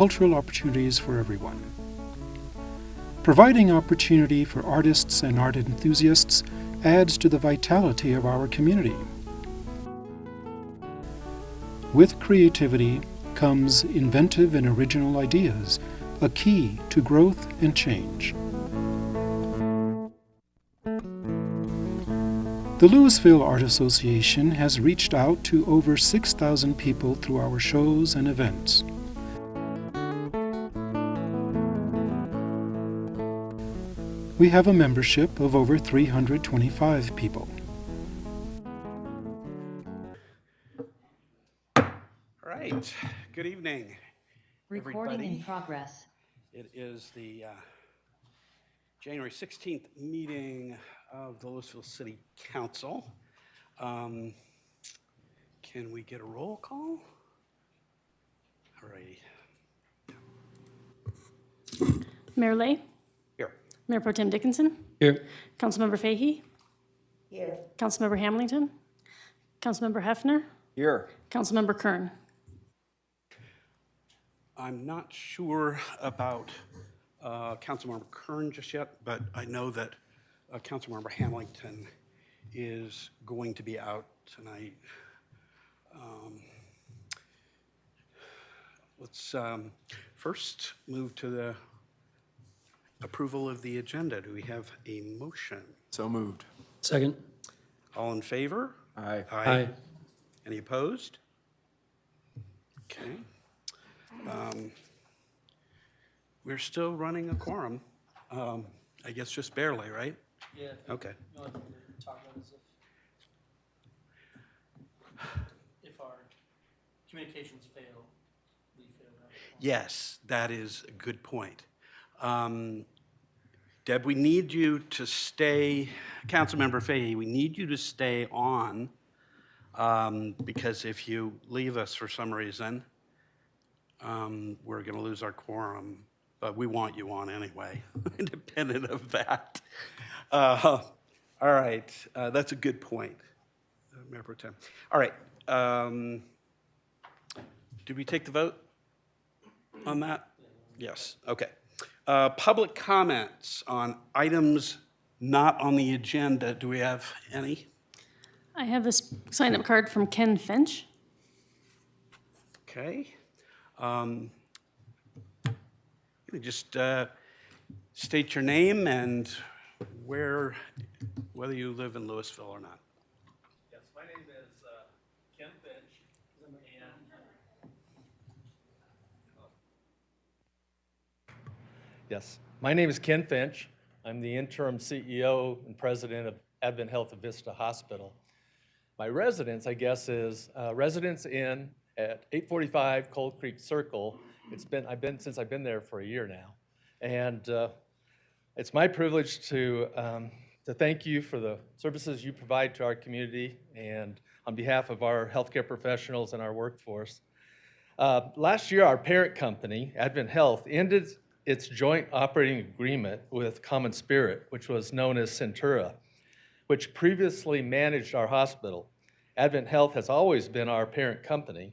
cultural opportunities for everyone. Providing opportunity for artists and art enthusiasts adds to the vitality of our community. With creativity comes inventive and original ideas, a key to growth and change. The Louisville Art Association has reached out to over 6,000 people through our shows and events. We have a membership of over 325 people. All right, good evening, Recording everybody. in progress. It is the January 16th meeting of the Louisville City Council. Can we get a roll call? All righty. Mayor Lay, Here. Mayor Pro Tem Dickinson, Here. Councilmember Fahey, Here. Councilmember Hamilton, Councilmember Hefner, Here. Councilmember Kern. I'm not sure about Councilmember Kern just yet, but I know that Councilmember Hamilton is going to be out tonight. Let's first move to the approval of the agenda. Do we have a motion? So moved. Second. All in favor? Aye. Aye. Any opposed? Okay. We're still running a quorum. I guess just barely, right? Yeah. Okay. The only thing to talk about is if our communications fail, we fail that. Yes, that is a good point. Deb, we need you to stay, Councilmember Fahey, we need you to stay on because if you leave us for some reason, we're going to lose our quorum, but we want you on anyway, independent of that. All right, that's a good point, Mayor Pro Tem. All right, did we take the vote on that? Yes, okay. Public comments on items not on the agenda. Do we have any? I have a sign-up card from Ken Finch. Okay. You just state your name and whether you live in Louisville or not. Yes, my name is Ken Finch, and yes, my name is Ken Finch. I'm the interim CEO and president of Advent Health of Vista Hospital. My residence, I guess, is Residence Inn at 845 Cold Creek Circle. Since I've been there for a year now, and it's my privilege to thank you for the services you provide to our community, and on behalf of our healthcare professionals and our workforce. Last year, our parent company, Advent Health, ended its joint operating agreement with Common Spirit, which was known as Centura, which previously managed our hospital. Advent Health has always been our parent company.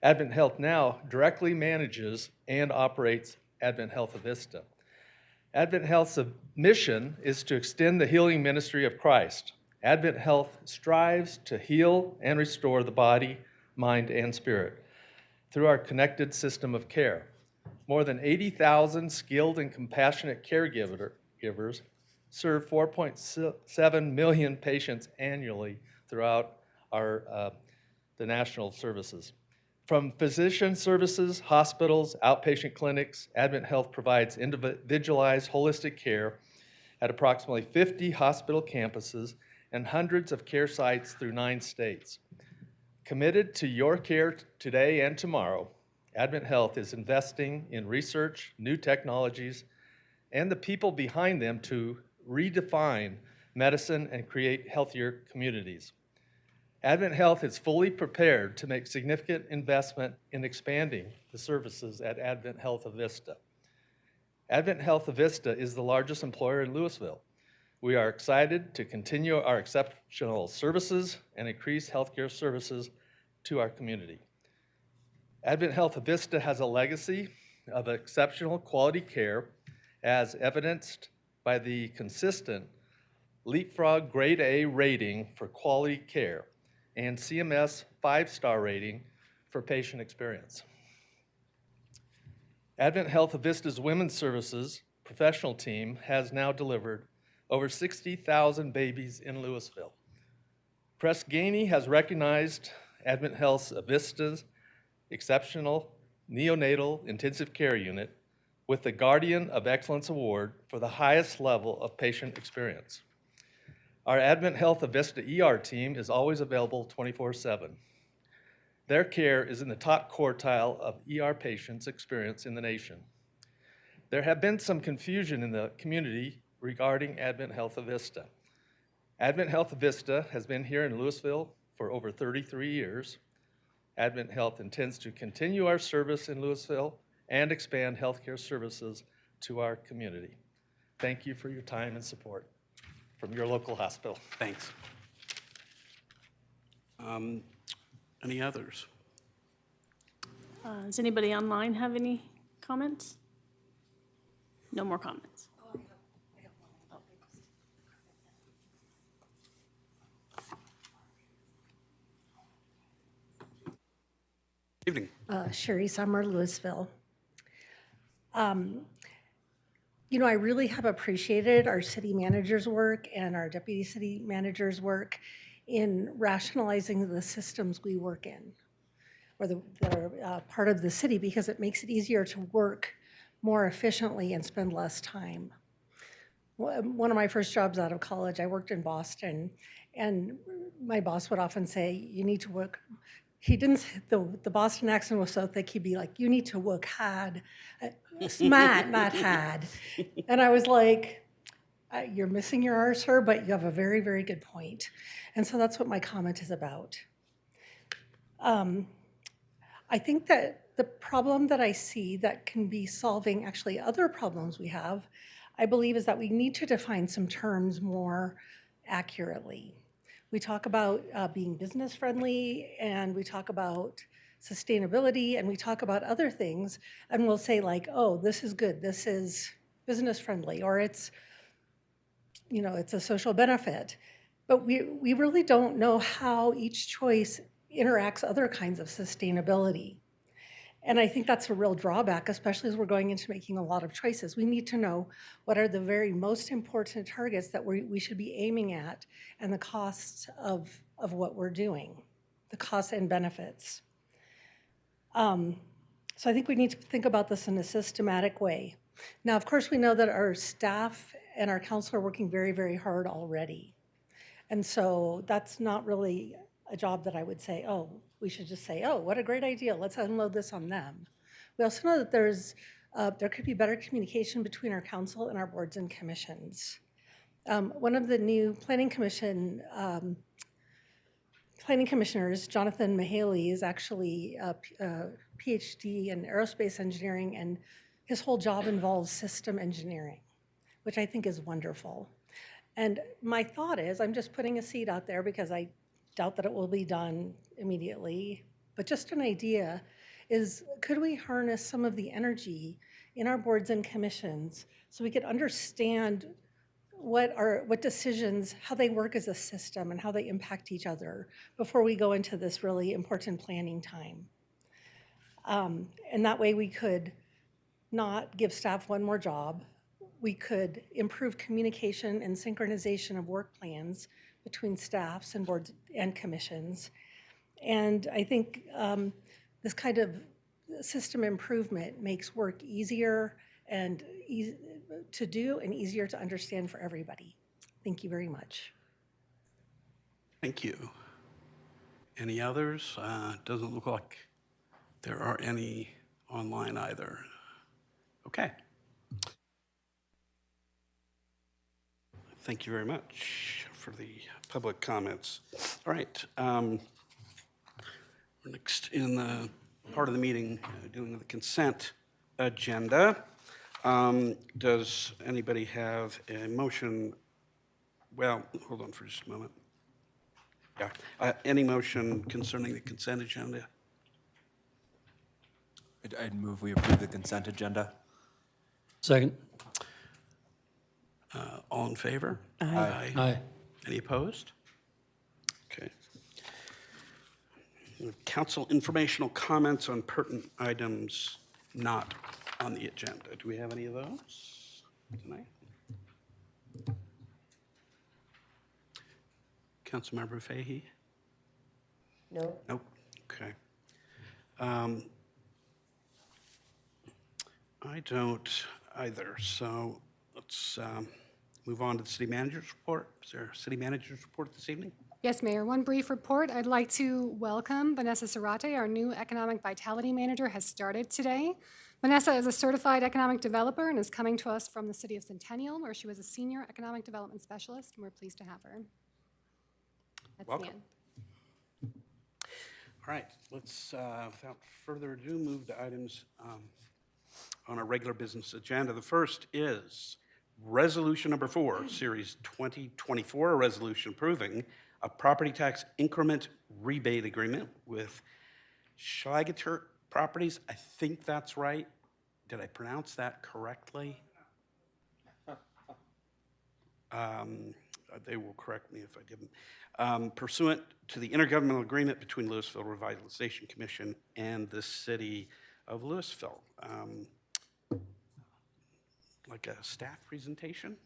Advent Health now directly manages and operates Advent Health of Vista. Advent Health's mission is to extend the healing ministry of Christ. Advent Health strives to heal and restore the body, mind, and spirit through our connected system of care. More than 80,000 skilled and compassionate caregivers serve 4.7 million patients annually throughout the national services. From physician services, hospitals, outpatient clinics, Advent Health provides individualized holistic care at approximately 50 hospital campuses and hundreds of care sites through 9 states. Committed to your care today and tomorrow, Advent Health is investing in research, new technologies, and the people behind them to redefine medicine and create healthier communities. Advent Health is fully prepared to make significant investment in expanding the services at Advent Health of Vista. Advent Health of Vista is the largest employer in Louisville. We are excited to continue our exceptional services and increase healthcare services to our community. Advent Health of Vista has a legacy of exceptional quality care as evidenced by the consistent Leapfrog Grade A rating for quality care and CMS 5-star rating for patient experience. Advent Health Avista's Women's Services professional team has now delivered over 60,000 babies in Louisville. Press Ganey has recognized Advent Health Avista's exceptional neonatal intensive care unit with the Guardian of Excellence Award for the highest level of patient experience. Our Advent Health Avista ER team is always available 24/7. Their care is in the top quartile of ER patients' experience in the nation. There have been some confusion in the community regarding Advent Health Avista. Advent Health Avista has been here in Louisville for over 33 years. Advent Health intends to continue our service in Louisville and expand healthcare services to our community. Thank you for your time and support from your local hospital. Thanks. Any others? Does anybody online have any comments? No more comments. Evening. Sherry Summer, Louisville. You know, I really have appreciated our city manager's work and our deputy city manager's work in rationalizing the systems we work in, or that are part of the city, because it makes it easier to work more efficiently and spend less time. One of my first jobs out of college, I worked in Boston, and my boss would often say, you need to work. He didn't, the Boston accent was so thick, he'd be like, you need to work hard, smart, not hard. And I was like, you're missing your R, sir, but you have a very, very good point. And so that's what my comment is about. I think that the problem that I see that can be solving actually other problems we have, I believe, is that we need to define some terms more accurately. We talk about being business friendly, and we talk about sustainability, and we talk about other things, and we'll say like, oh, this is good, this is business friendly, or it's, you know, it's a social benefit. But we really don't know how each choice interacts other kinds of sustainability. And I think that's a real drawback, especially as we're going into making a lot of choices. We need to know what are the very most important targets that we should be aiming at, and the costs of what we're doing, the costs and benefits. So I think we need to think about this in a systematic way. Now, of course, we know that our staff and our council are working very, very hard already. And so that's not really a job that I would say, oh, we should just say, oh, what a great idea, let's unload this on them. We also know that there could be better communication between our council and our boards and commissions. One of the new planning commissioners, Jonathan Mahaley, is actually a PhD in aerospace engineering, and his whole job involves system engineering, which I think is wonderful. And my thought is, I'm just putting a seed out there because I doubt that it will be done immediately, but just an idea is, could we harness some of the energy in our boards and commissions so we could understand what decisions, how they work as a system and how they impact each other before we go into this really important planning time. And that way we could not give staff one more job. We could improve communication and synchronization of work plans between staffs and boards and commissions. And I think this kind of system improvement makes work easier and to do and easier to understand for everybody. Thank you very much. Thank you. Any others? Doesn't look like there are any online either. Okay. Thank you very much for the public comments. All right. Next in the part of the meeting, doing the consent agenda. Does anybody have a motion? Well, hold on for just a moment. Yeah. Any motion concerning the consent agenda? I'd move we approve the consent agenda. Second. All in favor? Aye. Aye. Any opposed? Okay. Council informational comments on pertinent items not on the agenda. Do we have any of those tonight? Councilmember Fahey? No. Nope. Okay. I don't either, so let's move on to the city manager's report. Is there a city manager's report this evening? Yes, Mayor. One brief report. I'd like to welcome Vanessa Serrate, our new Economic Vitality Manager, has started today. Vanessa is a certified economic developer and is coming to us from the city of Centennial, where she was a senior economic development specialist, and we're pleased to have her. That's Welcome. the end. All right, let's, without further ado, move to items on our regular business agenda. The first is Resolution Number 4, Series 2024, a resolution approving a property tax increment rebate agreement with Schlageter Properties. I think that's right. Did I pronounce that correctly? They will correct me if I didn't. Pursuant to the intergovernmental agreement between Louisville Revitalization Commission and the city of Louisville. Like a staff presentation?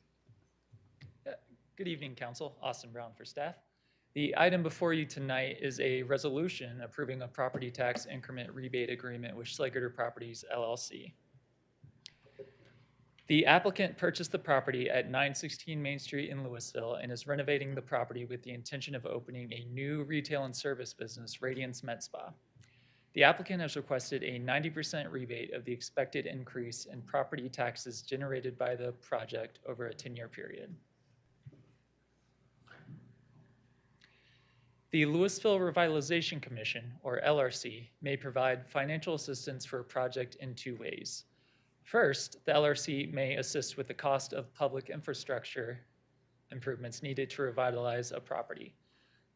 Good evening, Council. Austin Brown for staff. The item before you tonight is a resolution approving a property tax increment rebate agreement with Schlageter Properties, LLC. The applicant purchased the property at 916 Main Street in Louisville and is renovating the property with the intention of opening a new retail and service business, Radiance Med Spa. The applicant has requested a 90% rebate of the expected increase in property taxes generated by the project over a 10-year period. The Louisville Revitalization Commission, or LRC, may provide financial assistance for a project in two ways. First, the LRC may assist with the cost of public infrastructure improvements needed to revitalize a property.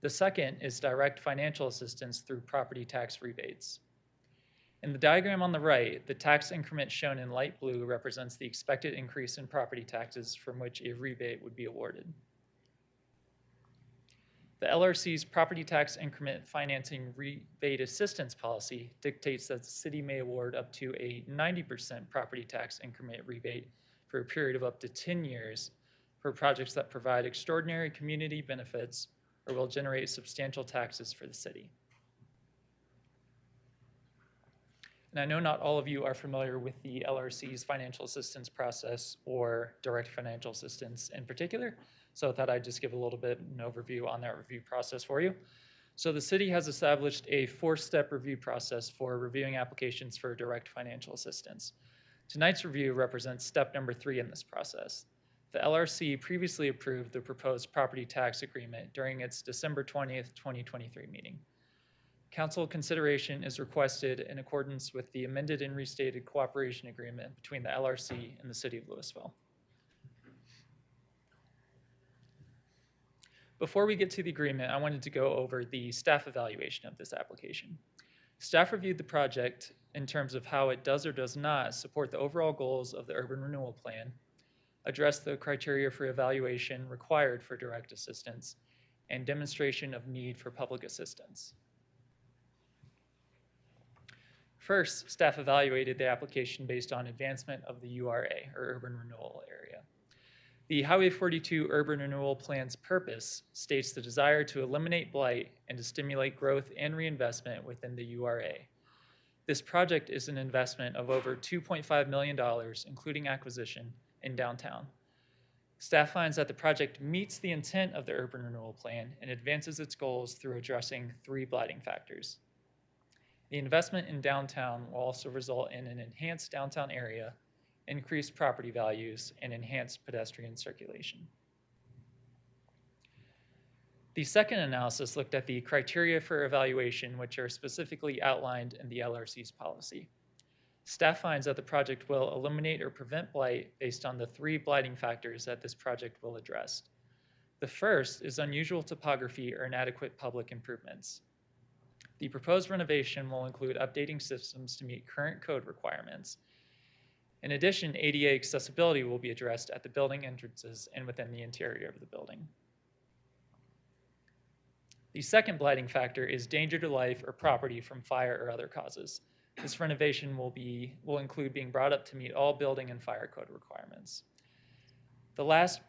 The second is direct financial assistance through property tax rebates. In the diagram on the right, the tax increment shown in light blue represents the expected increase in property taxes from which a rebate would be awarded. The LRC's property tax increment financing rebate assistance policy dictates that the city may award up to a 90% property tax increment rebate for a period of up to 10 years for projects that provide extraordinary community benefits or will generate substantial taxes for the city. And I know not all of you are familiar with the LRC's financial assistance process or direct financial assistance in particular, so I thought I'd just give a little bit an overview on that review process for you. So the city has established a 4-step review process for reviewing applications for direct financial assistance. Tonight's review represents step number 3 in this process. The LRC previously approved the proposed property tax agreement during its December 20th, 2023 meeting. Council consideration is requested in accordance with the amended and restated cooperation agreement between the LRC and the City of Louisville. Before we get to the agreement, I wanted to go over the staff evaluation of this application. Staff reviewed the project in terms of how it does or does not support the overall goals of the urban renewal plan, address the criteria for evaluation required for direct assistance, and demonstration of need for public assistance. First, staff evaluated the application based on advancement of the URA, or urban renewal area. The Highway 42 Urban Renewal Plan's purpose states the desire to eliminate blight and to stimulate growth and reinvestment within the URA. This project is an investment of over $2.5 million, including acquisition, in downtown. Staff finds that the project meets the intent of the Urban Renewal Plan and advances its goals through addressing 3 blighting factors. The investment in downtown will also result in an enhanced downtown area, increased property values, and enhanced pedestrian circulation. The second analysis looked at the criteria for evaluation, which are specifically outlined in the LRC's policy. Staff finds that the project will eliminate or prevent blight based on the 3 blighting factors that this project will address. The first is unusual topography or inadequate public improvements. The proposed renovation will include updating systems to meet current code requirements. In addition, ADA accessibility will be addressed at the building entrances and within the interior of the building. The second blighting factor is danger to life or property from fire or other causes. This renovation will include being brought up to meet all building and fire code requirements. The last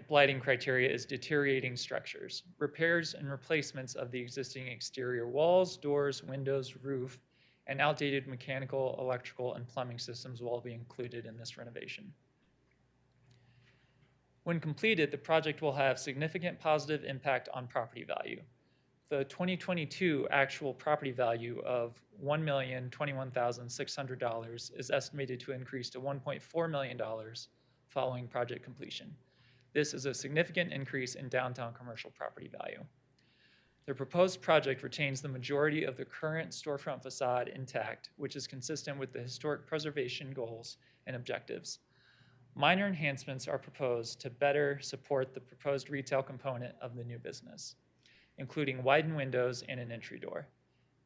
blighting criteria is deteriorating structures. Repairs and replacements of the existing exterior walls, doors, windows, roof, and outdated mechanical, electrical, and plumbing systems will all be included in this renovation. When completed, the project will have significant positive impact on property value. The 2022 actual property value of $1,021,600 is estimated to increase to $1.4 million following project completion. This is a significant increase in downtown commercial property value. The proposed project retains the majority of the current storefront facade intact, which is consistent with the historic preservation goals and objectives. Minor enhancements are proposed to better support the proposed retail component of the new business, including widened windows and an entry door.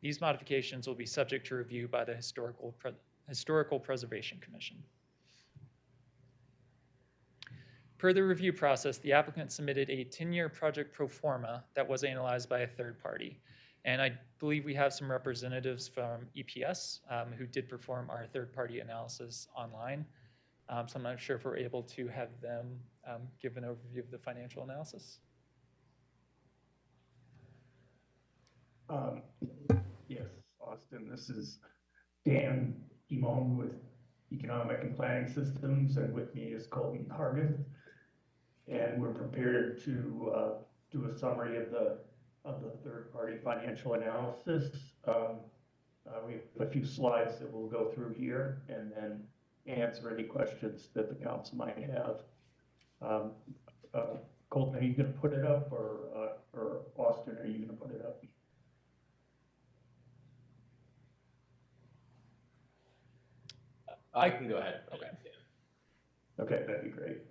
These modifications will be subject to review by the Historical Preservation Commission. Per the review process, the applicant submitted a 10-year project pro forma that was analyzed by a third party. And I believe we have some representatives from EPS who did perform our third-party analysis online. So I'm not sure if we're able to have them give an overview of the financial analysis. Yes, Austin, this is Dan Imon with Economic and Planning Systems, and with me is Colton Hargan. And we're prepared to do a summary of the third-party financial analysis. We have a few slides that we'll go through here and then answer any questions that the council might have. Colton, are you going to put it up, or Austin, are you going to put it up? I can go ahead. Okay. Okay, that'd be great.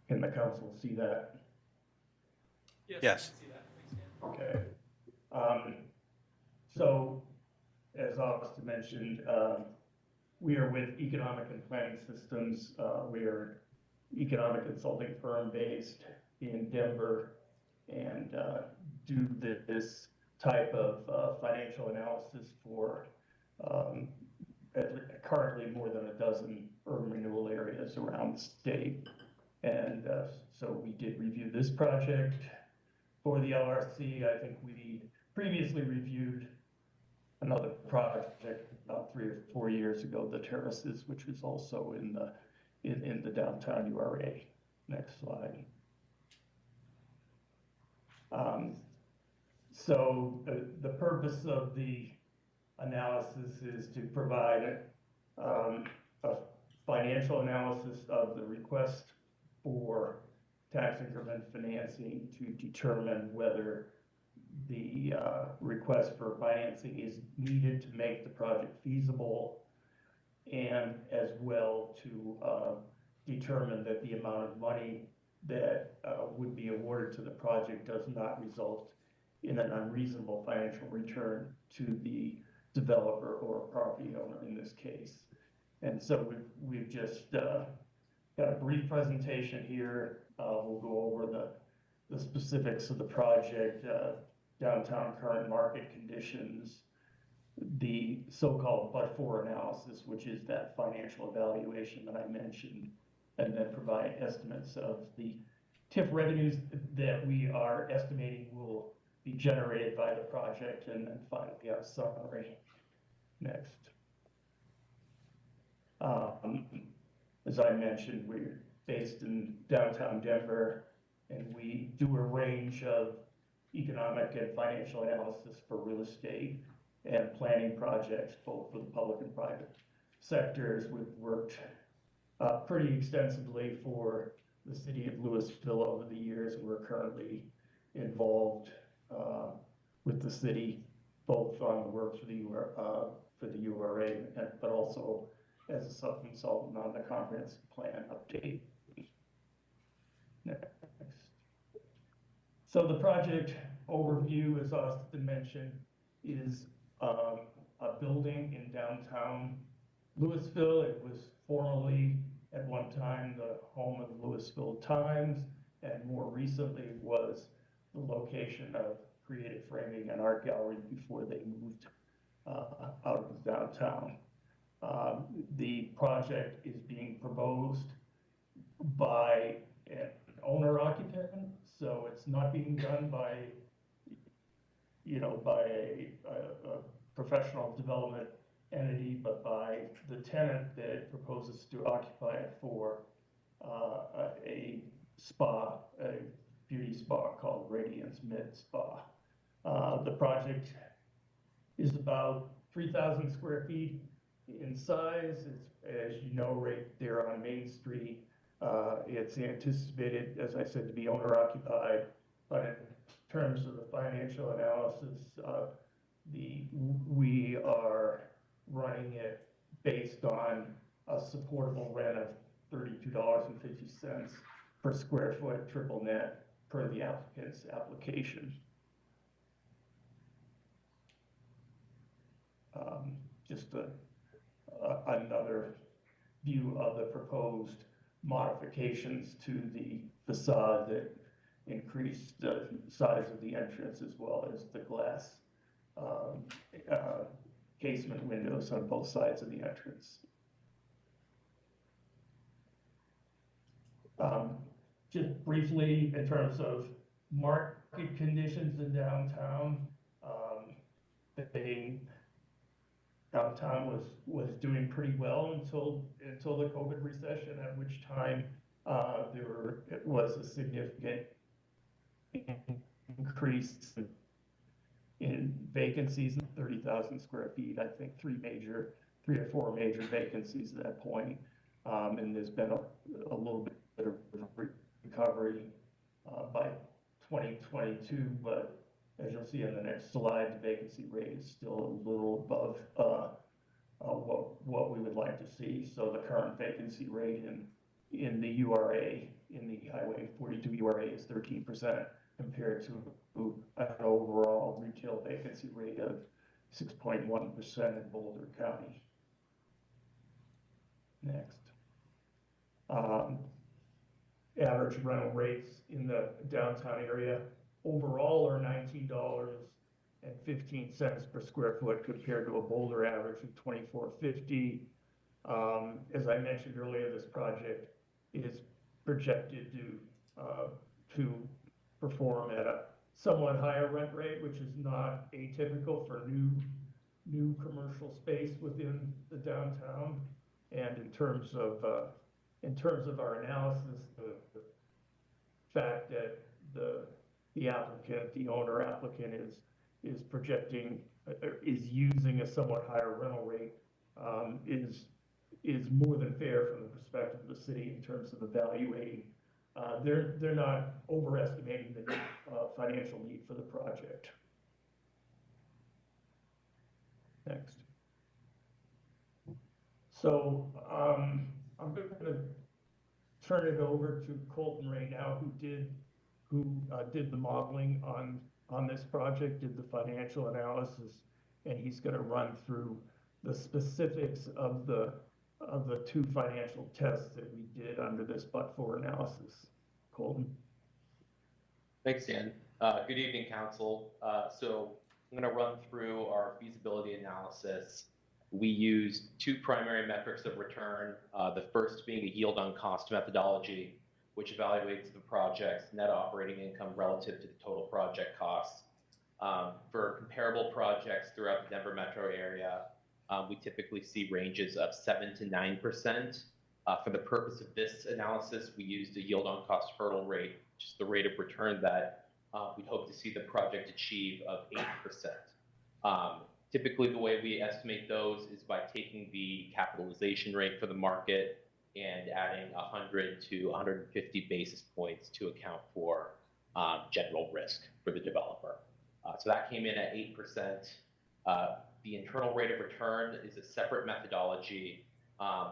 Can the council see that? Yes. Okay. So, as Austin mentioned, we are with Economic and Planning Systems. We are an economic consulting firm based in Denver, and do this type of financial analysis for currently more than a dozen urban renewal areas around the state. And so we did review this project for the LRC. I think we previously reviewed another project about 3 or 4 years ago, the Terraces, which was also in the downtown URA. Next slide. So the purpose of the analysis is to provide a financial analysis of the request for tax increment financing to determine whether the request for financing is needed to make the project feasible, and as well to determine that the amount of money that would be awarded to the project does not result in an unreasonable financial return to the developer or property owner in this case. And so we've just got a brief presentation here. We'll go over the specifics of the project, downtown current market conditions, the so-called but-for analysis, which is that financial evaluation that I mentioned, and then provide estimates of the TIF revenues that we are estimating will be generated by the project, and then finally our summary. Next. As I mentioned, we're based in downtown Denver, and we do a range of economic and financial analysis for real estate and planning projects, both for the public and private sectors. We've worked pretty extensively for the city of Louisville over the years. We're currently involved with the city, both on the work for the URA, but also as a sub-consultant on the comprehensive plan update. Next. So the project overview, as Austin mentioned, is a building in downtown Louisville. It was formerly at one time the home of the Louisville Times, and more recently was the location of Creative Framing and Art Gallery before they moved out of downtown. The project is being proposed by an owner-occupant, so it's not being done by, by a professional development entity, but by the tenant that proposes to occupy it for a spa, a beauty spa called Radiance Med Spa. The project is about 3,000 square feet in size. It's, as you know, right there on Main Street. It's anticipated, as I said, to be owner occupied, but in terms of the financial analysis, we are running it based on a supportable rent of $32.50 per square foot triple net per the applicant's application. Just another view of the proposed modifications to the facade that increase the size of the entrance as well as the glass casement windows on both sides of the entrance. Just briefly, in terms of market conditions in downtown, downtown was doing pretty well until the COVID recession, at which time there was a significant increase in vacancies, 30,000 square feet. I think three or four major vacancies at that point. And there's been a little bit of recovery by 2022, but as you'll see on the next slide, the vacancy rate is still a little above what we would like to see. So the current vacancy rate in the URA, in the Highway 42 URA, is 13% compared to an overall retail vacancy rate of 6.1% in Boulder County. Next. Average rental rates in the downtown area overall are $19.15 per square foot compared to a Boulder average of $24.50. As I mentioned earlier, this project is projected to perform at a somewhat higher rent rate, which is not atypical for new commercial space within the downtown. And in terms of our analysis, the fact that the applicant, the owner applicant, is projecting, is using a somewhat higher rental rate, is more than fair from the perspective of the city in terms of evaluating. They're not overestimating the financial need for the project. Next. So I'm going to turn it over to Colton right now, who did the modeling on this project, did the financial analysis, and he's going to run through the specifics of the two financial tests that we did under this but-for analysis. Colton. Thanks, Dan. Good evening, Council. So I'm going to run through our feasibility analysis. We used two primary metrics of return, the first being a yield on cost methodology, which evaluates the project's net operating income relative to the total project costs. For comparable projects throughout the Denver metro area, we typically see ranges of 7 to 9%. For the purpose of this analysis, we used a yield on cost hurdle rate, which is the rate of return that we'd hope to see the project achieve of 8%. Typically, the way we estimate those is by taking the capitalization rate for the market and adding 100 to 150 basis points to account for general risk for the developer. So that came in at 8%. The internal rate of return is a separate methodology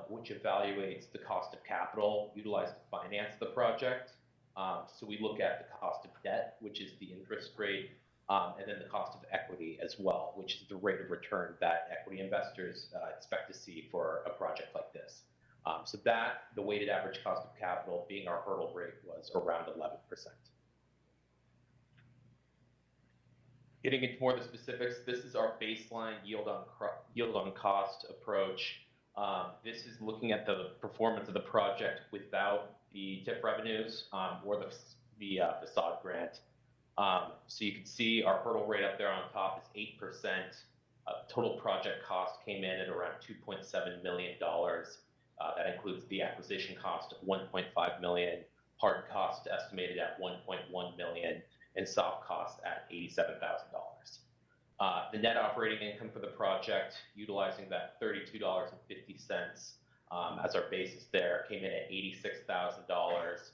which evaluates the cost of capital utilized to finance the project. So we look at the cost of debt, which is the interest rate, and then the cost of equity as well, which is the rate of return that equity investors expect to see for a project like this. So that, the weighted average cost of capital being our hurdle rate, was around 11%. Getting into more of the specifics, this is our baseline yield on cost approach. This is looking at the performance of the project without the TIF revenues or the facade grant. So you can see our hurdle rate up there on top is 8%. Total project cost came in at around $2.7 million. That includes the acquisition cost of $1.5 million, hard cost estimated at $1.1 million, and soft costs at $87,000. The net operating income for the project, utilizing that $32.50 as our basis there, came in at $86,000.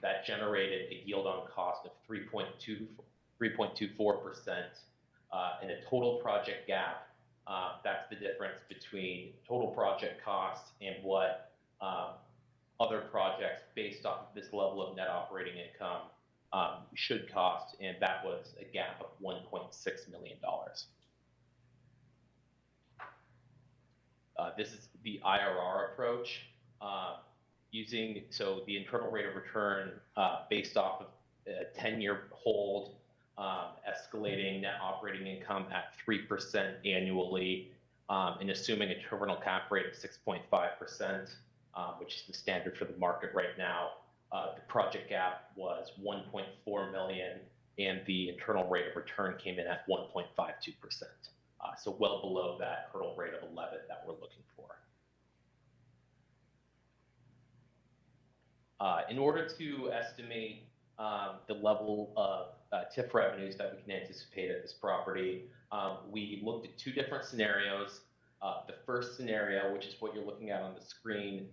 That generated a yield on cost of 3.24%, and a total project gap. That's the difference between total project costs and what other projects based off of this level of net operating income should cost, and that was a gap of $1.6 million. This is the IRR approach, using the internal rate of return based off of a 10-year hold, escalating net operating income at 3% annually, and assuming a terminal cap rate of 6.5%, which is the standard for the market right now. The project gap was $1.4 million, and the internal rate of return came in at 1.52%. So well below that hurdle rate of 11 that we're looking for. In order to estimate the level of TIF revenues that we can anticipate at this property, we looked at two different scenarios. The first scenario, which is what you're looking at on the screen,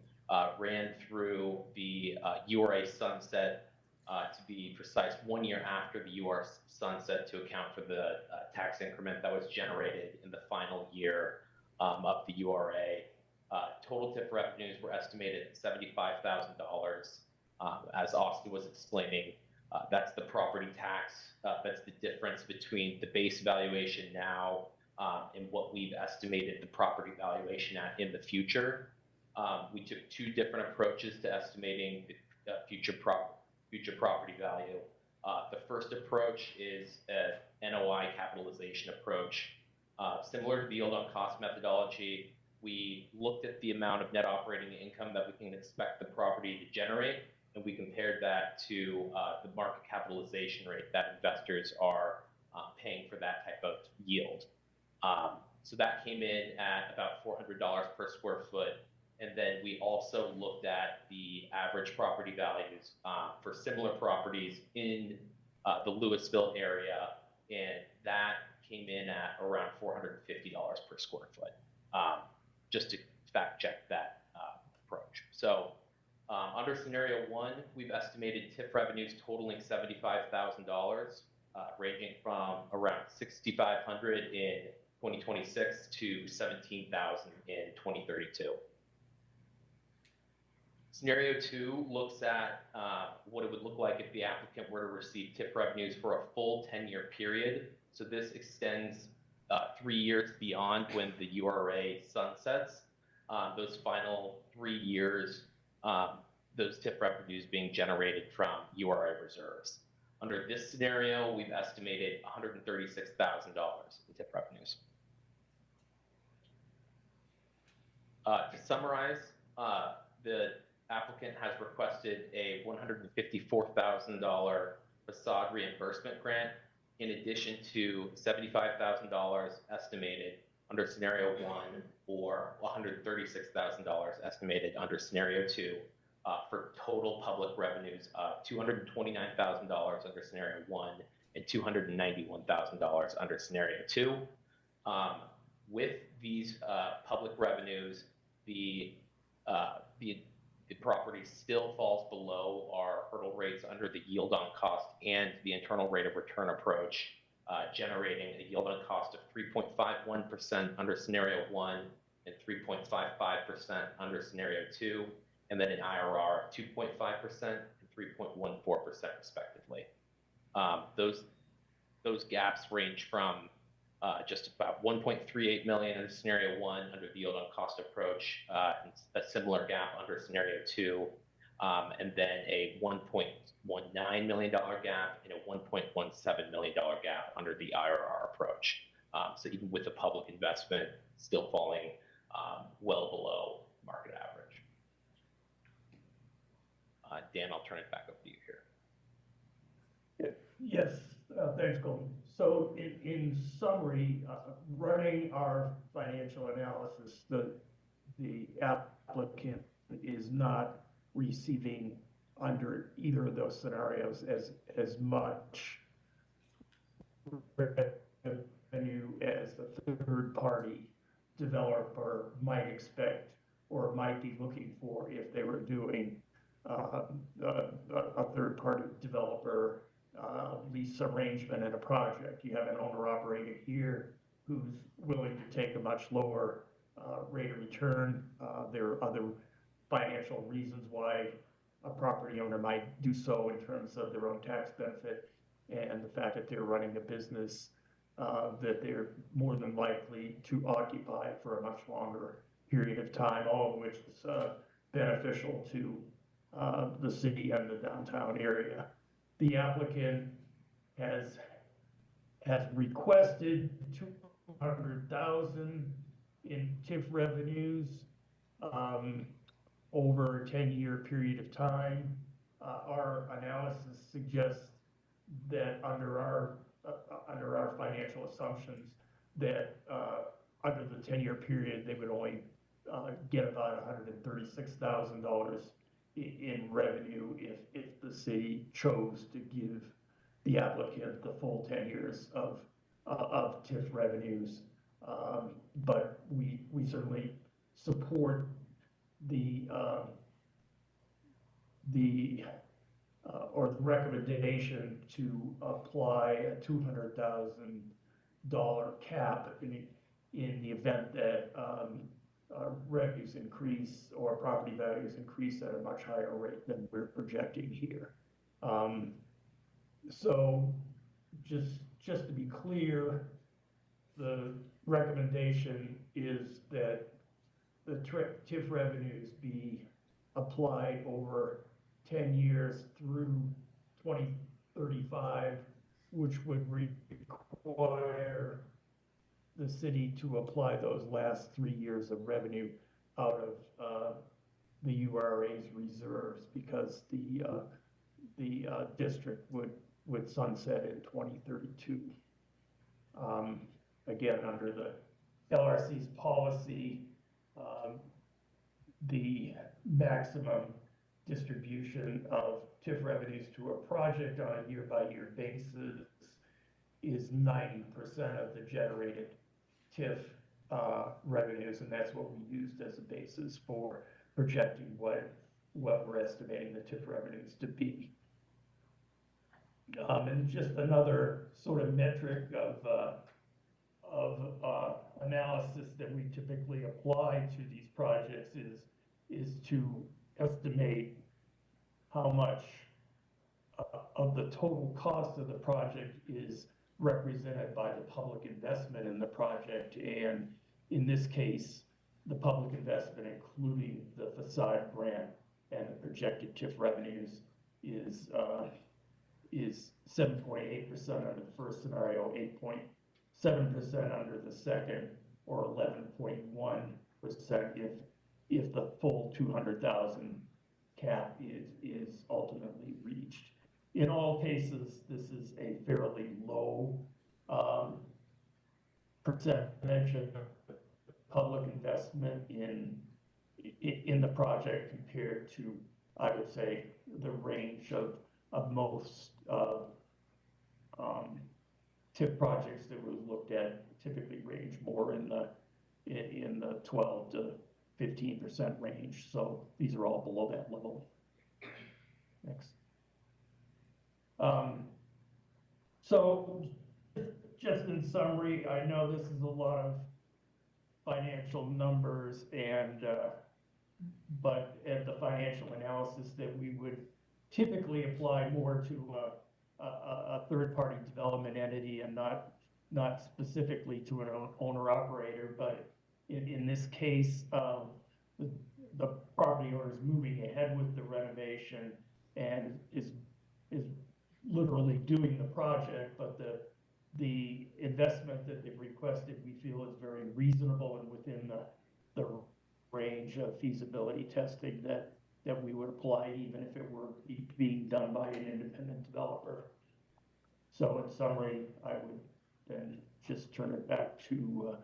ran through the URA sunset, to be precise, 1 year after the UR sunset, to account for the tax increment that was generated in the final year of the URA. Total TIF revenues were estimated at $75,000. As Austin was explaining, that's the property tax. That's the difference between the base valuation now and what we've estimated the property valuation at in the future. We took two different approaches to estimating the future property value. The first approach is an NOI capitalization approach. Similar to the yield on cost methodology, we looked at the amount of net operating income that we can expect the property to generate, and we compared that to the market capitalization rate that investors are paying for that type of yield. So that came in at about $400 per square foot. And then we also looked at the average property values for similar properties in the Louisville area, and that came in at around $450 per square foot, just to fact check that approach. So under scenario one, we've estimated TIF revenues totaling $75,000, ranging from around $6,500 in 2026 to $17,000 in 2032. Scenario two looks at what it would look like if the applicant were to receive TIF revenues for a full 10-year period. So this extends 3 years beyond when the URA sunsets. Those final 3 years, those TIF revenues being generated from URA reserves. Under this scenario, we've estimated $136,000 in TIF revenues. To summarize, the applicant has requested a $154,000 facade reimbursement grant, in addition to $75,000 estimated under scenario one, or $136,000 estimated under scenario two, for total public revenues of $229,000 under scenario one and $291,000 under scenario two. With these public revenues, the property still falls below our hurdle rates under the yield on cost and the internal rate of return approach, generating a yield on cost of 3.51% under scenario one and 3.55% under scenario two, and then an IRR of 2.5% and 3.14% respectively. Those gaps range from just about 1.38 million under scenario 1 under the yield on cost approach, and a similar gap under scenario 2, and then a $1.19 million gap and a $1.17 million gap under the IRR approach. So even with the public investment still falling well below market average. Dan, I'll turn it back over to you here. Yes, thanks, Colton. So in summary, running our financial analysis, the applicant is not receiving under either of those scenarios as much revenue as the third-party developer might expect or might be looking for if they were doing a third-party developer lease arrangement in a project. You have an owner-operator here who's willing to take a much lower rate of return. There are other financial reasons why a property owner might do so in terms of their own tax benefit and the fact that they're running a business that they're more than likely to occupy for a much longer period of time, all of which is beneficial to the city and the downtown area. The applicant has requested $200,000 in TIF revenues over a 10-year period of time. Our analysis suggests that under our financial assumptions that under the 10-year period they would only get about $136,000 in revenue if the city chose to give the applicant the full 10 years of TIF revenues. But we certainly support the recommendation to apply a $200,000 cap in the event that revenues increase or property values increase at a much higher rate than we're projecting here. So just to be clear, the recommendation is that the TIF revenues be applied over 10 years through 2035, which would require the city to apply those last 3 years of revenue out of the URA's reserves, because the district would sunset in 2032. Again, under the LRC's policy, the maximum distribution of TIF revenues to a project on a year-by-year basis is 90% of the generated TIF revenues, and that's what we used as a basis for projecting what we're estimating the TIF revenues to be. And just another sort of metric of analysis that we typically apply to these projects is to estimate how much of the total cost of the project is represented by the public investment in the project. And in this case, the public investment, including the facade grant and the projected TIF revenues, is 7.8% under the first scenario, 8.7% under the second, or 11.1% if the full 200,000 cap is ultimately reached. In all cases, this is a fairly low percentage of public investment in the project compared to, I would say, the range of most TIF projects that we looked at typically range more in the 12 to 15% range. So these are all below that level. Next. So just in summary, I know this is a lot of financial numbers, and but at the financial analysis that we would typically apply more to a third-party development entity and not specifically to an owner-operator. But in this case, the property owner is moving ahead with the renovation and is literally doing the project, but the investment that they've requested, we feel is very reasonable and within the range of feasibility testing that we would apply even if it were being done by an independent developer. So in summary, I would then just turn it back to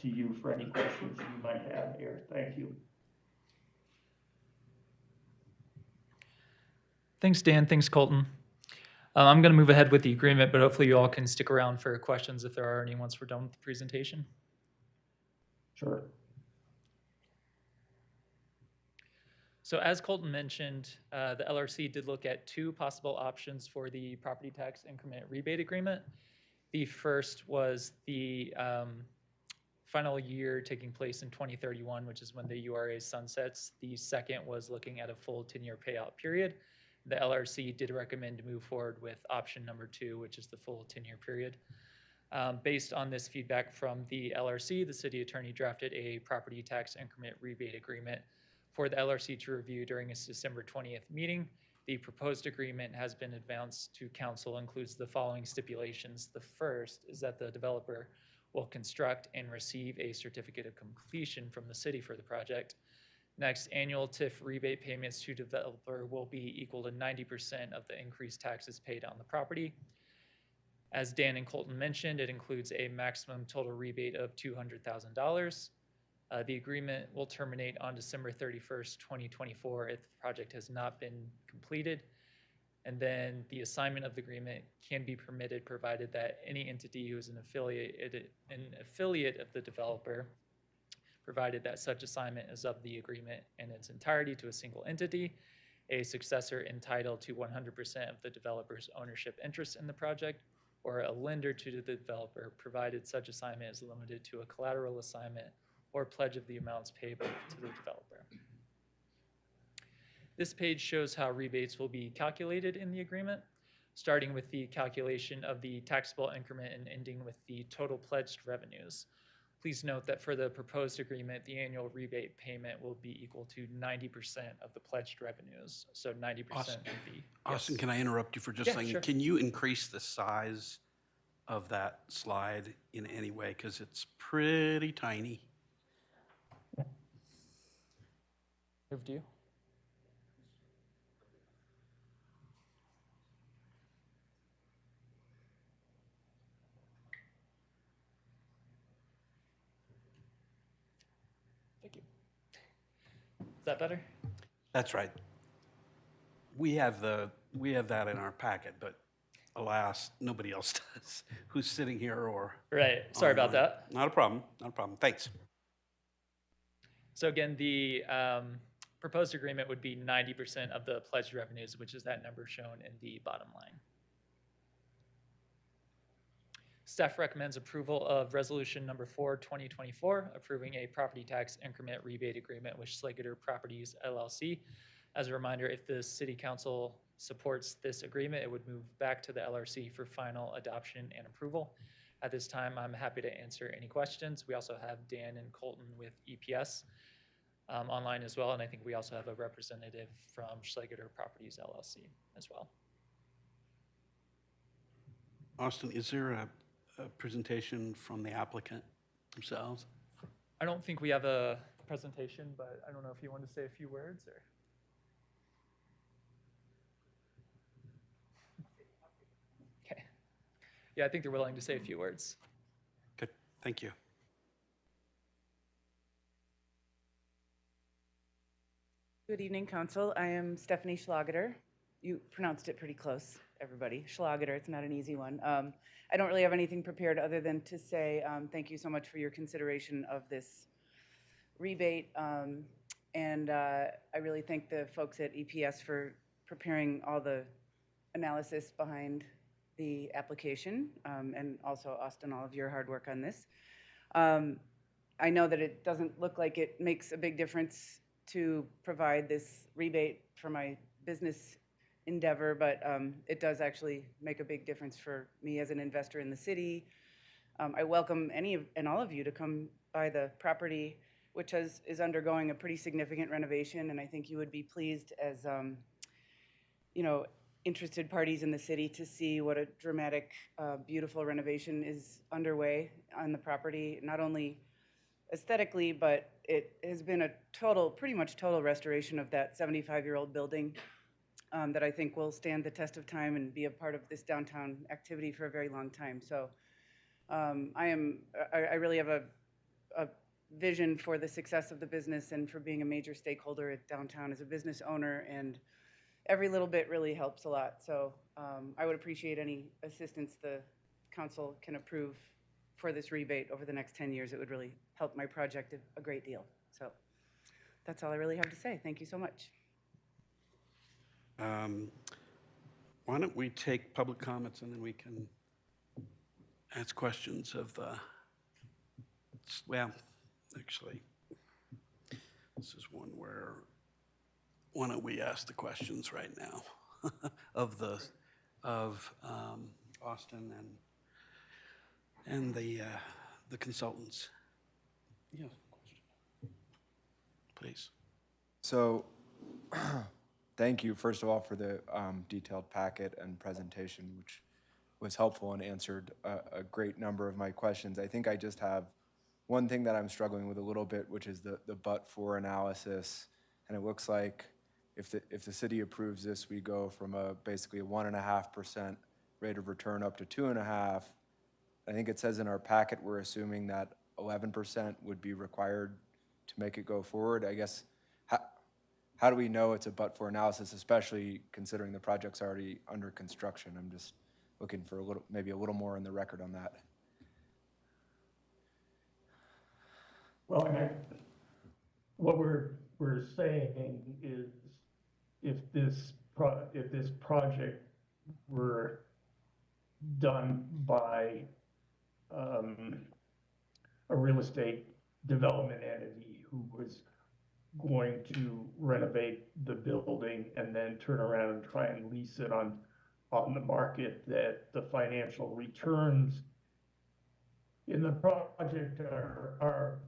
you for any questions you might have here. Thank you. Thanks, Dan. Thanks, Colton. I'm going to move ahead with the agreement, but hopefully you all can stick around for questions if there are any once we're done with the presentation. Sure. So as Colton mentioned, the LRC did look at two possible options for the property tax increment rebate agreement. The first was the final year taking place in 2031, which is when the URA sunsets. The second was looking at a full 10-year payout period. The LRC did recommend to move forward with option number 2, which is the full 10-year period. Based on this feedback from the LRC, the city attorney drafted a property tax increment rebate agreement for the LRC to review during its December 20th meeting. The proposed agreement has been advanced to council, includes the following stipulations. The first is that the developer will construct and receive a certificate of completion from the city for the project. Next, annual TIF rebate payments to developer will be equal to 90% of the increased taxes paid on the property. As Dan and Colton mentioned, it includes a maximum total rebate of $200,000. The agreement will terminate on December 31st, 2024 if the project has not been completed. And then the assignment of the agreement can be permitted provided that any entity who is an affiliate of the developer, provided that such assignment is of the agreement in its entirety to a single entity, a successor entitled to 100% of the developer's ownership interest in the project, or a lender to the developer, provided such assignment is limited to a collateral assignment or pledge of the amounts payable to the developer. This page shows how rebates will be calculated in the agreement, starting with the calculation of the taxable increment and ending with the total pledged revenues. Please note that for the proposed agreement, the annual rebate payment will be equal to 90% of the pledged revenues. So 90% Austin, would be. Austin, Yes. can I interrupt you for just a second? Sure. Can you increase the size of that slide in any way? Because it's pretty tiny. Move to you. Thank you. Is that better? That's right. We have that in our packet, but alas, nobody else does who's sitting here or. Right. Sorry about online. that. Not a problem. Not a problem. Thanks. So again, the proposed agreement would be 90% of the pledged revenues, which is that number shown in the bottom line. Staff recommends approval of resolution number 4, 2024, approving a property tax increment rebate agreement with Schlageter Properties LLC. As a reminder, if the city council supports this agreement, it would move back to the LRC for final adoption and approval. At this time, I'm happy to answer any questions. We also have Dan and Colton with EPS online as well, and I think we also have a representative from Schlageter Properties LLC as well. Austin, is there a presentation from the applicant themselves? I don't think we have a presentation, but I don't know if you want to say a few words or. Okay. Yeah, I think they're willing to say a few words. Good. Thank you. Good evening, Council. I am Stephanie Schlageter. You pronounced it pretty close, everybody. Schlageter, it's not an easy one. I don't really have anything prepared other than to say thank you so much for your consideration of this rebate. And I really thank the folks at EPS for preparing all the analysis behind the application, and also Austin, all of your hard work on this. I know that it doesn't look like it makes a big difference to provide this rebate for my business endeavor, but it does actually make a big difference for me as an investor in the city. I welcome any and all of you to come by the property, which is undergoing a pretty significant renovation, and I think you would be pleased as interested parties in the city to see what a dramatic, beautiful renovation is underway on the property, not only aesthetically, but it has been a pretty much total restoration of that 75-year-old building that I think will stand the test of time and be a part of this downtown activity for a very long time. So I really have a vision for the success of the business and for being a major stakeholder at downtown as a business owner, and every little bit really helps a lot. So I would appreciate any assistance the council can approve for this rebate over the next 10 years. It would really help my project a great deal. So that's all I really have to say. Thank you so much. Why don't we take public comments and then we can ask questions of the, well, actually, this is one where, why don't we ask the questions right now of Austin and the consultants. Yeah, question. Please. So, thank you, first of all, for the detailed packet and presentation, which was helpful and answered a great number of my questions. I think I just have one thing that I'm struggling with a little bit, which is the but-for analysis. And it looks like if the city approves this, we go from basically a 1.5% rate of return up to 2.5%. I think it says in our packet we're assuming that 11% would be required to make it go forward. I guess, how do we know it's a but-for analysis, especially considering the project's already under construction? I'm just looking for maybe a little more in the record on that. Well, what we're saying is if this project were done by a real estate development entity who was going to renovate the building and then turn around and try and lease it on the market, that the financial returns in the project are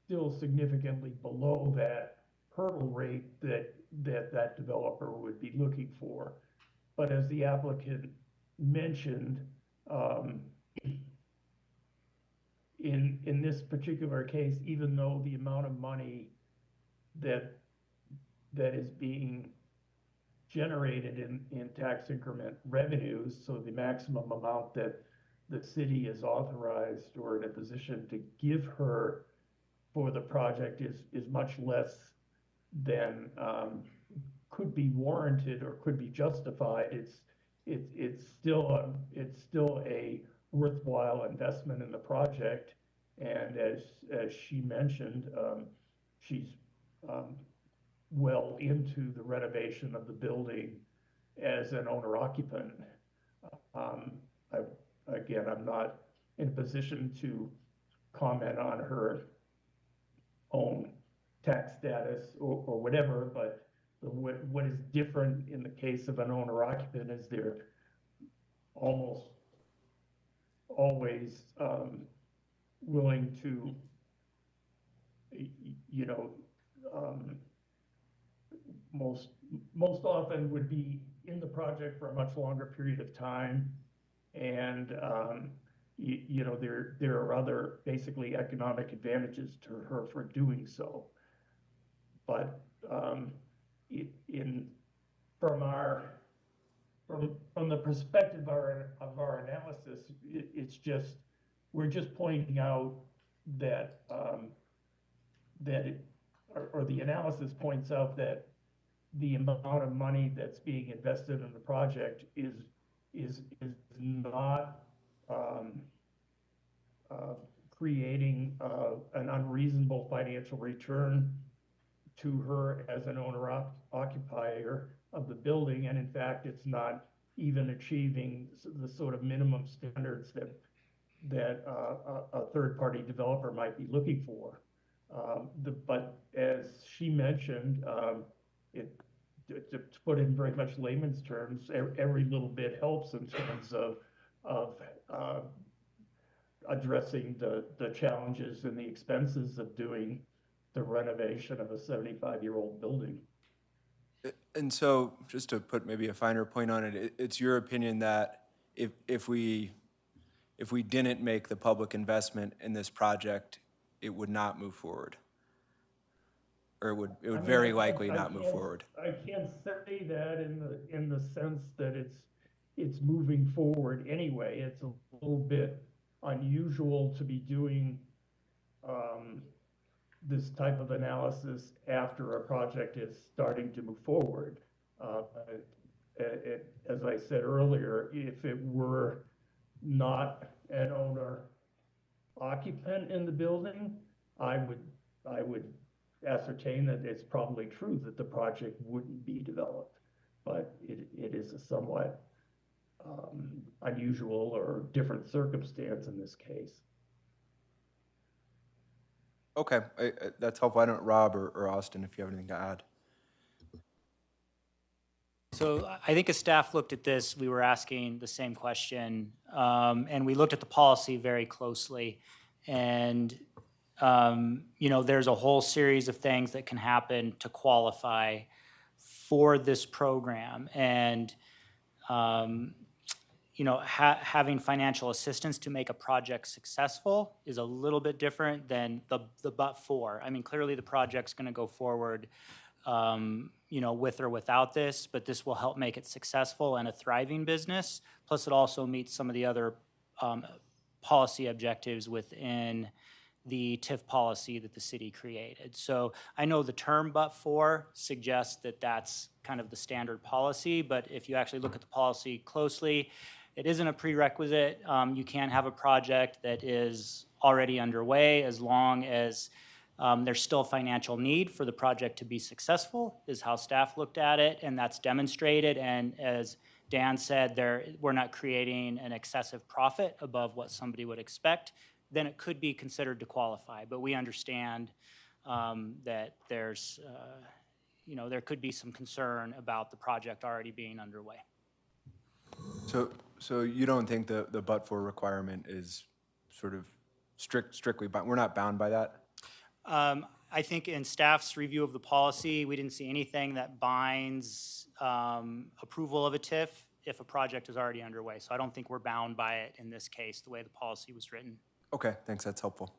still significantly below that hurdle rate that developer would be looking for. But as the applicant mentioned, in this particular case, even though the amount of money that is being generated in tax increment revenues, so the maximum amount that the city is authorized or in a position to give her for the project is much less than could be warranted or could be justified. It's still a worthwhile investment in the project, and as she mentioned, she's well into the renovation of the building as an owner occupant. Again, I'm not in a position to comment on her own tax status or whatever, but what is different in the case of an owner occupant is they're almost always willing to, most often would be in the project for a much longer period of time, and there are other basically economic advantages to her for doing so. But from the perspective of our analysis, it's just, we're just pointing out that the analysis points out that the amount of money that's being invested in the project is not creating an unreasonable financial return to her as an owner-occupier of the building, and in fact, it's not even achieving the sort of minimum standards that a third-party developer might be looking for. But as she mentioned, to put it in very much layman's terms, every little bit helps in terms of addressing the challenges and the expenses of doing the renovation of a 75-year-old building. And so, just to put maybe a finer point on it, it's your opinion that if we didn't make the public investment in this project, it would not move forward? Or it would very likely not move forward? I can't say that in the sense that it's moving forward anyway. It's a little bit unusual to be doing this type of analysis after a project is starting to move forward. As I said earlier, if it were not an owner occupant in the building, I would ascertain that it's probably true that the project wouldn't be developed, but it is a somewhat unusual or different circumstance in this case. Okay, that's helpful. I don't, Rob or Austin, if you have anything to add. So I think as staff looked at this, we were asking the same question, and we looked at the policy very closely. And there's a whole series of things that can happen to qualify for this program. And, having financial assistance to make a project successful is a little bit different than the but-for. I mean, clearly the project's going to go forward, with or without this, but this will help make it successful and a thriving business. Plus, it also meets some of the other policy objectives within the TIF policy that the city created. So I know the term but-for suggests that that's kind of the standard policy, but if you actually look at the policy closely, it isn't a prerequisite. You can have a project that is already underway as long as there's still financial need for the project to be successful, is how staff looked at it, and that's demonstrated. And as Dan said, we're not creating an excessive profit above what somebody would expect, then it could be considered to qualify. But we understand that there's, there could be some concern about the project already being underway. So you don't think the but-for requirement is sort of strictly, but we're not bound by that? I think in staff's review of the policy, we didn't see anything that binds approval of a TIF if a project is already underway. So I don't think we're bound by it in this case, the way the policy was written. Okay, thanks, that's helpful.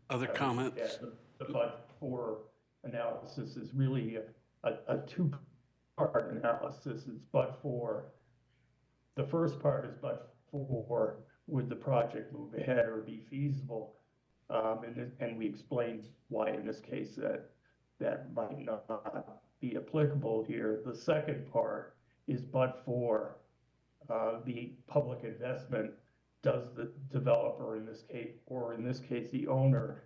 Other comments? The but-for analysis is really a two-part analysis. It's but-for. The first part is but-for, would the project move ahead or be feasible? And we explained why in this case that might not be applicable here. The second part is but-for the public investment. Does the developer in this case, or in this case the owner,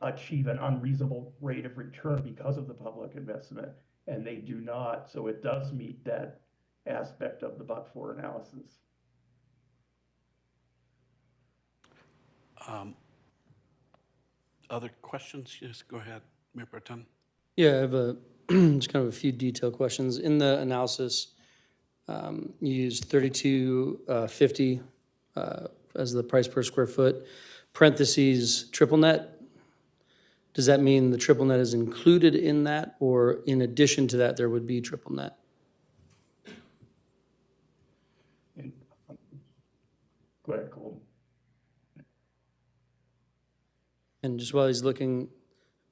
achieve an unreasonable rate of return because of the public investment? And they do not, so it does meet that aspect of the but-for analysis. Other questions? Yes, go ahead, Mayor Pro Tem. Yeah, I have just kind of a few detailed questions. In the analysis, you used $32.50 as the price per square foot, parentheses, triple net. Does that mean the triple net is included in that, or in addition to that, there would be triple net? Go ahead, Colton. And just while he's looking,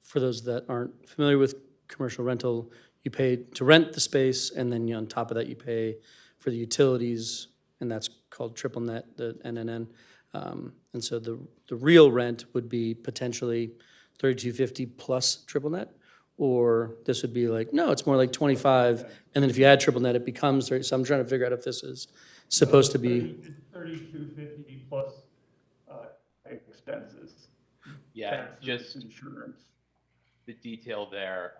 for those that aren't familiar with commercial rental, you pay to rent the space, and then on top of that, you pay for the utilities, and that's called triple net, the NNN. And so the real rent would be potentially $32.50 plus triple net, or this would be like, no, it's more like 25, and then if you add triple net, it becomes 30. So I'm trying to figure out if this is supposed to be $32.50 plus expenses. Yeah, Taxes, just insurance. the detail there.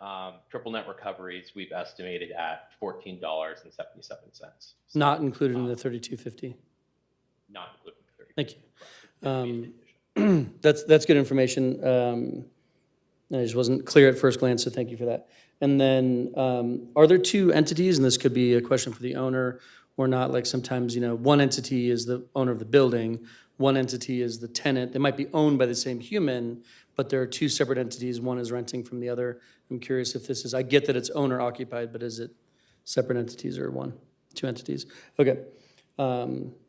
Triple net recoveries we've estimated at $14.77. not included in the $32.50. Not including the 30. Thank you. That's good information. I just wasn't clear at first glance, so thank you for that. And then, are there two entities, and this could be a question for the owner or not, like sometimes, one entity is the owner of the building, one entity is the tenant. They might be owned by the same human, but there are two separate entities, one is renting from the other. I'm curious if this is, I get that it's owner occupied, but is it separate entities or two entities? Okay,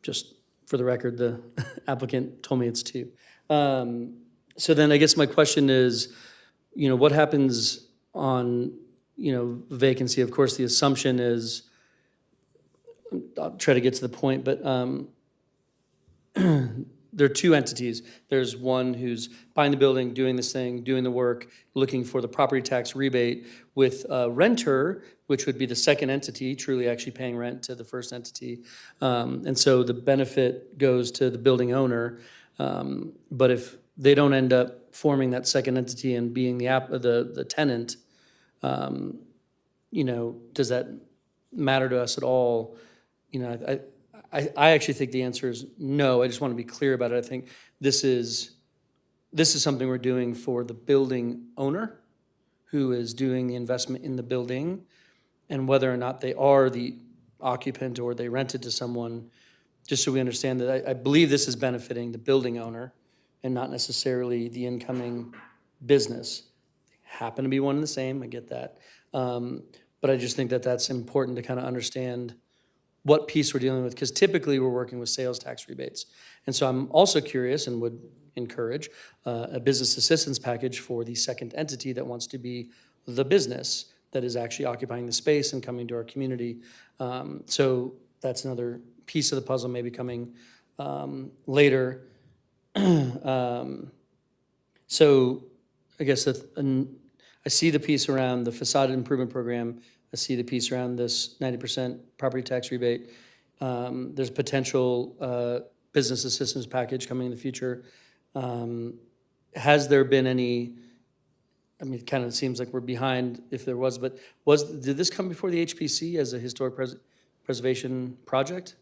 just for the record, the applicant told me it's two. So then I guess my question is, what happens on, vacancy? Of course, the assumption is, I'll try to get to the point, but there are two entities. There's one who's buying the building, doing this thing, doing the work, looking for the property tax rebate with a renter, which would be the second entity, truly actually paying rent to the first entity. And so the benefit goes to the building owner. But if they don't end up forming that second entity and being the tenant, does that matter to us at all? I actually think the answer is no. I just want to be clear about it. I think this is something we're doing for the building owner who is doing the investment in the building, and whether or not they are the occupant or they rent it to someone, just so we understand that I believe this is benefiting the building owner and not necessarily the incoming business. They happen to be one and the same, I get that. But I just think that that's important to kind of understand what piece we're dealing with, because typically we're working with sales tax rebates. And so I'm also curious and would encourage a business assistance package for the second entity that wants to be the business that is actually occupying the space and coming to our community. So that's another piece of the puzzle maybe coming later. So I guess I see the piece around the facade improvement program. I see the piece around this 90% property tax rebate. There's potential business assistance package coming in the future. Has there been any, it kind of seems like we're behind if there was, but did this come before the HPC as a historic preservation project?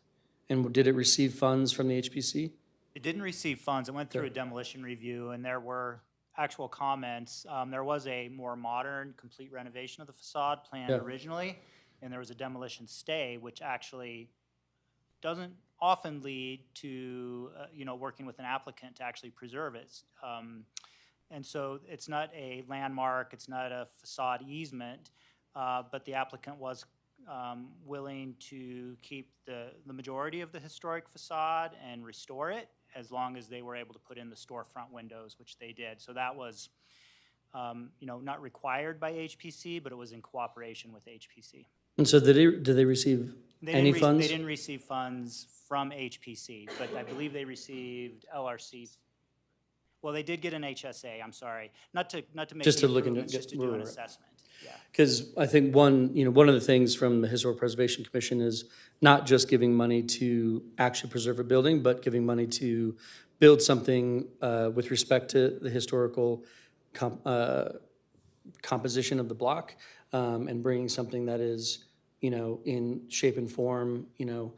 And did it receive funds from the HPC? It didn't receive funds. It went through a demolition review, and there were actual comments. There was a more modern, complete renovation of the facade planned originally, and there was a demolition stay, which actually doesn't often lead to working with an applicant to actually preserve it. And so it's not a landmark, it's not a facade easement, but the applicant was willing to keep the majority of the historic facade and restore it, as long as they were able to put in the storefront windows, which they did. So that was, not required by HPC, but it was in cooperation with HPC. And so did they receive any funds? They didn't receive funds from HPC, but I believe they received LRC. Well, they did get an HSA. I'm sorry, not to make just to look into just to do an assessment. Yeah. Because I think one of the things from the Historic Preservation Commission is not just giving money to actually preserve a building, but giving money to build something with respect to the historical composition of the block, and bringing something that is, in shape and form, and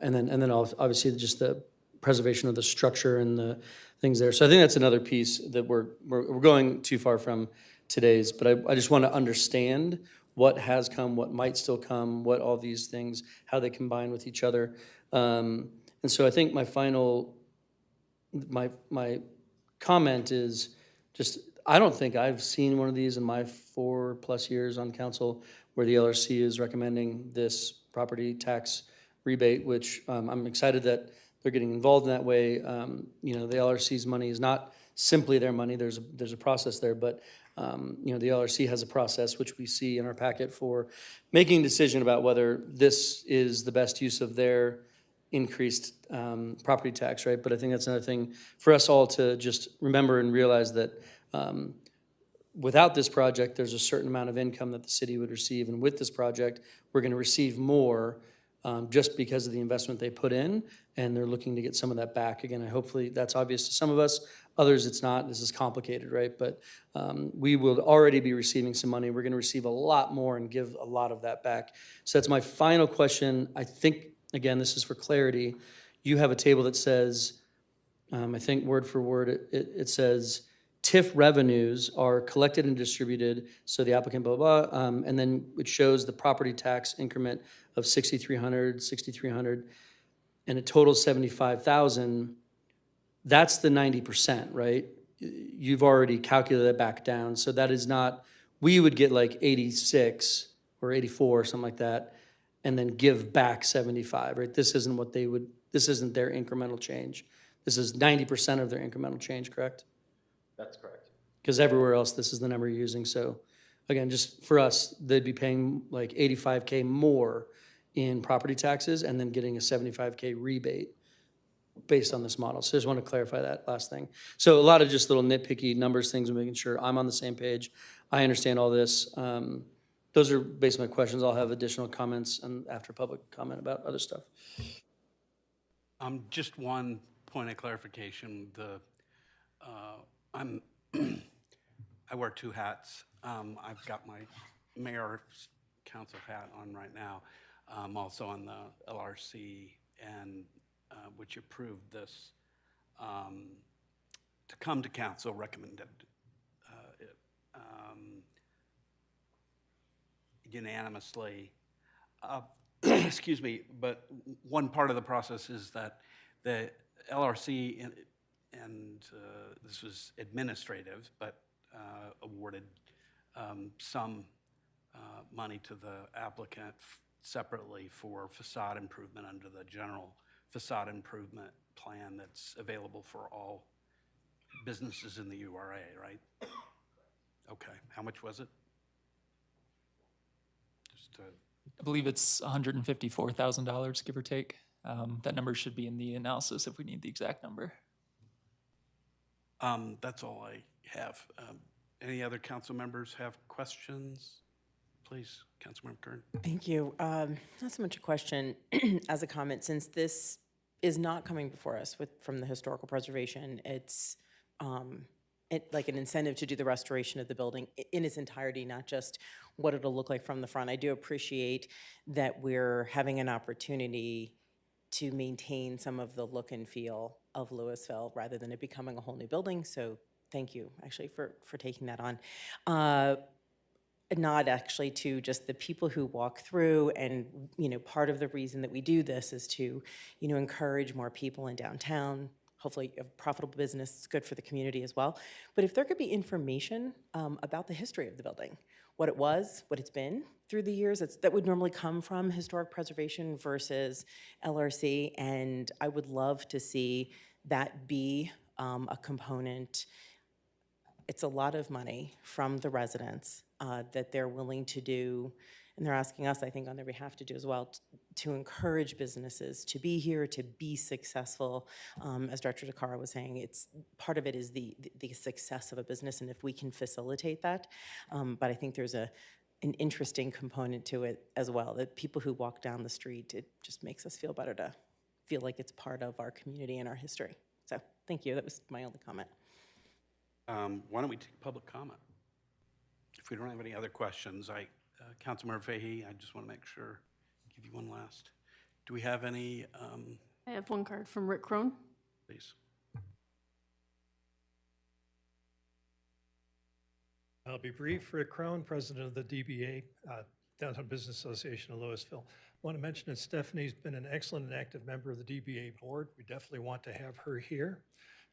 then obviously just the preservation of the structure and the things there. So I think that's another piece that we're going too far from today's, but I just want to understand what has come, what might still come, what all these things, how they combine with each other. And so I think my comment is just, I don't think I've seen one of these in my 4+ years on council where the LRC is recommending this property tax rebate, which I'm excited that they're getting involved in that way. The LRC's money is not simply their money. There's a process there, but the LRC has a process which we see in our packet for making a decision about whether this is the best use of their increased property tax, right? But I think that's another thing for us all to just remember and realize that without this project, there's a certain amount of income that the city would receive, and with this project, we're going to receive more just because of the investment they put in, and they're looking to get some of that back. Again, hopefully that's obvious to some of us. Others, it's not. This is complicated, right? But we will already be receiving some money. We're going to receive a lot more and give a lot of that back. So that's my final question. I think, again, this is for clarity. You have a table that says I think word for word, it says TIF revenues are collected and distributed, so the applicant blah, blah, blah, and then it shows the property tax increment of 6,300, and it totals 75,000. That's the 90%, right? You've already calculated that back down, so that is not, we would get like 86 or 84, something like that, and then give back 75, right? This isn't what they would, this isn't their incremental change. This is 90% of their incremental change, correct? That's correct. Because everywhere else, this is the number you're using. So again, just for us, they'd be paying like 85K more in property taxes and then getting a 75K rebate based on this model. So I just want to clarify that last thing. So a lot of just little nitpicky numbers, things, and making sure I'm on the same page. I understand all this. Those are basically my questions. I'll have additional comments and after public comment about other stuff. Just one point of clarification. I wear two hats. I've got my mayor's council hat on right now. I'm also on the LRC, and which approved this to come to council, recommended it unanimously. Excuse me, but one part of the process is that the LRC, and this was administrative, but awarded some money to the applicant separately for facade improvement under the general facade improvement plan that's available for all businesses in the URA, right? Okay, how much was it? Just to... I believe it's $154,000, give or take. That number should be in the analysis if we need the exact number. That's all I have. Any other council members have questions? Please, Councilmember Kern. Thank you. Not so much a question as a comment. Since this is not coming before us from the historical preservation, it's like an incentive to do the restoration of the building in its entirety, not just what it'll look like from the front. I do appreciate that we're having an opportunity to maintain some of the look and feel of Louisville rather than it becoming a whole new building. So thank you actually for taking that on. A nod actually to just the people who walk through, and part of the reason that we do this is to encourage more people in downtown. Hopefully a profitable business is good for the community as well. But if there could be information about the history of the building, what it was, what it's been through the years, that would normally come from historic preservation versus LRC, and I would love to see that be a component. It's a lot of money from the residents that they're willing to do, and they're asking us, I think, on their behalf to do as well, to encourage businesses to be here, to be successful. As Director DeCaro was saying, part of it is the success of a business, and if we can facilitate that. But I think there's an interesting component to it as well, that people who walk down the street, it just makes us feel better to feel like it's part of our community and our history. So thank you. That was my only comment. Why don't we take public comment? If we don't have any other questions, Councilmember Fahey, I just want to make sure, give you one last. Do we have any? I have one card from Rick Crone. Please. I'll be brief. Rick Crone, president of the DBA, Downtown Business Association of Louisville. I want to mention that Stephanie's been an excellent and active member of the DBA board. We definitely want to have her here.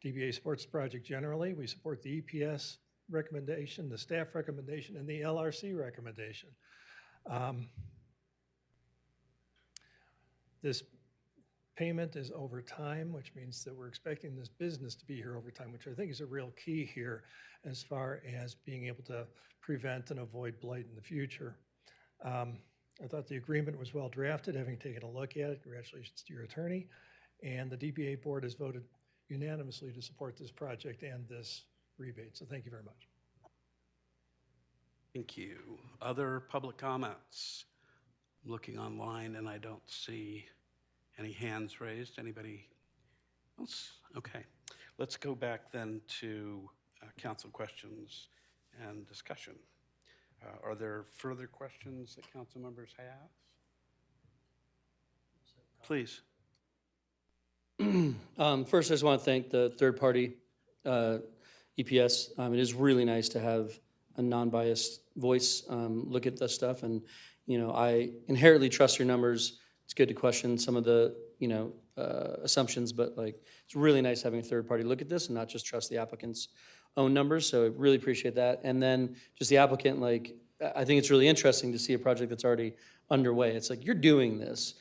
DBA supports the project generally. We support the EPS recommendation, the staff recommendation, and the LRC recommendation. This payment is over time, which means that we're expecting this business to be here over time, which I think is a real key here as far as being able to prevent and avoid blight in the future. I thought the agreement was well drafted, having taken a look at it. Congratulations to your attorney. And the DBA board has voted unanimously to support this project and this rebate. So thank you very much. Thank you. Other public comments? I'm looking online and I don't see any hands raised. Anybody else? Okay. Let's go back then to council questions and discussion. Are there further questions that council members have? Please. First, I just want to thank the third-party EPS. It is really nice to have a non-biased voice look at this stuff, and I inherently trust your numbers. It's good to question some of the assumptions, but it's really nice having a third party look at this and not just trust the applicant's own numbers. So I really appreciate that. And then just the applicant, I think it's really interesting to see a project that's already underway. It's like you're doing this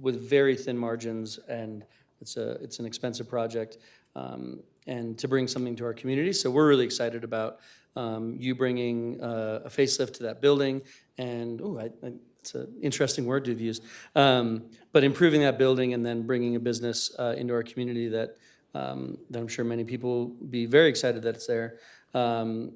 with very thin margins, and it's an expensive project, and to bring something to our community. So we're really excited about you bringing a facelift to that building, and it's an interesting word to have used, but improving that building and then bringing a business into our community that I'm sure many people will be very excited that it's there. And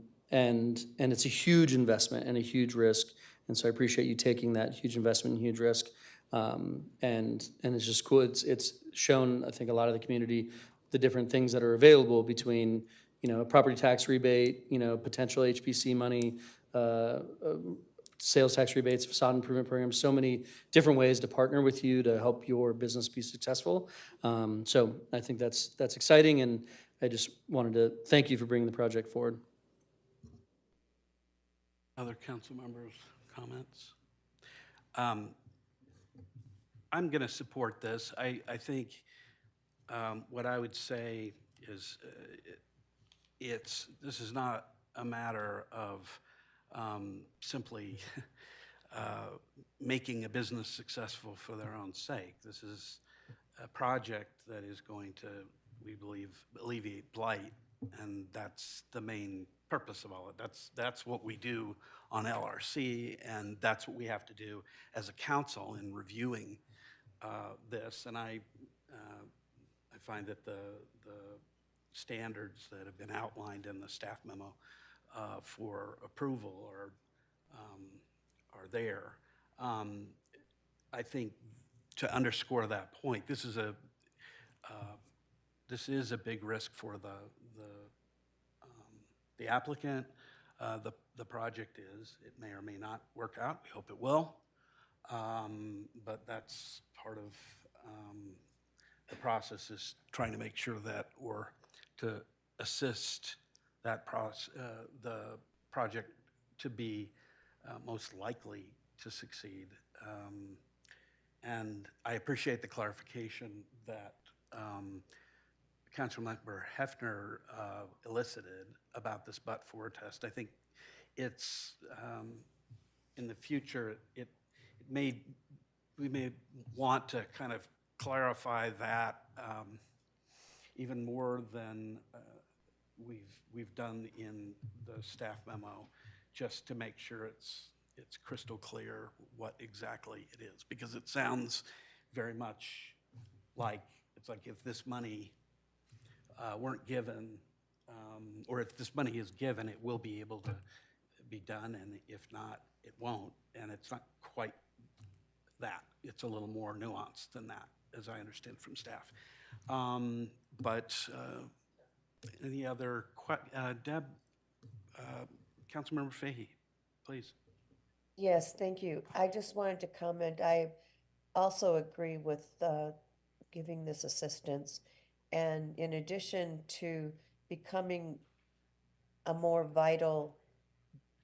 it's a huge investment and a huge risk. And so I appreciate you taking that huge investment and huge risk. And it's just cool. It's shown, I think, a lot of the community the different things that are available between, a property tax rebate, potential HPC money, sales tax rebates, facade improvement programs, so many different ways to partner with you to help your business be successful. So I think that's exciting, and I just wanted to thank you for bringing the project forward. Other council members' comments? I'm going to support this. I think what I would say is this is not a matter of simply making a business successful for their own sake. This is a project that is going to, we believe, alleviate blight, and that's the main purpose of all of it. That's what we do on LRC, and that's what we have to do as a council in reviewing this. And I find that the standards that have been outlined in the staff memo for approval are there. I think to underscore that point, this is a big risk for the applicant. The project is. It may or may not work out. We hope it will. But that's part of the process, is trying to make sure that, or to assist that the project to be most likely to succeed. And I appreciate the clarification that Councilmember Hefner elicited about this but-for test. I think it's, in the future, we may want to kind of clarify that even more than we've done in the staff memo, just to make sure it's crystal clear what exactly it is, because it sounds very much like it's like if this money weren't given, or if this money is given, it will be able to be done, and if not, it won't. And it's not quite that. It's a little more nuanced than that, as I understand from staff. But any other Deb, Councilmember Fahey, please. Yes, thank you. I just wanted to comment. I also agree with giving this assistance. And in addition to becoming a more vital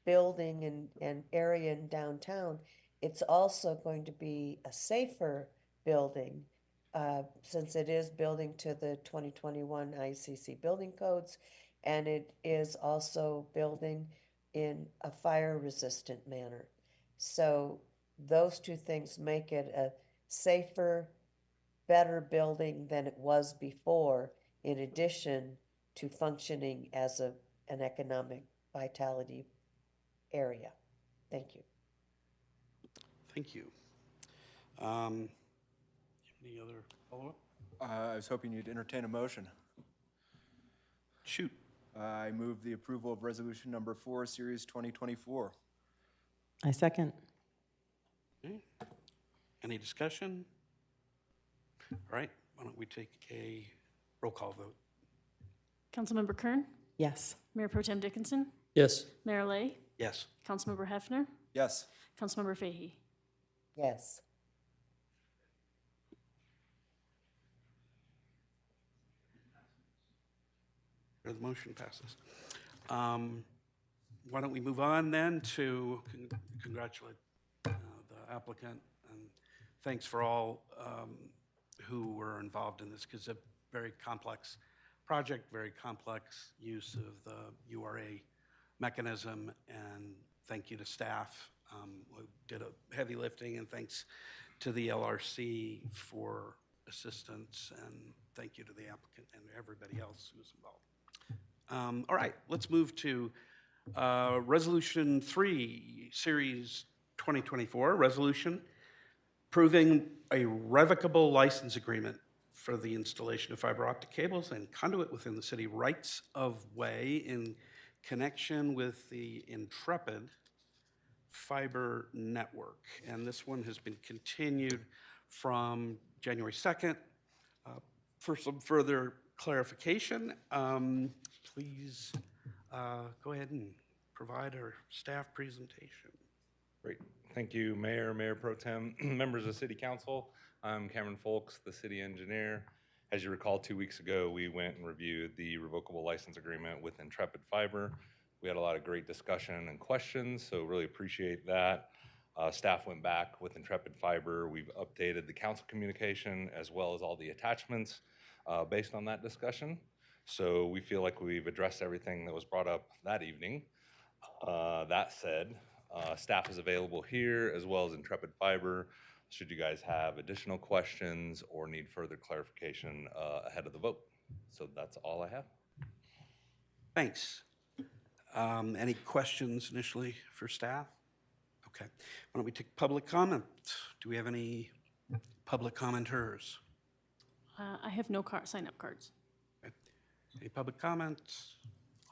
building and area in downtown, it's also going to be a safer building, since it is building to the 2021 ICC building codes, and it is also building in a fire-resistant manner. So those two things make it a safer, better building than it was before, in addition to functioning as an economic vitality area. Thank you. Thank you. Any other follow-up? I was hoping you'd entertain a motion. Shoot. I move the approval of resolution number 4, series 2024. I second. Okay. Any discussion? All right, why don't we take a roll call vote? Councilmember Kern? Yes. Mayor Pro Tem Dickinson? Yes. Mayor Lay? Yes. Councilmember Hefner? Yes. Councilmember Fahey? Yes. The motion passes. Why don't we move on then to congratulate the applicant, and thanks for all who were involved in this, because it's a very complex project, very complex use of the URA mechanism, and thank you to staff who did a heavy lifting, and thanks to the LRC for assistance, and thank you to the applicant and everybody else who was involved. All right, let's move to Resolution 3, Series 2024, resolution approving a revocable license agreement for the installation of fiber optic cables and conduit within the city rights of way in connection with the Intrepid fiber network. And this one has been continued from January 2nd. For some further clarification, please go ahead and provide our staff presentation. Great. Thank you, Mayor, Mayor Pro Tem, members of City Council. I'm Cameron Folks, the city engineer. As you recall, 2 weeks ago, we went and reviewed the revocable license agreement with Intrepid Fiber. We had a lot of great discussion and questions, so really appreciate that. Staff went back with Intrepid Fiber. We've updated the council communication as well as all the attachments based on that discussion. So we feel like we've addressed everything that was brought up that evening. That said, staff is available here as well as Intrepid Fiber should you guys have additional questions or need further clarification ahead of the vote. So that's all I have. Thanks. Any questions initially for staff? Okay. Why don't we take public comment? Do we have any public commenters? I have no sign-up cards. Okay. Any public comments?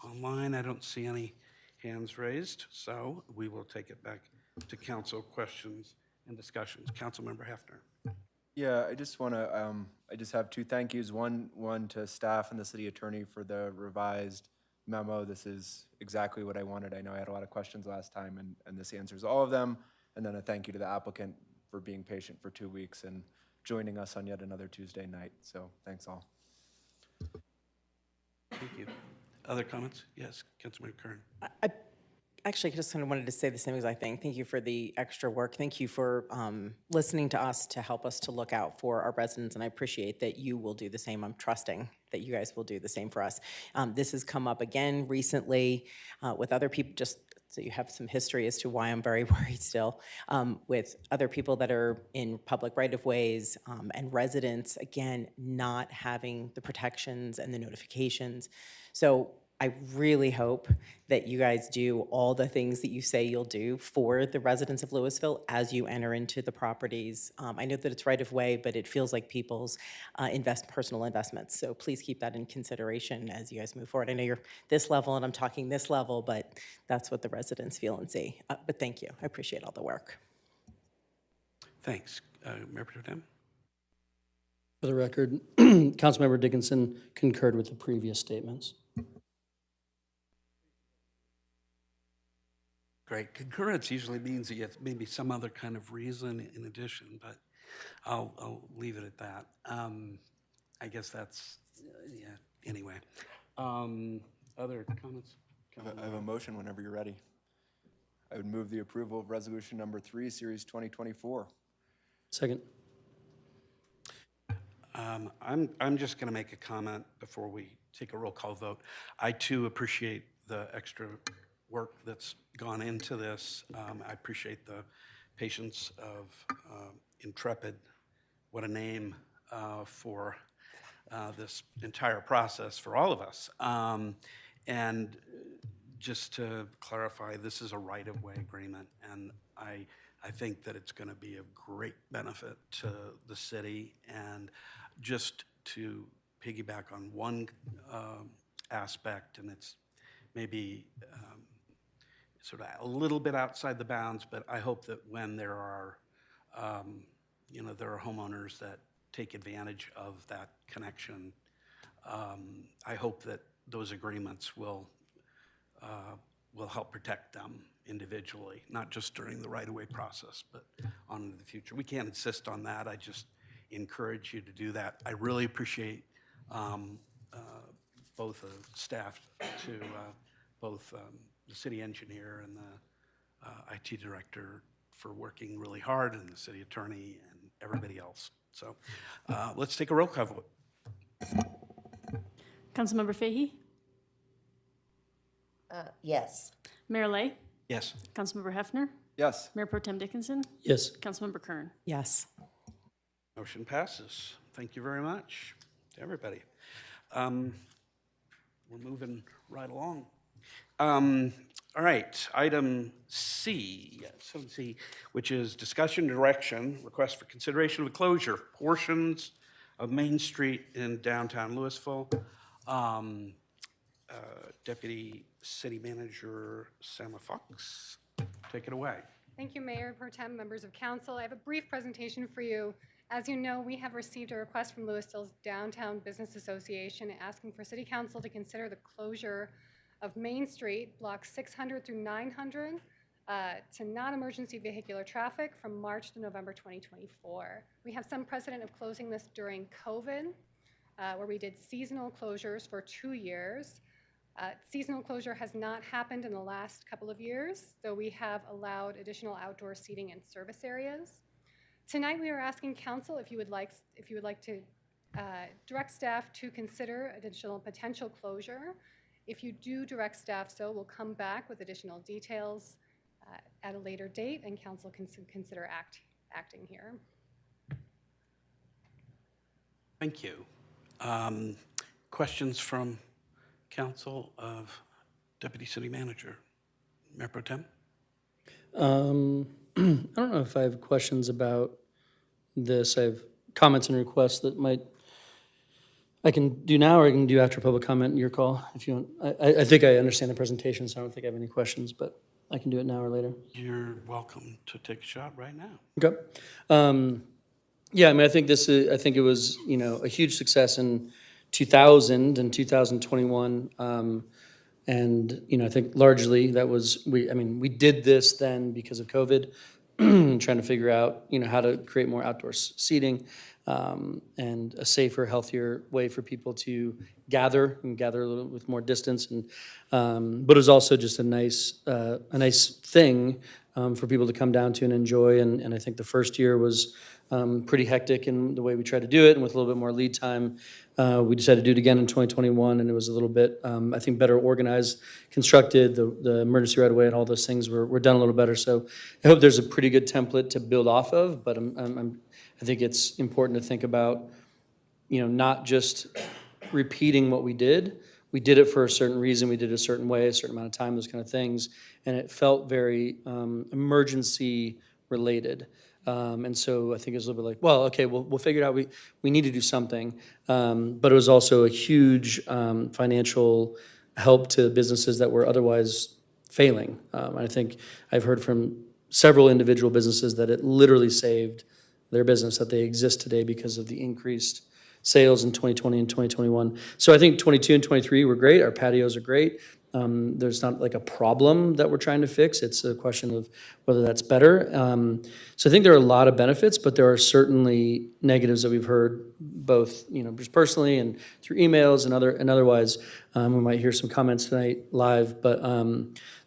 Online, I don't see any hands raised, so we will take it back to council questions and discussions. Councilmember Hefner. Yeah, I just want to, I just have two thank yous. One to staff and the city attorney for the revised memo. This is exactly what I wanted. I know I had a lot of questions last time, and this answers all of them. And then a thank you to the applicant for being patient for 2 weeks and joining us on yet another Tuesday night. So thanks all. Thank you. Other comments? Yes, Councilmember Kern. I actually just kind of wanted to say the same as I think. Thank you for the extra work. Thank you for listening to us to help us to look out for our residents, and I appreciate that you will do the same. I'm trusting that you guys will do the same for us. This has come up again recently with other people, just so you have some history as to why I'm very worried still, with other people that are in public right-of-ways and residents, again, not having the protections and the notifications. So I really hope that you guys do all the things that you say you'll do for the residents of Louisville as you enter into the properties. I know that it's right of way, but it feels like people's personal investments. So please keep that in consideration as you guys move forward. I know you're this level and I'm talking this level, but that's what the residents feel and see. But thank you. I appreciate all the work. Thanks. Mayor Pro Tem. For the record, Councilmember Dickinson concurred with the previous statements. Great. Concurrence usually means that you have maybe some other kind of reason in addition, but I'll leave it at that. I guess that's, yeah, anyway. Other comments? I have a motion whenever you're ready. I would move the approval of resolution number 3, series 2024. Second. I'm just going to make a comment before we take a roll call vote. I too appreciate the extra work that's gone into this. I appreciate the patience of Intrepid. What a name for this entire process for all of us. And just to clarify, this is a right-of-way agreement, and I think that it's going to be of great benefit to the city. And just to piggyback on one aspect, and it's maybe sort of a little bit outside the bounds, but I hope that when there are, there are homeowners that take advantage of that connection, I hope that those agreements will help protect them individually, not just during the right-of-way process, but on into the future. We can't insist on that. I just encourage you to do that. I really appreciate both staff to both the city engineer and the IT director for working really hard, and the city attorney and everybody else. So let's take a roll call vote. Councilmember Fahy? Yes. Mayor Lay? Yes. Councilmember Hefner? Yes. Mayor Pro Tem Dickinson? Yes. Councilmember Kern? Yes. Motion passes. Thank you very much to everybody. We're moving right along. All right, item C, 7C, which is discussion direction, request for consideration of a closure, portions of Main Street in downtown Louisville. Deputy City Manager Sama Fox, take it away. Thank you, Mayor Pro Tem, members of council. I have a brief presentation for you. As you know, we have received a request from Louisville's Downtown Business Association asking for City Council to consider the closure of Main Street, blocks 600 through 900, to non-emergency vehicular traffic from March to November 2024. We have some precedent of closing this during COVID, where we did seasonal closures for 2 years. Seasonal closure has not happened in the last couple of years, though we have allowed additional outdoor seating and service areas. Tonight we are asking council if you would like to direct staff to consider additional potential closure. If you do direct staff so, we'll come back with additional details at a later date, and council can consider acting here. Thank you. Questions from council of Deputy City Manager, Mayor Pro Tem? I don't know if I have questions about this. I have comments and requests that I can do now, or I can do after public comment, your call, if you want. I think I understand the presentation, so I don't think I have any questions, but I can do it now or later. You're welcome to take a shot right now. Okay. Yeah, I mean, I think it was, a huge success in 2000 and 2021. And, I think largely that was, we did this then because of COVID, trying to figure out, how to create more outdoor seating, and a safer, healthier way for people to gather a little with more distance. And, but it was also just a nice thing for people to come down to and enjoy. And I think the first year was pretty hectic in the way we tried to do it, and with a little bit more lead time. We decided to do it again in 2021, and it was a little bit, I think, better organized, constructed. The emergency right away and all those things were done a little better. So I hope there's a pretty good template to build off of, but I think it's important to think about, not just repeating what we did. We did it for a certain reason. We did it a certain way, a certain amount of time, those kind of things. And it felt very emergency related. And so I think it was a little bit like, well, okay, we'll figure it out. We need to do something. But it was also a huge financial help to businesses that were otherwise failing. I think I've heard from several individual businesses that it literally saved their business, that they exist today because of the increased sales in 2020 and 2021. So I think 22 and 23 were great. Our patios are great. There's not like a problem that we're trying to fix. It's a question of whether that's better. So I think there are a lot of benefits, but there are certainly negatives that we've heard, both just personally and through emails and otherwise. We might hear some comments tonight live, but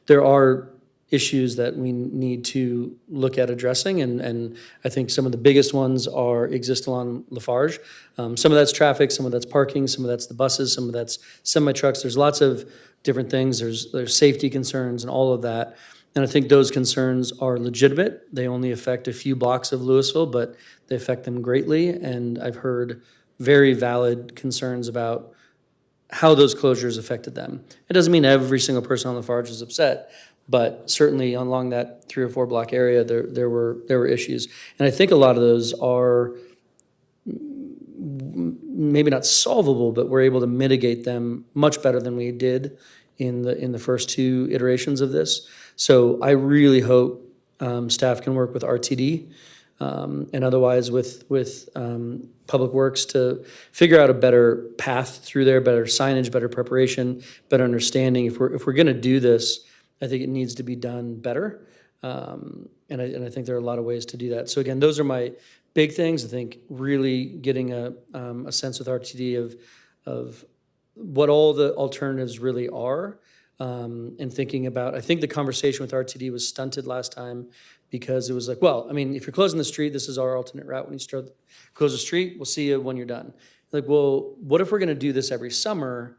there are issues that we need to look at addressing, and I think some of the biggest ones exist along Lafarge. Some of that's traffic, some of that's parking, some of that's the buses, some of that's semi-trucks. There's lots of different things. There's safety concerns and all of that. And I think those concerns are legitimate. They only affect a few blocks of Louisville, but they affect them greatly. And I've heard very valid concerns about how those closures affected them. It doesn't mean every single person on Lafarge is upset, but certainly along that 3 or 4 block area, there were issues. And I think a lot of those are maybe not solvable, but we're able to mitigate them much better than we did in the first 2 iterations of this. So I really hope staff can work with RTD and otherwise with Public Works to figure out a better path through there, better signage, better preparation, better understanding. If we're going to do this, I think it needs to be done better. And I think there are a lot of ways to do that. So again, those are my big things. I think really getting a sense with RTD of what all the alternatives really are, and thinking about, I think the conversation with RTD was stunted last time because it was like, well, I mean, if you're closing the street, this is our alternate route. When you start, close the street, we'll see you when you're done. Like, well, what if we're gonna do this every summer,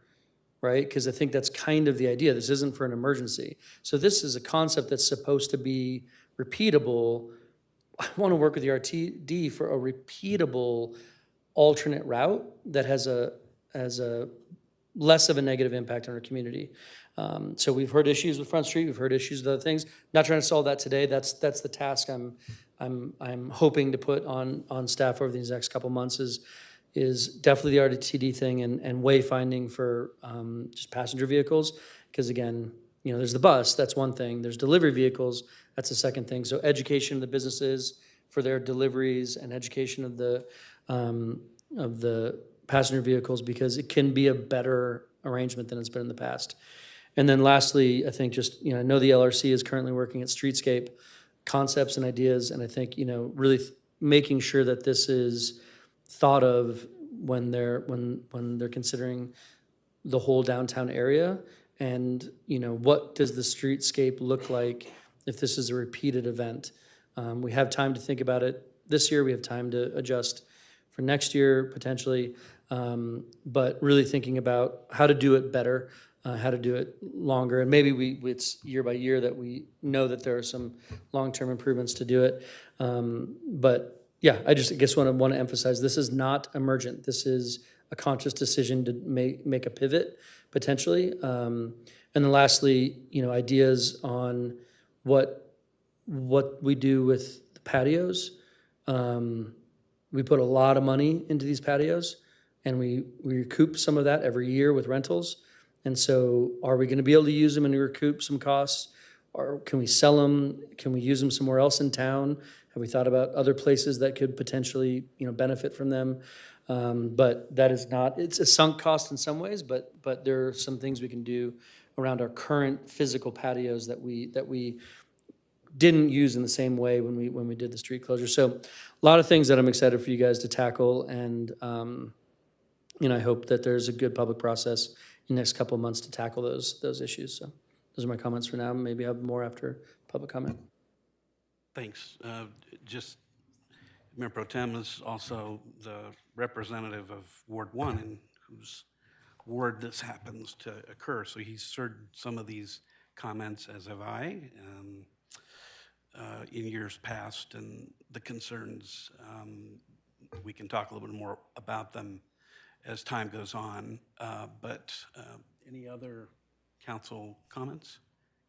right? Because I think that's kind of the idea. This isn't for an emergency. So this is a concept that's supposed to be repeatable. I want to work with the RTD for a repeatable alternate route that has a less of a negative impact on our community. So we've heard issues with Front Street. We've heard issues with other things. Not trying to solve that today. That's the task I'm hoping to put on staff over these next couple months is definitely the RTD thing and wayfinding for just passenger vehicles. Because again, you know, there's the bus, that's one thing. There's delivery vehicles, that's the second thing. So education of the businesses for their deliveries and education of the passenger vehicles, because it can be a better arrangement than it's been in the past. And then lastly, I think just, you know, I know the LRC is currently working at streetscape concepts and ideas, and I think, you know, really making sure that this is thought of when they're considering the whole downtown area. And, you know, what does the streetscape look like if this is a repeated event? We have time to think about it this year. We have time to adjust for next year, potentially. But really thinking about how to do it better, how to do it longer. And maybe it's year by year that we know that there are some long-term improvements to do it. But yeah, I guess want to emphasize, this is not emergent. This is a conscious decision to make a pivot, potentially. And then lastly, you know, ideas on what we do with the patios. We put a lot of money into these patios, and we recoup some of that every year with rentals. And so are we going to be able to use them and recoup some costs? Or can we sell them? Can we use them somewhere else in town? Have we thought about other places that could potentially, you know, benefit from them? But that is not, it's a sunk cost in some ways, but there are some things we can do around our current physical patios that we didn't use in the same way when we did the street closure. So a lot of things that I'm excited for you guys to tackle, and you know, I hope that there's a good public process in the next couple of months to tackle those issues. So those are my comments for now. Maybe I'll have more after public comment. Thanks. Just Mayor Pro Tem is also the representative of Ward 1, in whose ward this happens to occur. So he's heard some of these comments, as have I, in years past, and the concerns. We can talk a little bit more about them as time goes on. But any other council comments?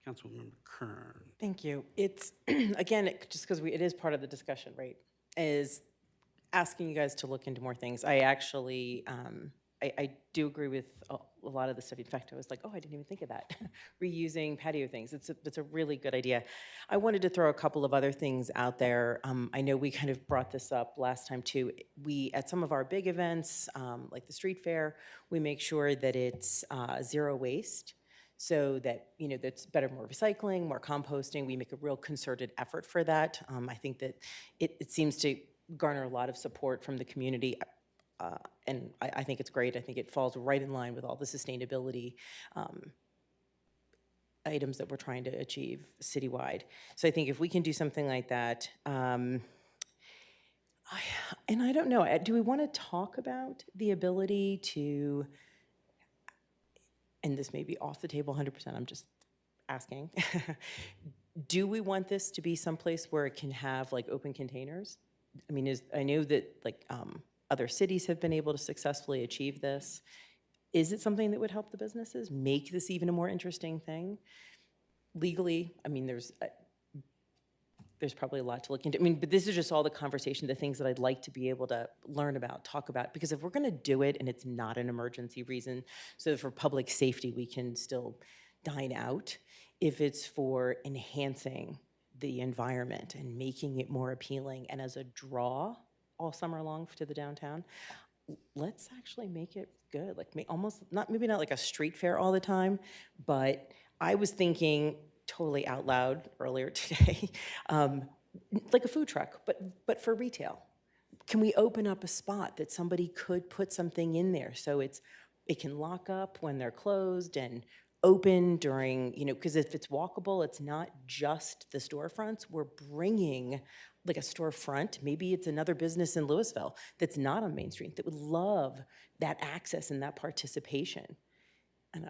Councilmember Kern. Thank you. It's, again, just because it is part of the discussion, right, is asking you guys to look into more things. I actually, I do agree with a lot of the stuff. In fact, I was like, oh, I didn't even think of that. Reusing patio things. It's a really good idea. I wanted to throw a couple of other things out there. I know we kind of brought this up last time too. We, at some of our big events, like the street fair, we make sure that it's zero waste. So that, you know, that's better, more recycling, more composting. We make a real concerted effort for that. I think that it seems to garner a lot of support from the community. And I think it's great. I think it falls right in line with all the sustainability items that we're trying to achieve citywide. So I think if we can do something like that, and I don't know, do we want to talk about the ability to, and this may be off the table 100%, I'm just asking, do we want this to be someplace where it can have like open containers? I mean, I know that like other cities have been able to successfully achieve this. Is it something that would help the businesses make this even a more interesting thing? Legally, I mean, there's probably a lot to look into. I mean, but this is just all the conversation, the things that I'd like to be able to learn about, talk about, because if we're gonna do it and it's not an emergency reason, so for public safety, we can still dine out. If it's for enhancing the environment and making it more appealing and as a draw all summer long to the downtown, let's actually make it good. Like almost, maybe not like a street fair all the time, but I was thinking totally out loud earlier today, like a food truck, but for retail. Can we open up a spot that somebody could put something in there so it's it can lock up when they're closed and open during, because if it's walkable, it's not just the storefronts. We're bringing like a storefront, maybe it's another business in Louisville that's not on Main Street that would love that access and that participation. And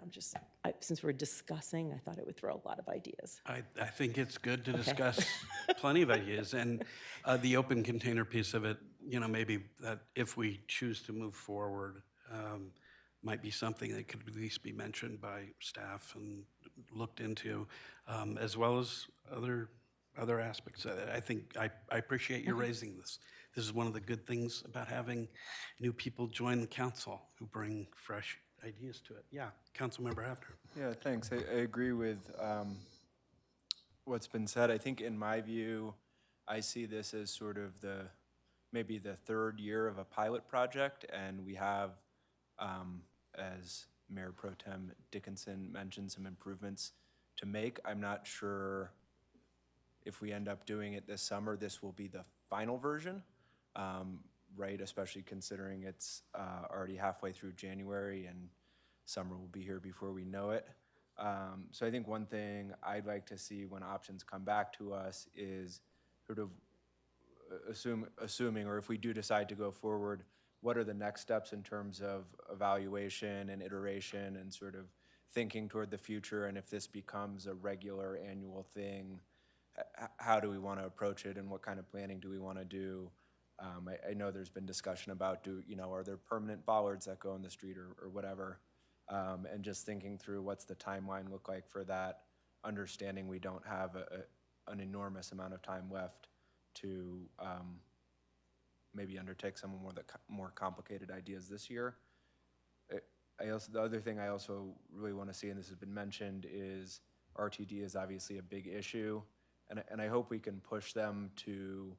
since we're discussing, I thought it would throw a lot of ideas. I think it's good to discuss plenty of ideas, and the open container piece of it, maybe that if we choose to move forward, might be something that could at least be mentioned by staff and looked into, as well as other aspects of it. I think I appreciate you raising this. This is one of the good things about having new people join the council who bring fresh ideas to it. Yeah, Councilmember Hafner. Yeah, thanks. I agree with what's been said. I think in my view, I see this as sort of maybe the third year of a pilot project, and we have, as Mayor Pro Tem Dickinson mentioned, some improvements to make. I'm not sure if we end up doing it this summer, this will be the final version, right? Especially considering it's already halfway through January and summer will be here before we know it. So I think one thing I'd like to see when options come back to us is sort of assuming, or if we do decide to go forward, what are the next steps in terms of evaluation and iteration and sort of thinking toward the future, and if this becomes a regular annual thing, how do we want to approach it and what kind of planning do we want to do? I know there's been discussion about are there permanent bollards that go in the street or whatever, and just thinking through what's the timeline look like for that, understanding we don't have an enormous amount of time left to maybe undertake some more complicated ideas this year. The other thing I also really want to see, and this has been mentioned, is RTD is obviously a big issue, and I hope we can push them to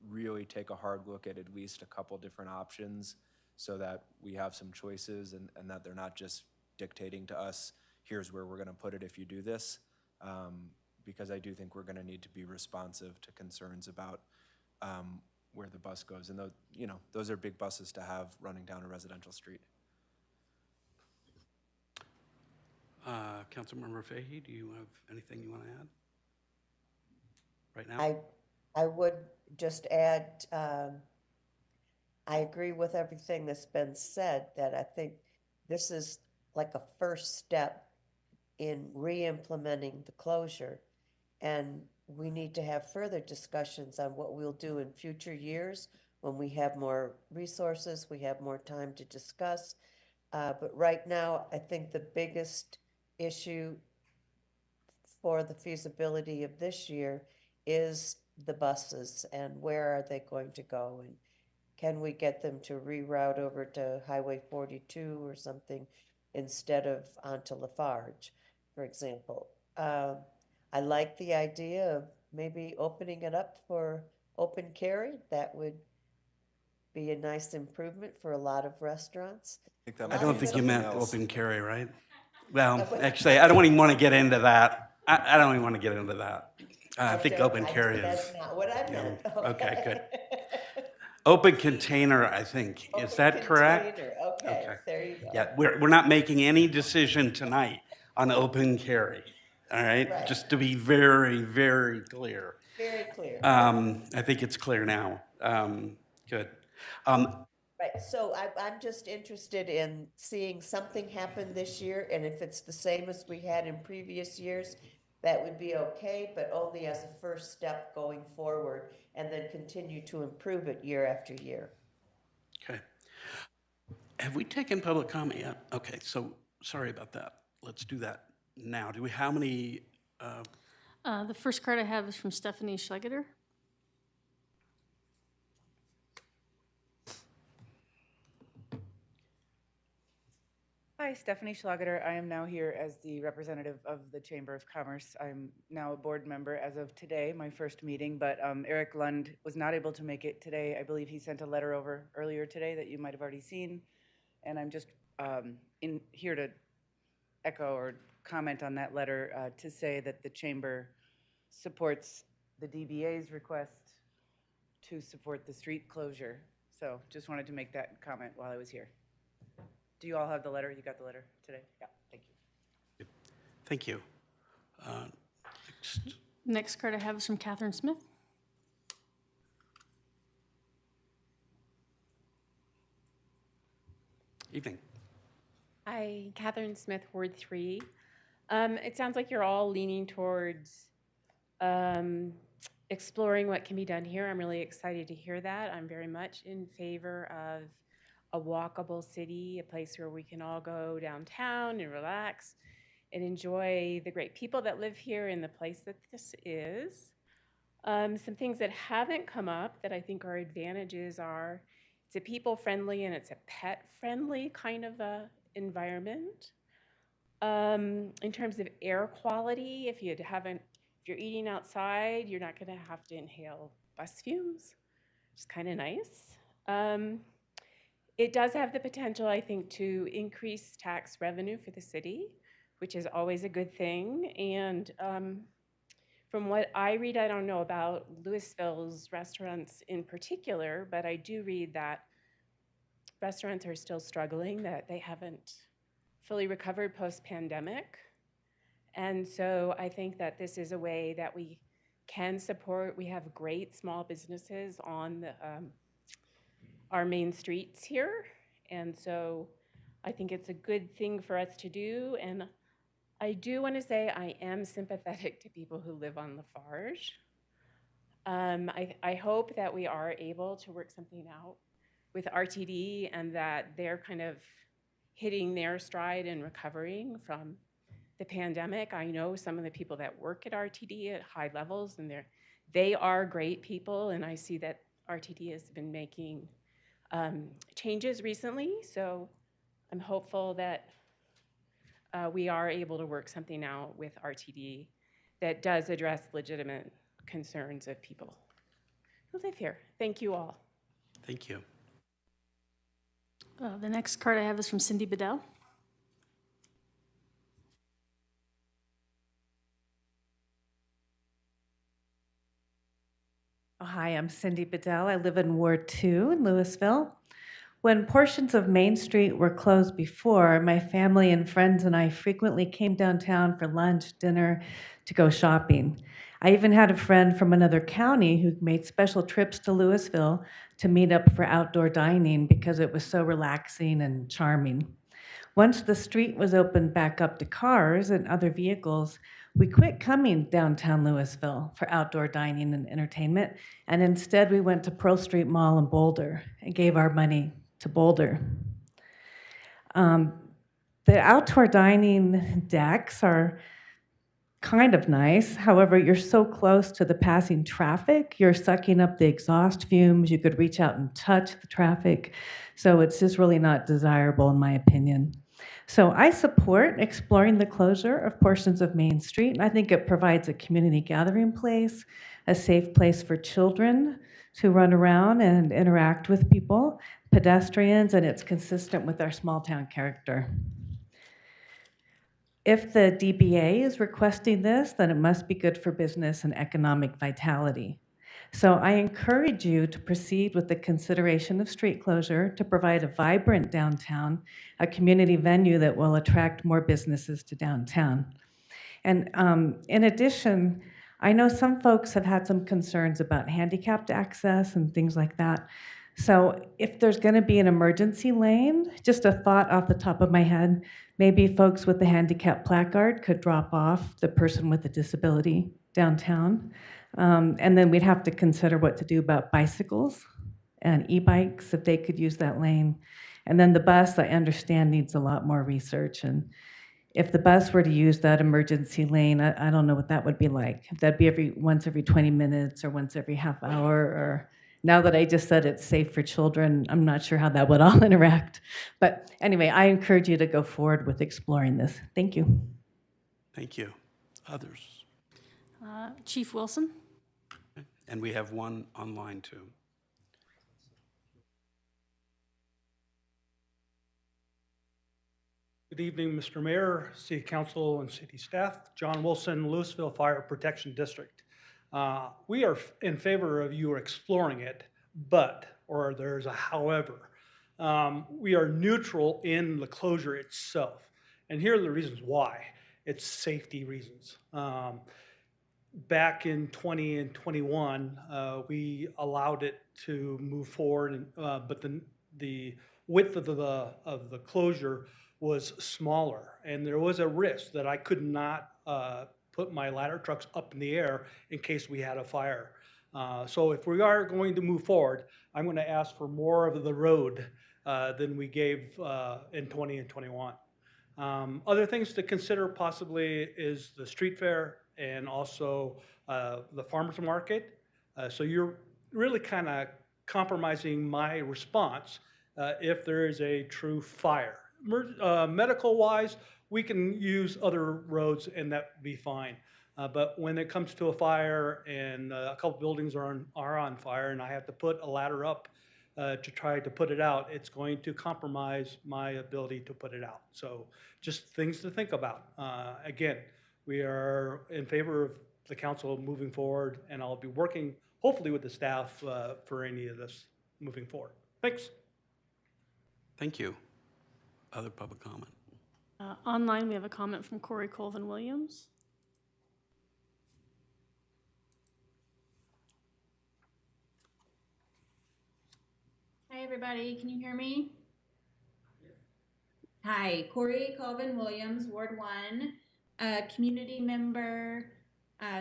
really take a hard look at least a couple different options so that we have some choices and that they're not just dictating to us, here's where we're going to put it if you do this. Because I do think we're going to need to be responsive to concerns about where the bus goes. And those are big buses to have running down a residential street. Councilmember Fahey, do you have anything you want to add right now? I would just add, I agree with everything that's been said, that I think this is like a first step in re-implementing the closure. And we need to have further discussions on what we'll do in future years when we have more resources, we have more time to discuss. But right now, I think the biggest issue for the feasibility of this year is the buses and where are they going to go, and can we get them to reroute over to Highway 42 or something instead of onto Lafarge, for example. I like the idea of maybe opening it up for open carry. That would be a nice improvement for a lot of restaurants. I don't think you meant open carry, right? Well, actually, I don't even want to get into that. I don't even want to get into that. I think open carry is. That's not what I meant. Okay, good. Open container, I think. Is that correct? Okay, there you go. Yeah, we're not making any decision tonight on open carry, all right? Right. Just to be very, very clear. Very clear. I think it's clear now. Good. Right, so I'm just interested in seeing something happen this year, and if it's the same as we had in previous years, that would be okay, but only as a first step going forward, and then continue to improve it year after year. Okay. Have we taken public comment yet? Okay, so sorry about that. Let's do that now. Do we, how many? The first card I have is from Stephanie Schlegeter. Hi, Stephanie Schlageter. I am now here as the representative of the Chamber of Commerce. I'm now a board member as of today, my first meeting, but Eric Lund was not able to make it today. I believe he sent a letter over earlier today that you might have already seen, and I'm just in here to echo or comment on that letter to say that the Chamber supports the DBA's request to support the street closure. So just wanted to make that comment while I was here. Do you all have the letter? You got the letter today? Yeah, thank you. Thank you. Next. Next card I have is from Catherine Smith. Evening. Hi, Catherine Smith, Ward 3. It sounds like you're all leaning towards exploring what can be done here. I'm really excited to hear that. I'm very much in favor of a walkable city, a place where we can all go downtown and relax and enjoy the great people that live here and the place that this is. Some things that haven't come up that I think are advantages are it's a people-friendly and it's a pet-friendly kind of a environment. In terms of air quality, if you're eating outside, you're not going to have to inhale bus fumes, which is kind of nice. It does have the potential, I think, to increase tax revenue for the city, which is always a good thing. And from what I read, I don't know about Louisville's restaurants in particular, but I do read that restaurants are still struggling, that they haven't fully recovered post-pandemic. And so I think that this is a way that we can support. We have great small businesses on the, our main streets here. And so I think it's a good thing for us to do. And I do want to say I am sympathetic to people who live on Lafarge. I hope that we are able to work something out with RTD and that they're kind of hitting their stride and recovering from the pandemic. I know some of the people that work at RTD at high levels, and they are great people, and I see that RTD has been making changes recently, so I'm hopeful that we are able to work something out with RTD that does address legitimate concerns of people who live here. Thank you all. Thank you. The next card I have is from Cindy Bedell. Oh, hi, I'm Cindy Bedell. I live in Ward 2 in Louisville. When portions of Main Street were closed before, my family and friends and I frequently came downtown for lunch, dinner, to go shopping. I even had a friend from another county who made special trips to Louisville to meet up for outdoor dining because it was so relaxing and charming. Once the street was opened back up to cars and other vehicles, we quit coming downtown Louisville for outdoor dining and entertainment, and instead we went to Pearl Street Mall in Boulder and gave our money to Boulder. The outdoor dining decks are kind of nice. However, you're so close to the passing traffic, you're sucking up the exhaust fumes, you could reach out and touch the traffic. So it's just really not desirable in my opinion. So I support exploring the closure of portions of Main Street, and I think it provides a community gathering place, a safe place for children to run around and interact with people, pedestrians, and it's consistent with our small town character. If the DBA is requesting this, then it must be good for business and economic vitality. So I encourage you to proceed with the consideration of street closure to provide a vibrant downtown, a community venue that will attract more businesses to downtown. And in addition, I know some folks have had some concerns about handicapped access and things like that. So if there's going to be an emergency lane, just a thought off the top of my head, maybe folks with the handicap placard could drop off the person with a disability downtown. And then we'd have to consider what to do about bicycles and e-bikes if they could use that lane. And then the bus, I understand, needs a lot more research. And if the bus were to use that emergency lane, I don't know what that would be like. If that'd be once every 20 minutes or once every half hour, or now that I just said it's safe for children, I'm not sure how that would all interact. But anyway, I encourage you to go forward with exploring this. Thank you. Thank you. Others? Chief Wilson. And we have one online too. Good evening, Mr. Mayor, City Council, and City Staff. John Wilson, Louisville Fire Protection District. We are in favor of you exploring it, but or there's a however. We are neutral in the closure itself. And here are the reasons why. It's safety reasons. Back in 20 and 21, we allowed it to move forward, but the width of the closure was smaller, and there was a risk that I could not put my ladder trucks up in the air in case we had a fire. So if we are going to move forward, I'm going to ask for more of the road than we gave in 20 and 21. Other things to consider possibly is the street fair and also the farmer's market. So you're really kind of compromising my response if there is a true fire. Medical-wise, we can use other roads and that would be fine. But when it comes to a fire and a couple buildings are on fire and I have to put a ladder up to try to put it out, it's going to compromise my ability to put it out. So just things to think about. Again, we are in favor of the council moving forward, and I'll be working hopefully with the staff for any of this moving forward. Thanks. Thank you. Other public comment? Online, we have a comment from Corey Colvin Williams. Hi, everybody. Can you hear me? Hi, Corey Colvin Williams, Ward 1, community member,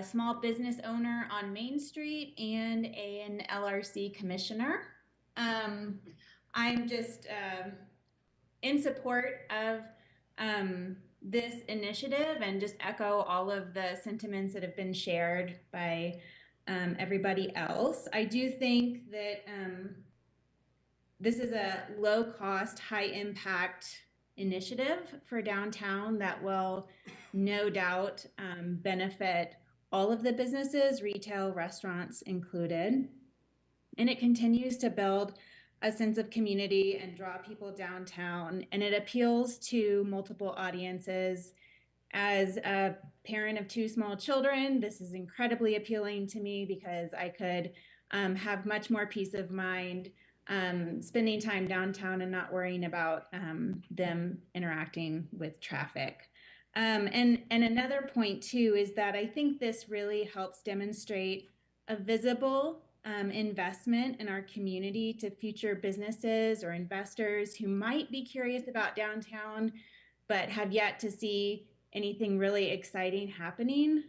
small business owner on Main Street, and an LRC commissioner. I'm just in support of this initiative and just echo all of the sentiments that have been shared by everybody else. I do think that this is a low-cost, high-impact initiative for downtown that will no doubt benefit all of the businesses, retail, restaurants included. And it continues to build a sense of community and draw people downtown. And it appeals to multiple audiences. As a parent of 2 small children, this is incredibly appealing to me because I could have much more peace of mind spending time downtown and not worrying about them interacting with traffic. And another point too is that I think this really helps demonstrate a visible investment in our community to future businesses or investors who might be curious about downtown but have yet to see anything really exciting happening,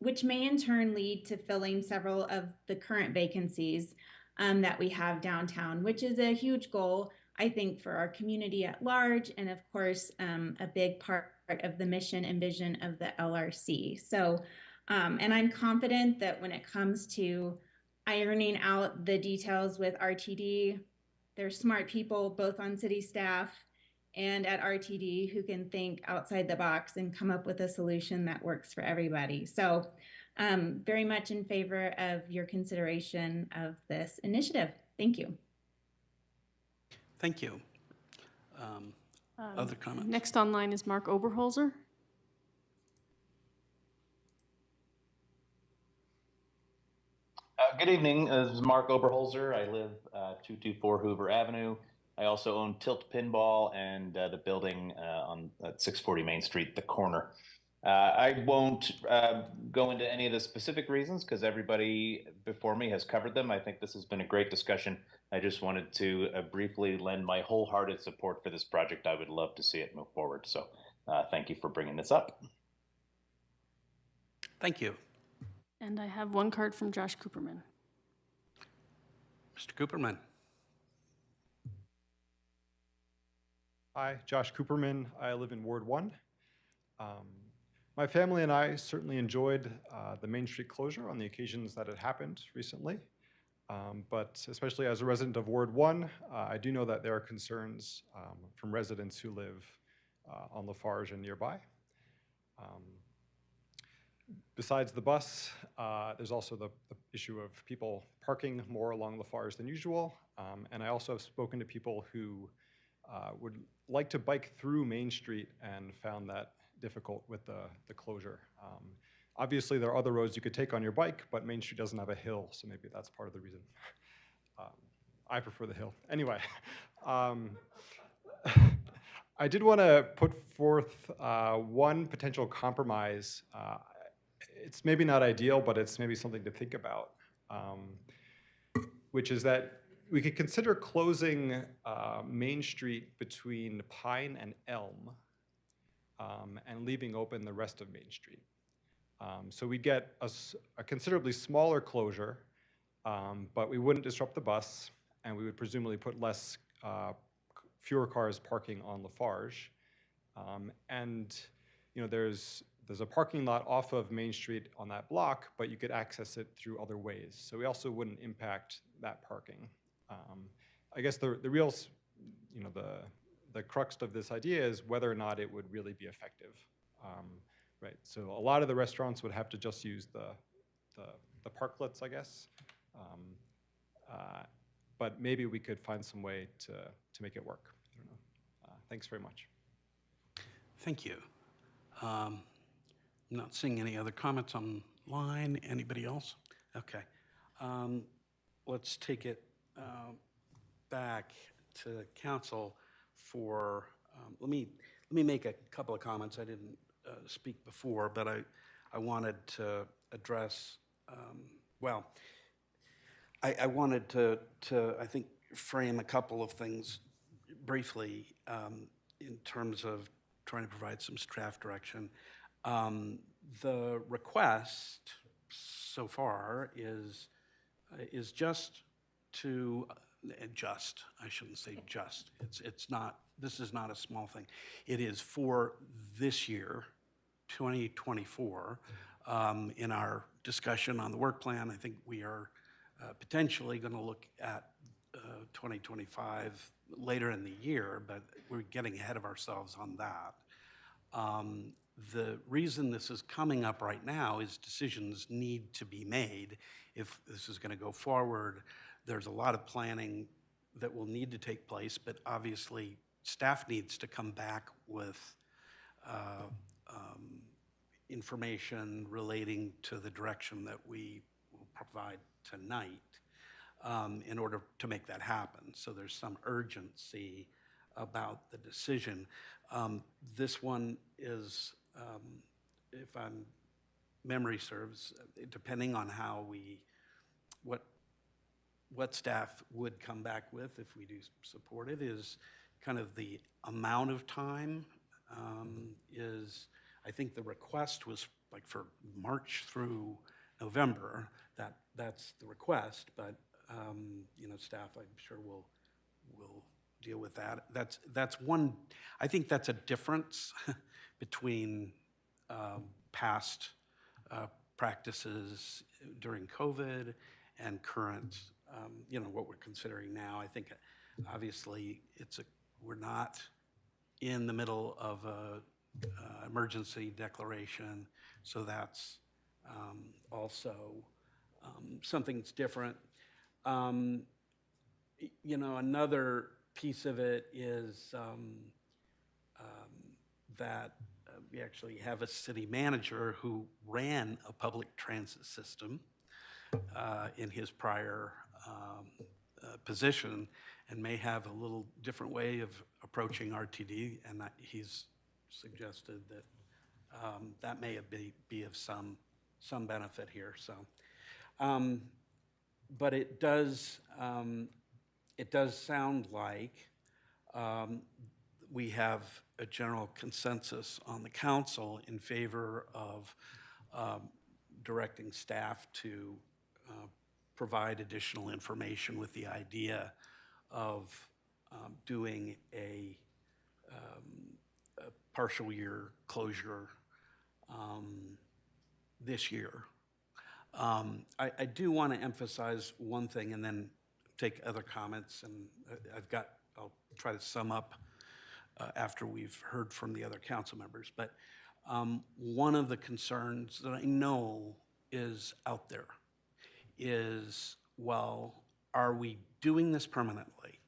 which may in turn lead to filling several of the current vacancies that we have downtown, which is a huge goal, I think, for our community at large, and of course, a big part of the mission and vision of the LRC. So, and I'm confident that when it comes to ironing out the details with RTD, there's smart people both on city staff and at RTD who can think outside the box and come up with a solution that works for everybody. So very much in favor of your consideration of this initiative. Thank you. Thank you. Other comments? Next online is Mark Oberholzer. Good evening. This is Mark Oberholzer. I live 224 Hoover Avenue. I also own Tilt Pinball and the building on 640 Main Street, the corner. I won't go into any of the specific reasons because everybody before me has covered them. I think this has been a great discussion. I just wanted to briefly lend my wholehearted support for this project. I would love to see it move forward. So thank you for bringing this up. Thank you. And I have one card from Josh Cooperman. Mr. Cooperman. Hi, Josh Cooperman. I live in Ward 1. My family and I certainly enjoyed the Main Street closure on the occasions that it happened recently. But especially as a resident of Ward 1, I do know that there are concerns from residents who live on Lafarge and nearby. Besides the bus, there's also the issue of people parking more along Lafarge than usual. And I also have spoken to people who would like to bike through Main Street and found that difficult with the closure. Obviously, there are other roads you could take on your bike, but Main Street doesn't have a hill, so maybe that's part of the reason. I prefer the hill. Anyway, I did want to put forth one potential compromise. It's maybe not ideal, but it's maybe something to think about, which is that we could consider closing Main Street between Pine and Elm and leaving open the rest of Main Street. So we'd get a considerably smaller closure, but we wouldn't disrupt the bus, and we would presumably put fewer cars parking on Lafarge. And there's a parking lot off of Main Street on that block, but you could access it through other ways. So we also wouldn't impact that parking. I guess the real, the crux of this idea is whether or not it would really be effective. Right. So a lot of the restaurants would have to just use the parklets, I guess. But maybe we could find some way to make it work. I don't know. Thanks very much. Thank you. I'm not seeing any other comments online. Anybody else? Okay. Let's take it back to council for, let me make a couple of comments. I didn't speak before, but I wanted to address, I wanted to I think, frame a couple of things briefly in terms of trying to provide some staff direction. The request so far is just to, I shouldn't say just, it's not, this is not a small thing. It is for this year, 2024. In our discussion on the work plan, I think we are potentially going to look at 2025 later in the year, but we're getting ahead of ourselves on that. The reason this is coming up right now is decisions need to be made. If this is going to go forward, there's a lot of planning that will need to take place, but obviously staff needs to come back with information relating to the direction that we will provide tonight in order to make that happen. So there's some urgency about the decision. This one is, if memory serves, depending on how what staff would come back with if we do support it, is kind of the amount of time is, I think the request was like for March through November. That's the request, but staff, I'm sure will deal with that. That's one. I think that's a difference between past practices during COVID and current. What we're considering now. I think obviously we're not in the middle of a emergency declaration, so that's also something that's different. Another piece of it is that we actually have a city manager who ran a public transit system in his prior position, and may have a little different way of approaching RTD, and he's suggested that that may be of some benefit here. So, but it does sound like we have a general consensus on the council in favor of directing staff to provide additional information with the idea of doing a partial year closure this year. I do want to emphasize one thing and then take other comments, and I'll try to sum up after we've heard from the other council members. But one of the concerns that I know is out there is, well, are we doing this permanently?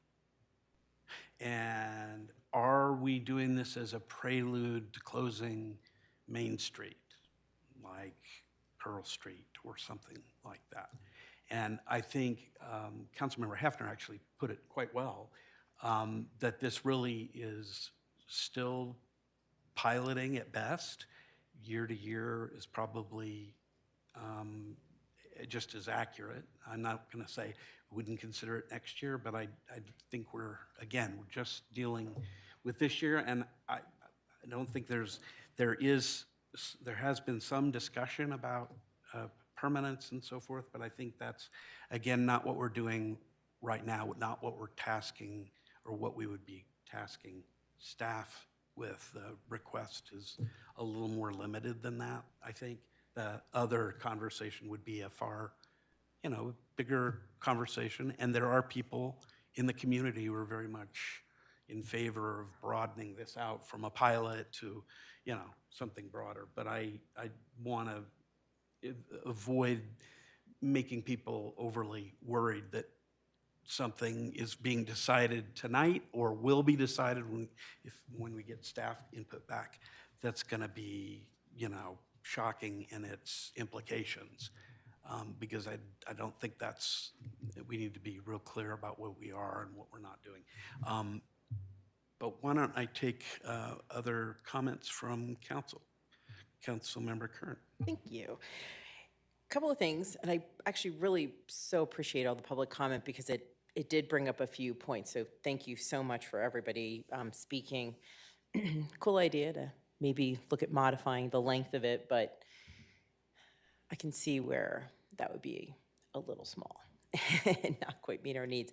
And are we doing this as a prelude to closing Main Street, like Pearl Street or something like that? And I think Councilmember Hefner actually put it quite well, that this really is still piloting at best. Year to year is probably just as accurate. I'm not going to say we wouldn't consider it next year, but I think we're just dealing with this year, and I don't think there has been some discussion about permanence and so forth, but I think that's, again, not what we're doing right now, not what we're tasking or what we would be tasking staff with. The request is a little more limited than that, I think. The other conversation would be a far, bigger conversation, and there are people in the community who are very much in favor of broadening this out from a pilot to, something broader. But I want to avoid making people overly worried that something is being decided tonight or will be decided when we get staff input back that's going to be, shocking in its implications. Because I don't think we need to be real clear about what we are and what we're not doing. But why don't I take other comments from council? Councilmember Kern. Thank you. Couple of things, and I actually really so appreciate all the public comment because it did bring up a few points. So thank you so much for everybody speaking. Cool idea to maybe look at modifying the length of it, but I can see where that would be a little small and not quite meet our needs.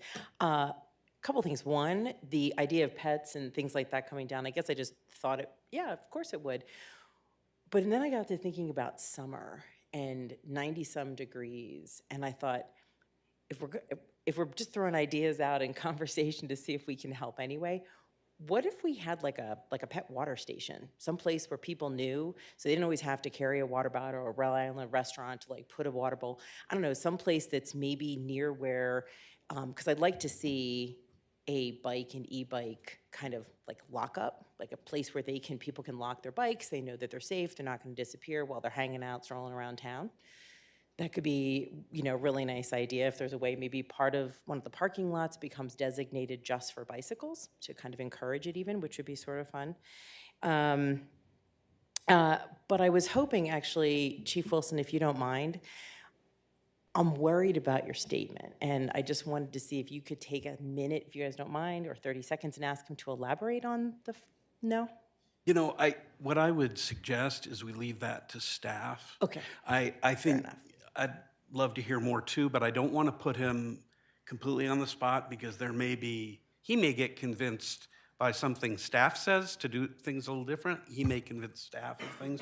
Couple things. One, the idea of pets and things like that coming down, I guess I just thought yeah, of course it would. But then I got to thinking about summer and 90-some degrees, and I thought, if we're just throwing ideas out in conversation to see if we can help anyway, what if we had like a pet water station, someplace where people knew, so they didn't always have to carry a water bottle or rely on a restaurant to put a water bowl. I don't know, someplace that's maybe near where, because I'd like to see a bike and e-bike kind of lockup, like a place where people can lock their bikes. They know that they're safe. They're not going to disappear while they're hanging out, strolling around town. That could be, a really nice idea if there's a way maybe part of one of the parking lots becomes designated just for bicycles to kind of encourage it even, which would be sort of fun. But I was hoping actually, Chief Wilson, if you don't mind, I'm worried about your statement, and I just wanted to see if you could take a minute, if you guys don't mind, or 30 seconds and ask him to elaborate on no? What I would suggest is we leave that to staff. Okay. I think I'd love to hear more too, but I don't want to put him completely on the spot because he may get convinced by something staff says to do things a little different. He may convince staff of things.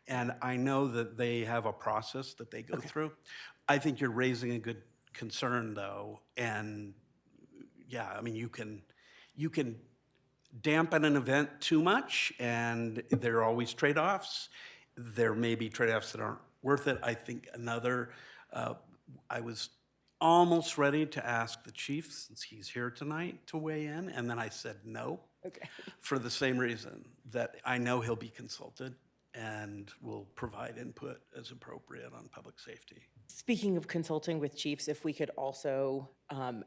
And I know that they have a process that they go through. I think you're raising a good concern though. And yeah, I mean, you can dampen an event too much, and there are always trade-offs. There may be trade-offs that aren't worth it. I think I was almost ready to ask the chief, since he's here tonight, to weigh in, and then I said no. Okay. For the same reason, that I know he'll be consulted and will provide input as appropriate on public safety. Speaking of consulting with chiefs, if we could also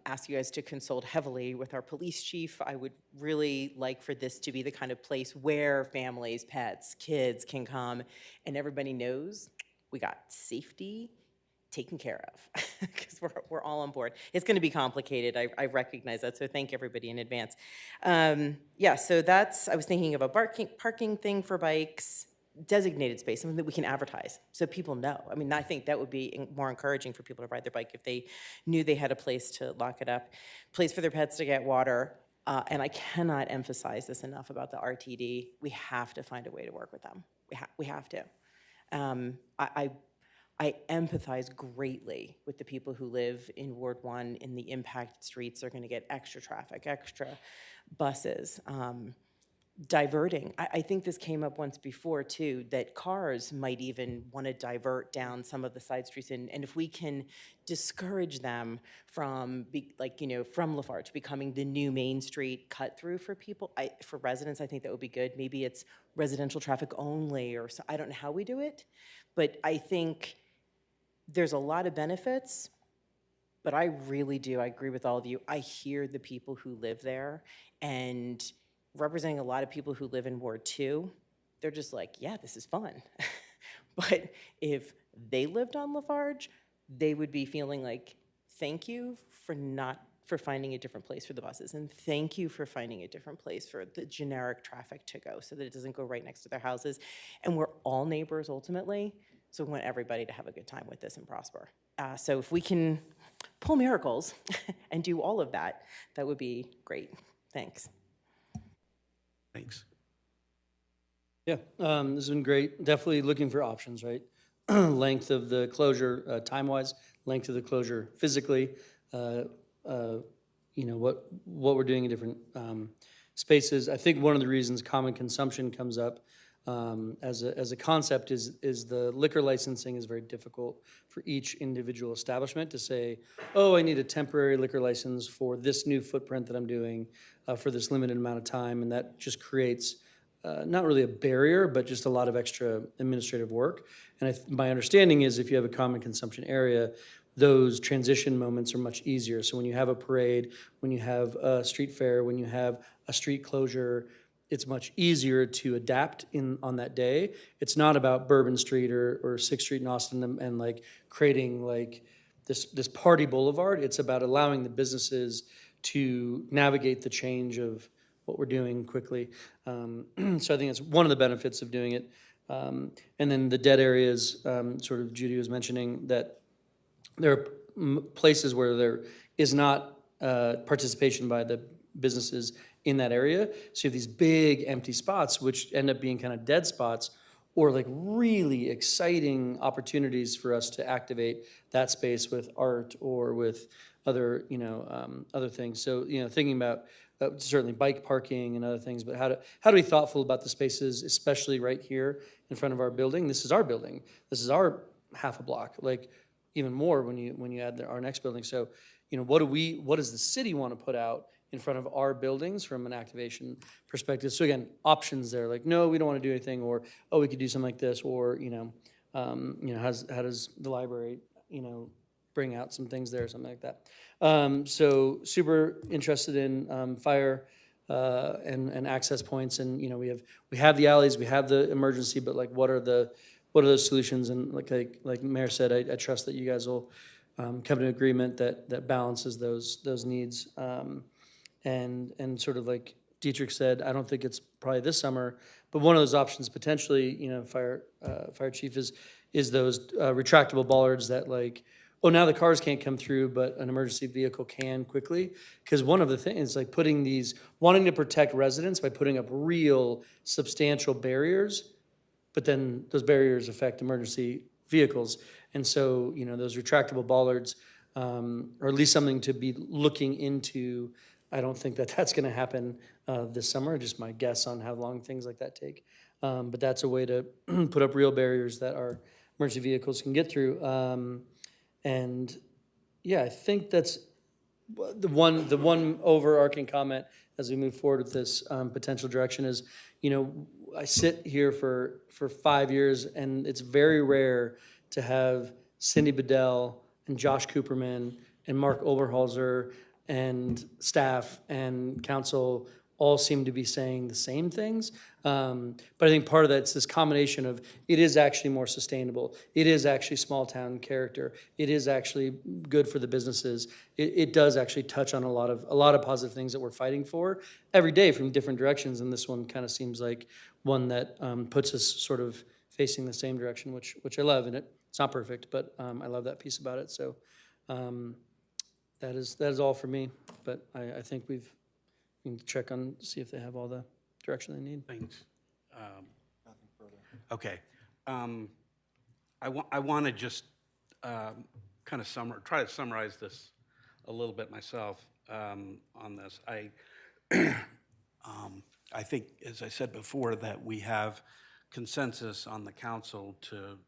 ask you guys to consult heavily with our police chief, I would really like for this to be the kind of place where families, pets, kids can come and everybody knows we got safety taken care of because we're all on board. It's going to be complicated. I recognize that, so thank everybody in advance. Yeah, so I was thinking of a parking thing for bikes, designated space, something that we can advertise so people know. I mean, I think that would be more encouraging for people to ride their bike if they knew they had a place to lock it up, place for their pets to get water. And I cannot emphasize this enough about the RTD. We have to find a way to work with them. We have to. I empathize greatly with the people who live in Ward 1 in the impacted streets. They're going to get extra traffic, extra buses. Diverting. I think this came up once before too, that cars might even want to divert down some of the side streets, and if we can discourage them from from Lafarge becoming the new Main Street cut through for people, for residents, I think that would be good. Maybe it's residential traffic only, or so, I don't know how we do it, but I think there's a lot of benefits But I really do, I agree with all of you. I hear the people who live there, and representing a lot of people who live in Ward 2, they're just like, yeah, this is fun. But if they lived on Lafarge, they would be feeling like, thank you for finding a different place for the buses, and thank you for finding a different place for the generic traffic to go so that it doesn't go right next to their houses. And we're all neighbors ultimately, so we want everybody to have a good time with this and prosper. So if we can pull miracles and do all of that, that would be great. Thanks. Thanks. Yeah, this has been great. Definitely looking for options, right? Length of the closure, time-wise, length of the closure physically, you know, what we're doing in different spaces. I think one of the reasons common consumption comes up as a concept is the liquor licensing is very difficult for each individual establishment to say, oh, I need a temporary liquor license for this new footprint that I'm doing for this limited amount of time, and that just creates not really a barrier, but just a lot of extra administrative work. And my understanding is if you have a common consumption area, those transition moments are much easier. So when you have a parade, when you have a street fair, when you have a street closure, it's much easier to adapt on that day. It's not about Bourbon Street or 6th Street in Austin and like creating like this party boulevard. It's about allowing the businesses to navigate the change of what we're doing quickly. So I think that's one of the benefits of doing it. And then the dead areas, sort of Judy was mentioning that there are places where there is not participation by the businesses in that area. So you have these big empty spots, which end up being kind of dead spots, or like really exciting opportunities for us to activate that space with art or with other, other things. So, thinking about certainly bike parking and other things, but how to be thoughtful about the spaces, especially right here in front of our building. This is our building. This is our half a block, like even more when you add our next building. So, what does the city want to put out in front of our buildings from an activation perspective? So again, options there, like, no, we don't want to do anything, or, oh, we could do something like this, or, how does the library, bring out some things there, something like that. So super interested in fire and access points, and we have the alleys, we have the emergency, but like what are those solutions? And like Mayor said, I trust that you guys will come to an agreement that balances those needs. And sort of like Dietrich said, I don't think it's probably this summer, but one of those options potentially, fire chief, is those retractable bollards that like, oh, now the cars can't come through, but an emergency vehicle can quickly. Because one of the things, like wanting to protect residents by putting up real substantial barriers, but then those barriers affect emergency vehicles. And so, those retractable bollards, or at least something to be looking into. I don't think that's going to happen this summer, just my guess on how long things like that take. But that's a way to put up real barriers that our emergency vehicles can get through. And yeah, I think that's the one overarching comment as we move forward with this potential direction is, I sit here for 5 years, and it's very rare to have Cindy Bedell and Josh Cooperman and Mark Oberholzer and staff and council all seem to be saying the same things. But I think part of that's this combination of it is actually more sustainable. It is actually small town character. It is actually good for the businesses. It does actually touch on a lot of positive things that we're fighting for every day from different directions. And this one kind of seems like one that puts us sort of facing the same direction, which I love. And it's not perfect, but I love that piece about it. So that is all for me. But I think we can check on, see if they have all the direction they need. Thanks. Nothing further. Okay. I want to just kind of try to summarize this a little bit myself on this. I think, as I said before, that we have consensus on the council to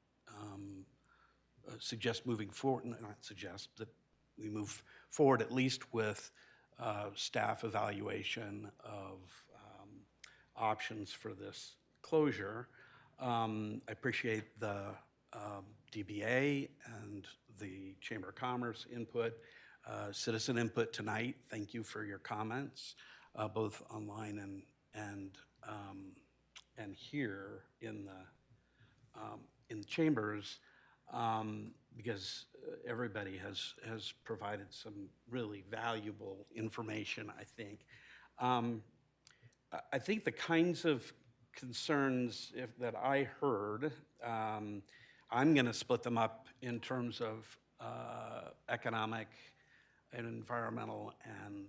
suggest moving forward, not suggest, that we move forward at least with staff evaluation of options for this closure. I appreciate the DBA and the Chamber of Commerce input. citizen input tonight. Thank you for your comments, both online and here in the chambers, because everybody has provided some really valuable information, I think. I think the kinds of concerns that I heard, I'm going to split them up in terms of economic and environmental and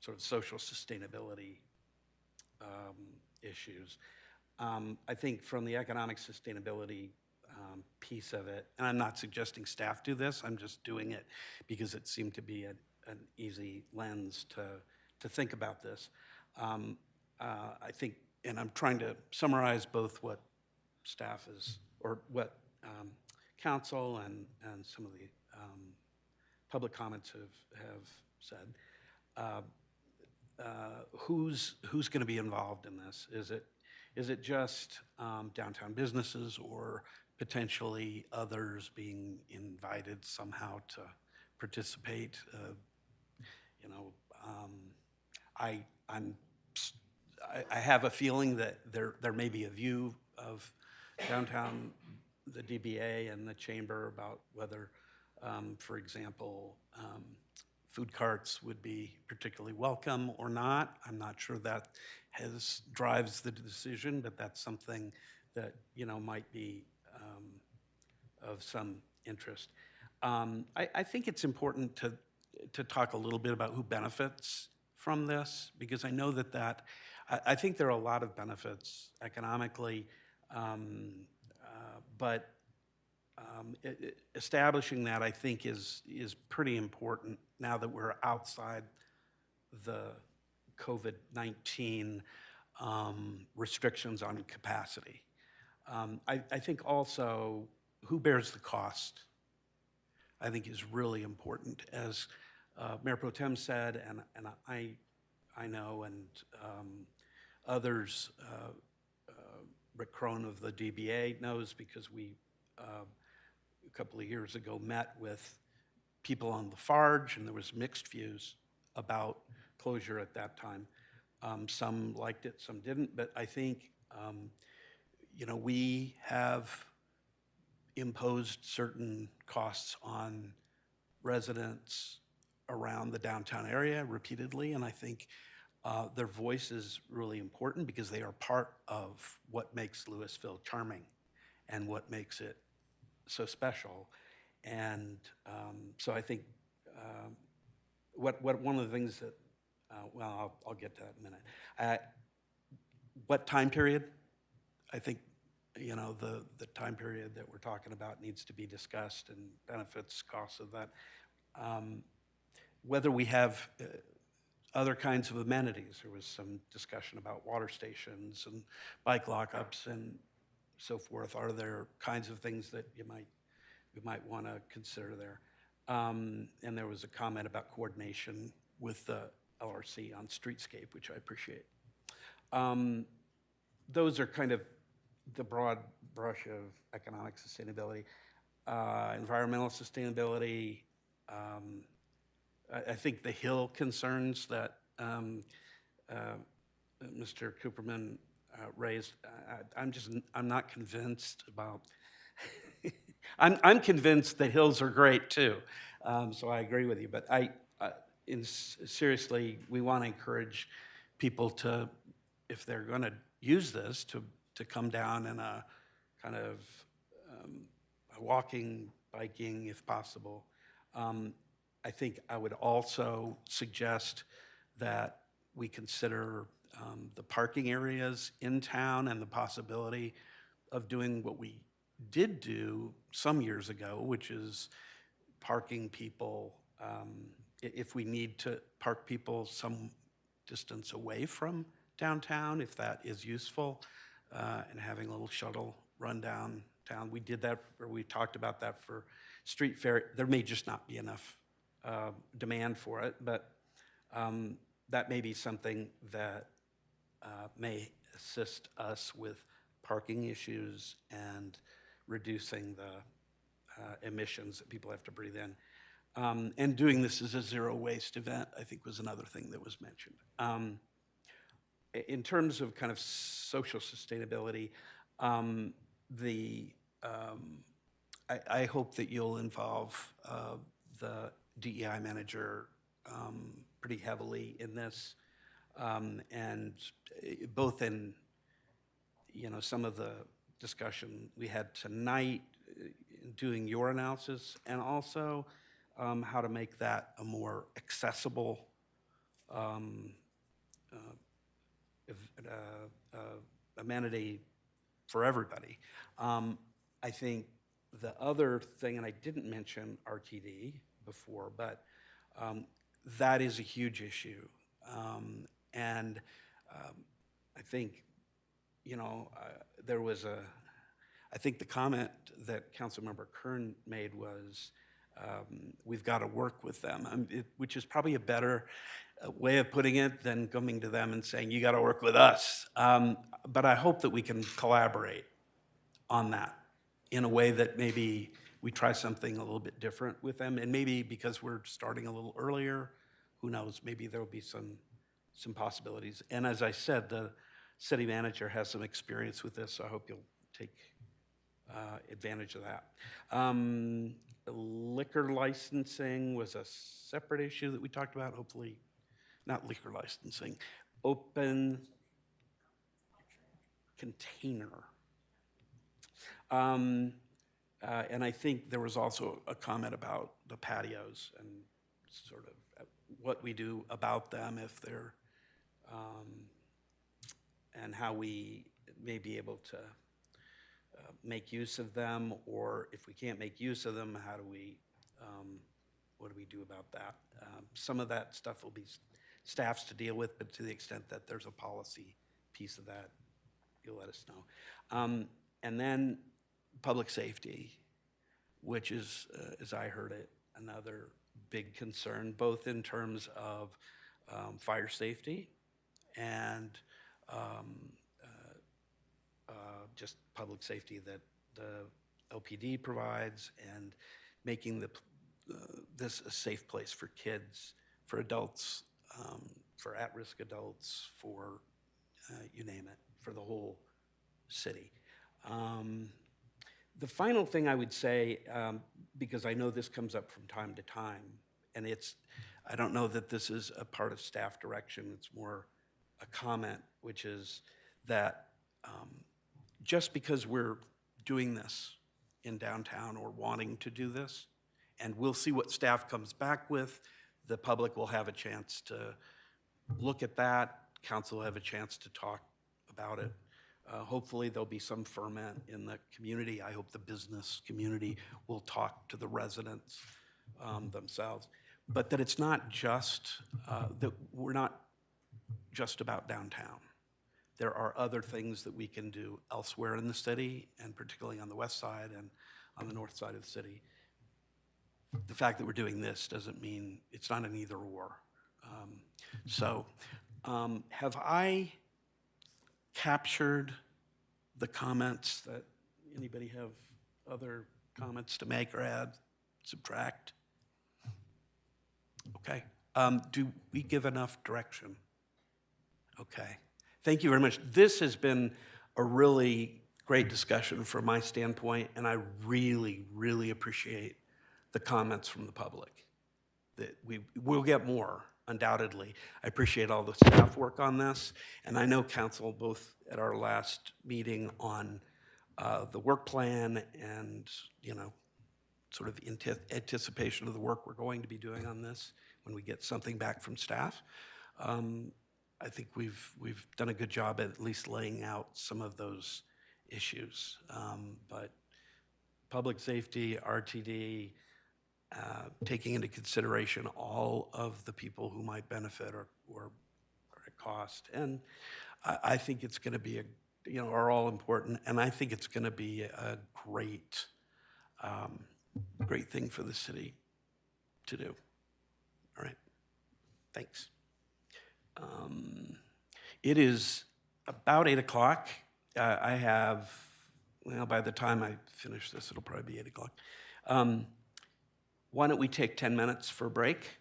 sort of social sustainability issues. I think from the economic sustainability piece of it, and I'm not suggesting staff do this, I'm just doing it because it seemed to be an easy lens to think about this. I think, and I'm trying to summarize both what staff is, or what council and some of the public comments have said. Who's going to be involved in this? Is it just downtown businesses, or potentially others being invited somehow to participate? I have a feeling that there may be a view of downtown, the DBA and the chamber, about whether, for example, food carts would be particularly welcome or not. I'm not sure that drives the decision, but that's something that might be of some interest. I think it's important to talk a little bit about who benefits from this, because I know that I think there are a lot of benefits economically, but establishing that, I think, is pretty important now that we're outside the COVID-19 restrictions on capacity. I think also who bears the cost, I think, is really important. As Mayor Pro Tem said, and I know, and others, Rick Crone of the DBA knows, because we a couple of years ago met with people on the Farge, and there was mixed views about closure at that time. Some liked it, some didn't, but I think we have imposed certain costs on residents around the downtown area repeatedly, and I think their voice is really important, because they are part of what makes Louisville charming and what makes it so special. And so I think one of the things that, I'll get to that in a minute. What time period? I think the time period that we're talking about needs to be discussed, and benefits, costs of that. Whether we have other kinds of amenities. There was some discussion about water stations and bike lockups and so forth. Are there kinds of things that we might want to consider there? And there was a comment about coordination with the LRC on streetscape, which I appreciate. Those are kind of the broad brush of economic sustainability. Environmental sustainability, I think the Hill concerns that Mr. Cooperman raised, I'm not convinced about. I'm convinced the hills are great too, so I agree with you. But seriously, we want to encourage people to, if they're going to use this, to come down in a kind of walking, biking, if possible. I think I would also suggest that we consider the parking areas in town, and the possibility of doing what we did do some years ago, which is parking people, if we need to park people some distance away from downtown, if that is useful, and having a little shuttle run downtown. We did that, or we talked about that for street fair. There may just not be enough demand for it, but that may be something that may assist us with parking issues and reducing the emissions that people have to breathe in. And doing this as a zero waste event, I think, was another thing that was mentioned. In terms of kind of social sustainability, I hope that you'll involve the DEI manager pretty heavily in this, and both in some of the discussion we had tonight, doing your analysis, and also how to make that a more accessible amenity for everybody. I think the other thing, and I didn't mention RTD before, but that is a huge issue. And I think, there was I think the comment that Councilmember Kern made was, we've got to work with them, which is probably a better way of putting it than coming to them and saying, you got to work with us. But I hope that we can collaborate on that in a way that maybe we try something a little bit different with them. And maybe because we're starting a little earlier, who knows, maybe there'll be some possibilities. And as I said, the city manager has some experience with this, so I hope you'll take advantage of that. Liquor licensing was a separate issue that we talked about, hopefully, not liquor licensing, open container. And I think there was also a comment about the patios and sort of what we do about them if they're, and how we may be able to make use of them, or if we can't make use of them, how do we, what do we do about that? Some of that stuff will be staff's to deal with, but to the extent that there's a policy piece of that, you'll let us know. And then public safety, which is, as I heard it, another big concern, both in terms of fire safety and just public safety that the LPD provides, and making this a safe place for kids, for adults, for at-risk adults, for you name it, for the whole city. The final thing I would say, because I know this comes up from time to time, and I don't know that this is a part of staff direction, it's more a comment, which is that just because we're doing this in downtown or wanting to do this, and we'll see what staff comes back with, the public will have a chance to look at that, council will have a chance to talk about it. Hopefully there'll be some ferment in the community. I hope the business community will talk to the residents themselves. But that it's not just, that we're not just about downtown. There are other things that we can do elsewhere in the city, and particularly on the west side and on the north side of the city. The fact that we're doing this doesn't mean it's not an either or. Have I captured the comments? That anybody have other comments to make or add, subtract? Okay. Do we give enough direction? Okay. Thank you very much. This has been a really great discussion from my standpoint, and I really, really appreciate the comments from the public. That we'll get more, undoubtedly. I appreciate all the staff work on this, and I know council, both at our last meeting on the work plan and, sort of anticipation of the work we're going to be doing on this when we get something back from staff. I think we've done a good job at least laying out some of those issues. But public safety, RTD, taking into consideration all of the people who might benefit or at cost. And I think it's going to be are all important. And I think it's going to be a great, great thing for the city to do. All right. Thanks. It is about 8 o'clock. I have, by the time I finish this, it'll probably be 8 o'clock. why don't we take 10 minutes for a break,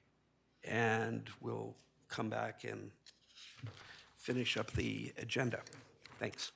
and we'll come back and finish up the agenda. Thanks.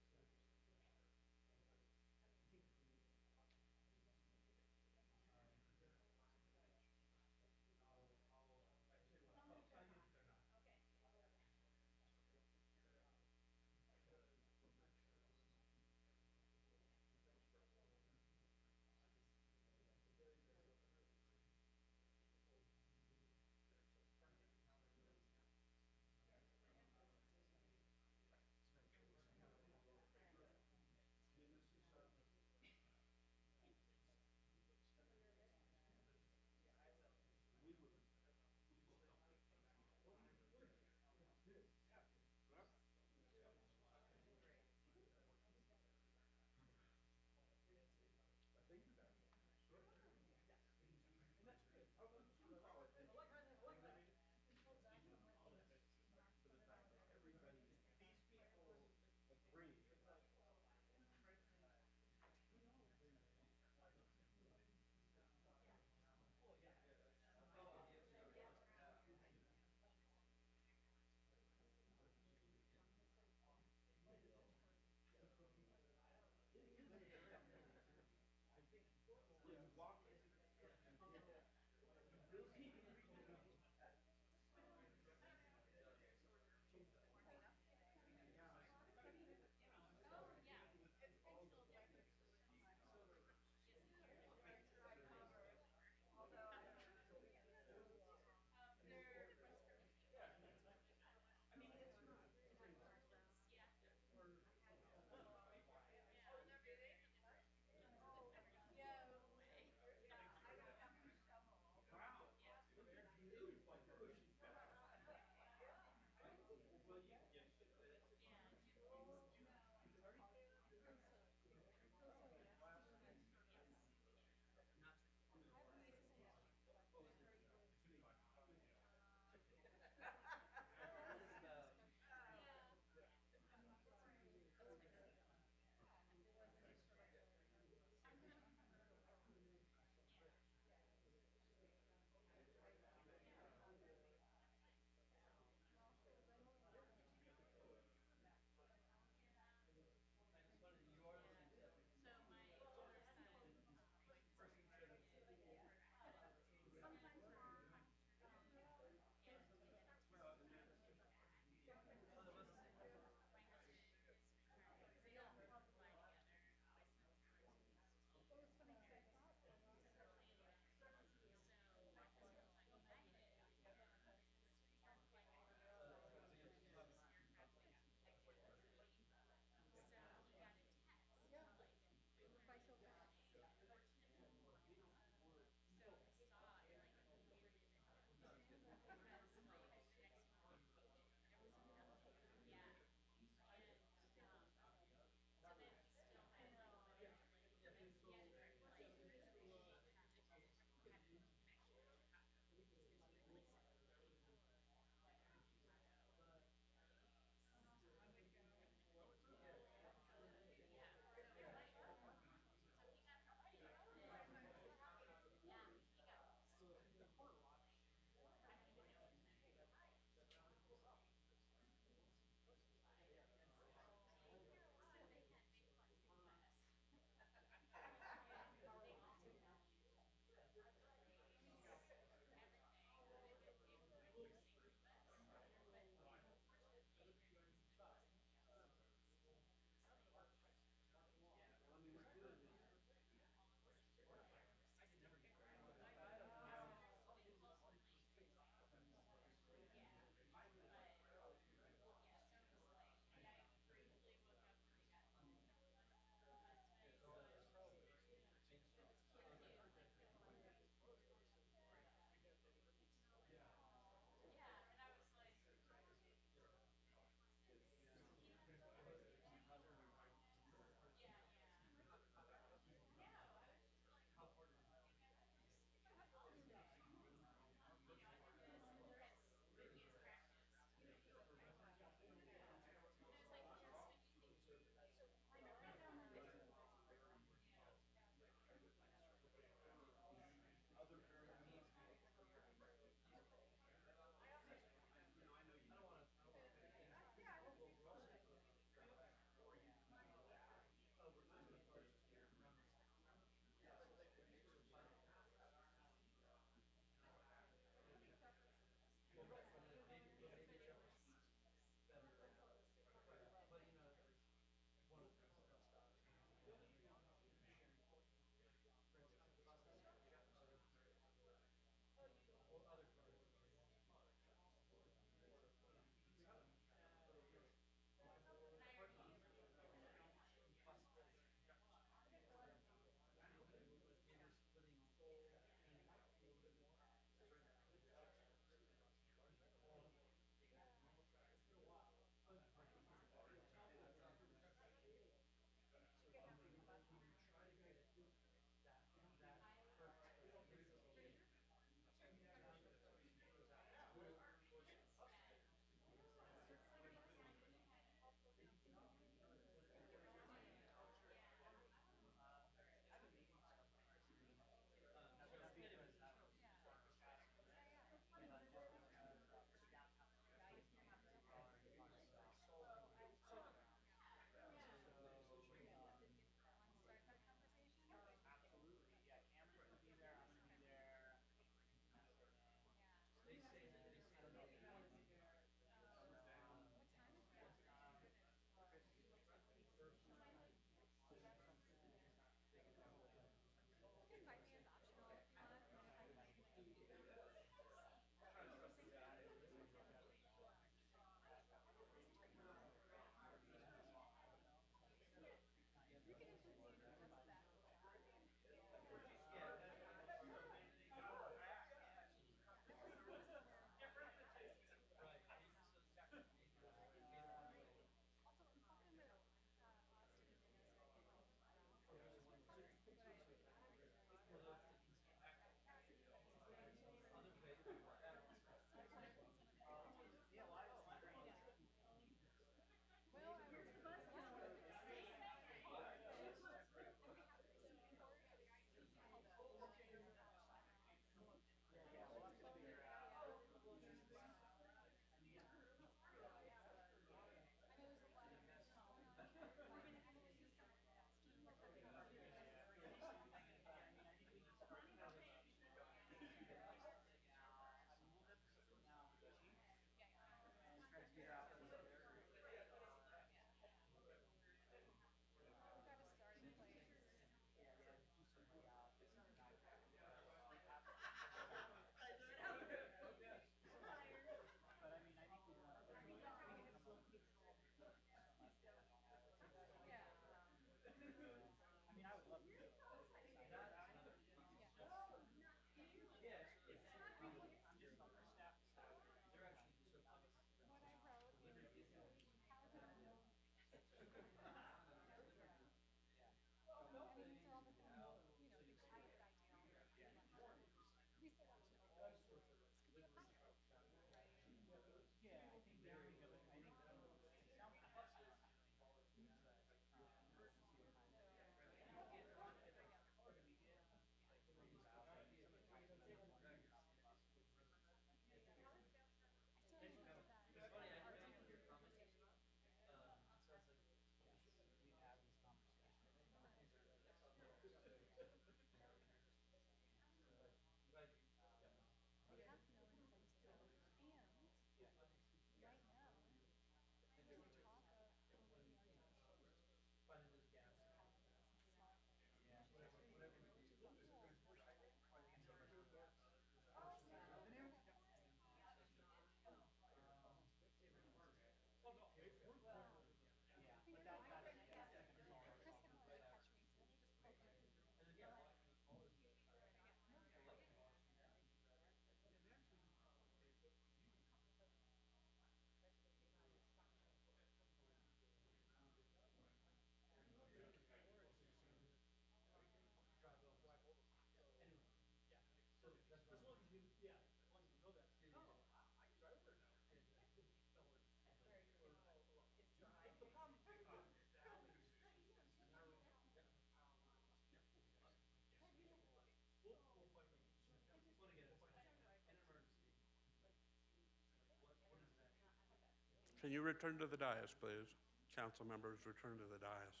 Can you return to the dais, please? Council members, return to the dais.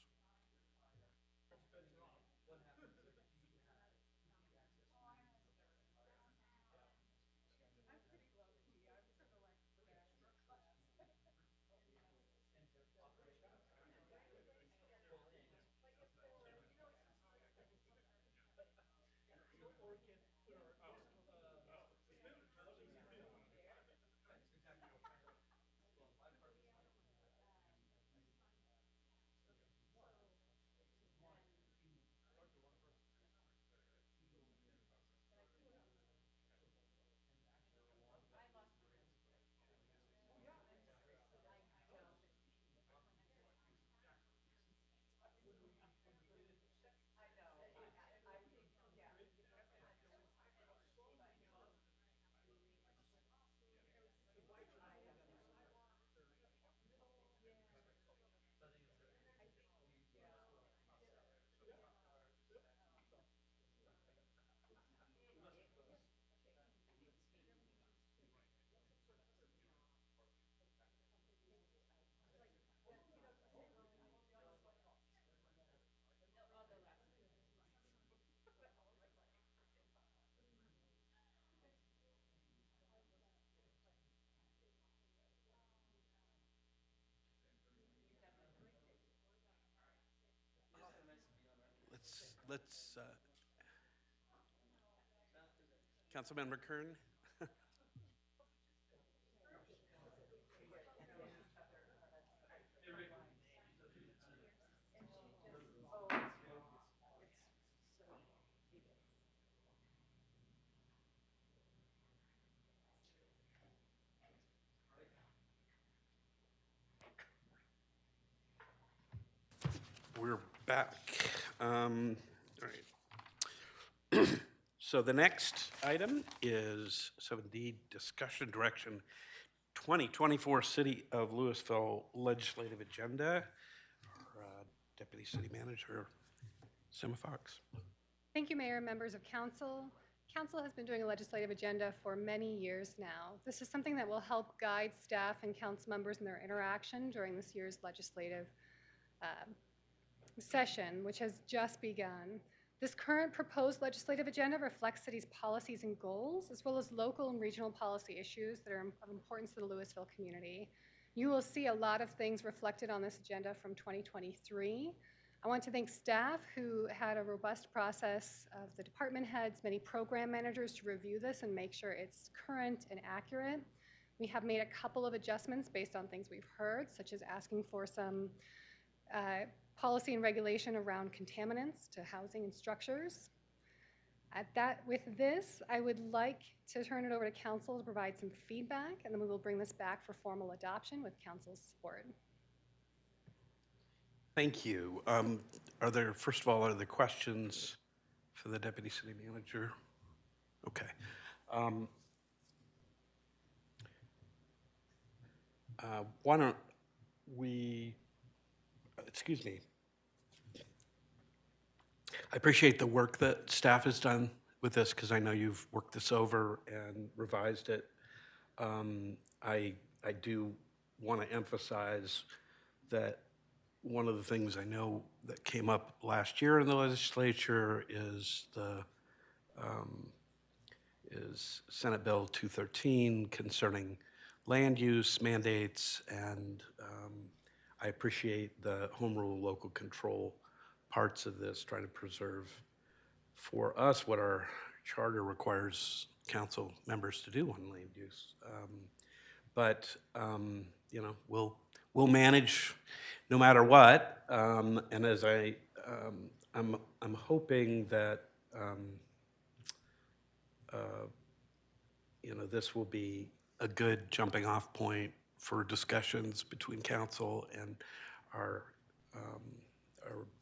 Let's Councilmember Kern. We're back. All right. So the next item is 7D, discussion direction 2024 City of Louisville legislative agenda. Our Deputy City Manager, Sima Fox. Thank you, Mayor and members of Council. Council has been doing a legislative agenda for many years now. This is something that will help guide staff and council members in their interaction during this year's legislative session, which has just begun. This current proposed legislative agenda reflects city's policies and goals, as well as local and regional policy issues that are of importance to the Louisville community. You will see a lot of things reflected on this agenda from 2023. I want to thank staff who had a robust process of the department heads, many program managers to review this and make sure it's current and accurate. We have made a couple of adjustments based on things we've heard, such as asking for some policy and regulation around contaminants to housing and structures. With this, I would like to turn it over to council to provide some feedback, and then we will bring this back for formal adoption with council's support. Thank you. First of all, are there questions for the Deputy City Manager? Okay. Why don't we, excuse me. I appreciate the work that staff has done with this because I know you've worked this over and revised it. I do want to emphasize that one of the things I know that came up last year in the legislature is Senate Bill 213 concerning land use mandates, and I appreciate the home rule local control parts of this, trying to preserve for us what our charter requires council members to do on land use. You know, we'll manage no matter what. And as I'm hoping that you know, this will be a good jumping off point for discussions between council and our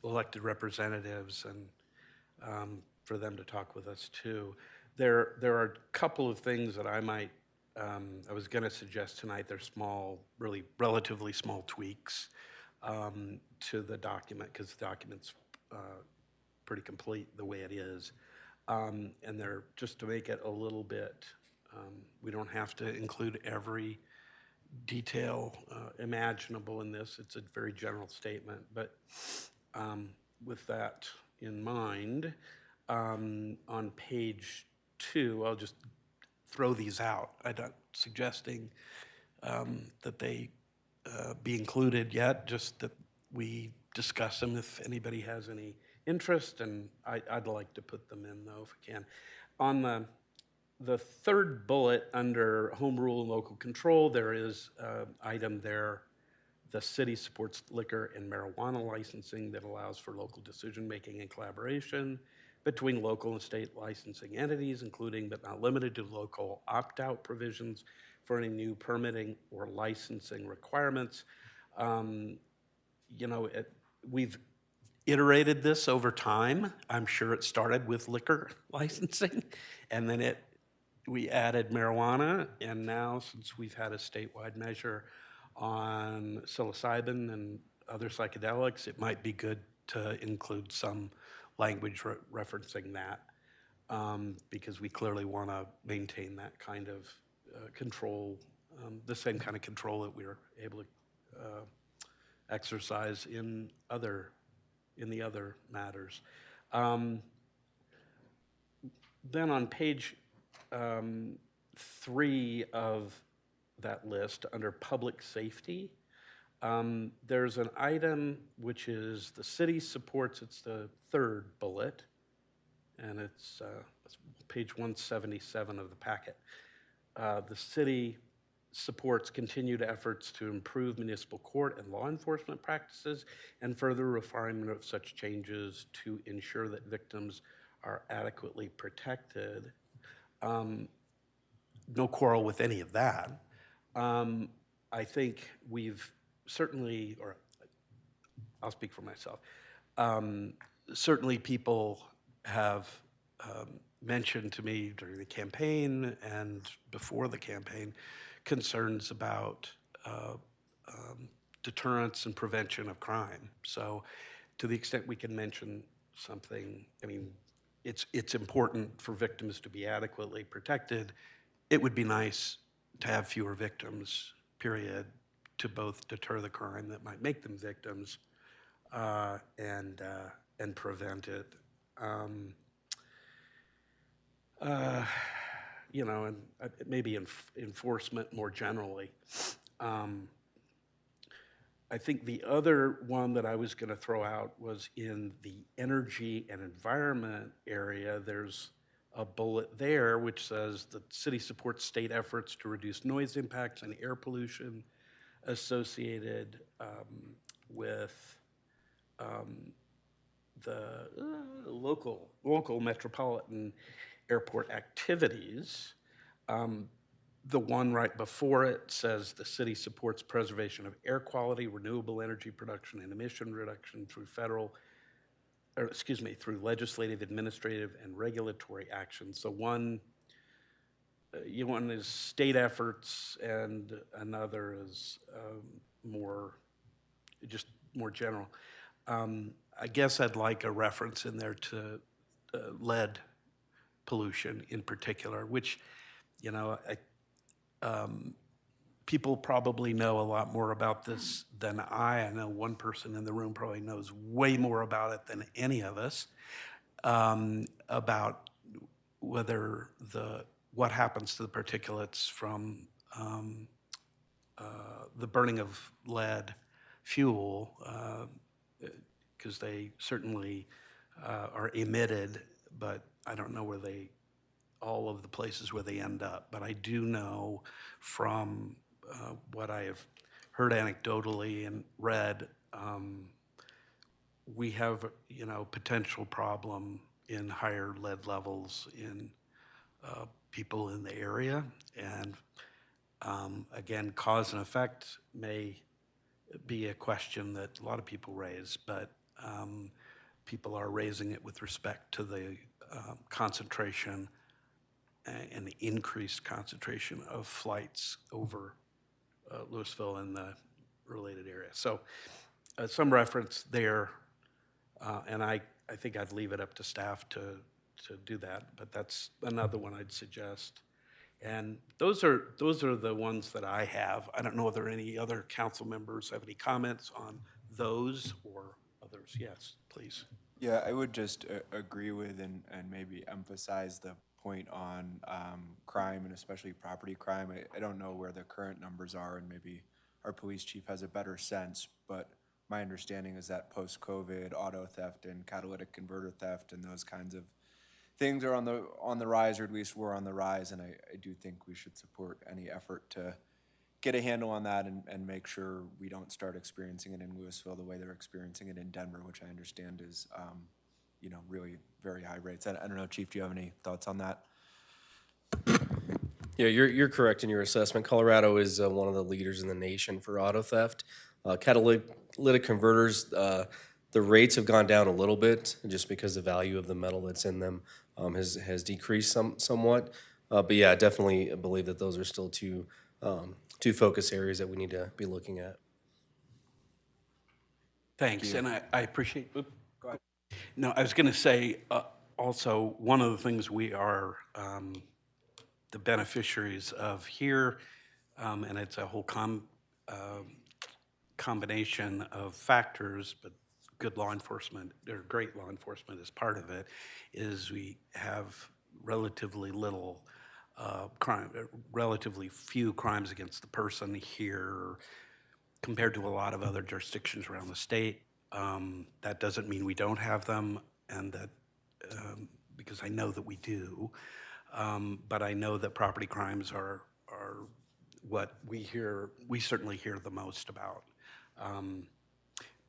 elected representatives, and for them to talk with us too. There are a couple of things that I might, I was going to suggest tonight. They're small, really relatively small tweaks to the document because the document's pretty complete the way it is. And they're just to make it a little bit, we don't have to include every detail imaginable in this. It's a very general statement, but with that in mind, on page 2, I'll just throw these out. I'm not suggesting that they be included yet, just that we discuss them if anybody has any interest, and I'd like to put them in, though, if we can. On the third bullet under home rule and local control, there is an item there. The city supports liquor and marijuana licensing that allows for local decision-making and collaboration between local and state licensing entities, including but not limited to local opt-out provisions for any new permitting or licensing requirements. You know, we've iterated this over time. I'm sure it started with liquor licensing, and then we added marijuana, and now since we've had a statewide measure on psilocybin and other psychedelics, it might be good to include some language referencing that, because we clearly want to maintain that kind of control, the same kind of control that we were able to exercise in the other matters. Then on page 3 of that list, under public safety, there's an item which is the city supports, it's the third bullet, and it's page 177 of the packet. The city supports continued efforts to improve municipal court and law enforcement practices and further refinement of such changes to ensure that victims are adequately protected. No quarrel with any of that. I think we've certainly, or I'll speak for myself, certainly people have mentioned to me during the campaign and before the campaign concerns about deterrence and prevention of crime. So to the extent we can mention something, I mean, it's important for victims to be adequately protected. It would be nice to have fewer victims, period, to both deter the crime that might make them victims and prevent it. You know, and maybe enforcement more generally. I think the other one that I was going to throw out was in the energy and environment area. There's a bullet there which says the city supports state efforts to reduce noise impacts and air pollution associated with the local metropolitan airport activities. The one right before it says the city supports preservation of air quality, renewable energy production, and emission reduction through through legislative, administrative, and regulatory action. So one is state efforts, and another is more general. I guess I'd like a reference in there to lead pollution in particular, which, you know, people probably know a lot more about this than I know one person in the room probably knows way more about it than any of us, about whether what happens to the particulates from the burning of lead fuel, because they certainly are emitted, but I don't know where all of the places where they end up. But I do know from what I have heard anecdotally and read, we have, you know, potential problem in higher lead levels in people in the area. And again, cause and effect may be a question that a lot of people raise, but people are raising it with respect to the concentration and the increased concentration of flights over Louisville and the related area. So some reference there, and I think I'd leave it up to staff to do that, but that's another one I'd suggest. And those are the ones that I have. I don't know if there are any other council members have any comments on those or others. Yes, please. Yeah, I would just agree with and maybe emphasize the point on crime and especially property crime. I don't know where the current numbers are, and maybe our police chief has a better sense, but my understanding is that post-COVID, auto theft and catalytic converter theft and those kinds of things are on the rise, or at least were on the rise, and I do think we should support any effort to get a handle on that and make sure we don't start experiencing it in Louisville the way they're experiencing it in Denver, which I understand is, really very high rates. I don't know, Chief, do you have any thoughts on that? Yeah, you're correct in your assessment. Colorado is one of the leaders in the nation for auto theft. Catalytic converters, the rates have gone down a little bit just because the value of the metal that's in them has decreased somewhat. But yeah, I definitely believe that those are still two focus areas that we need to be looking at. Thanks, and I appreciate. Go ahead. No, I was going to say also one of the things we are the beneficiaries of here, and it's a whole combination of factors, but good law enforcement or great law enforcement is part of it. Is we have relatively little crime, relatively few crimes against the person here compared to a lot of other jurisdictions around the state. That doesn't mean we don't have them, and that because I know that we do, but I know that property crimes are what we certainly hear the most about.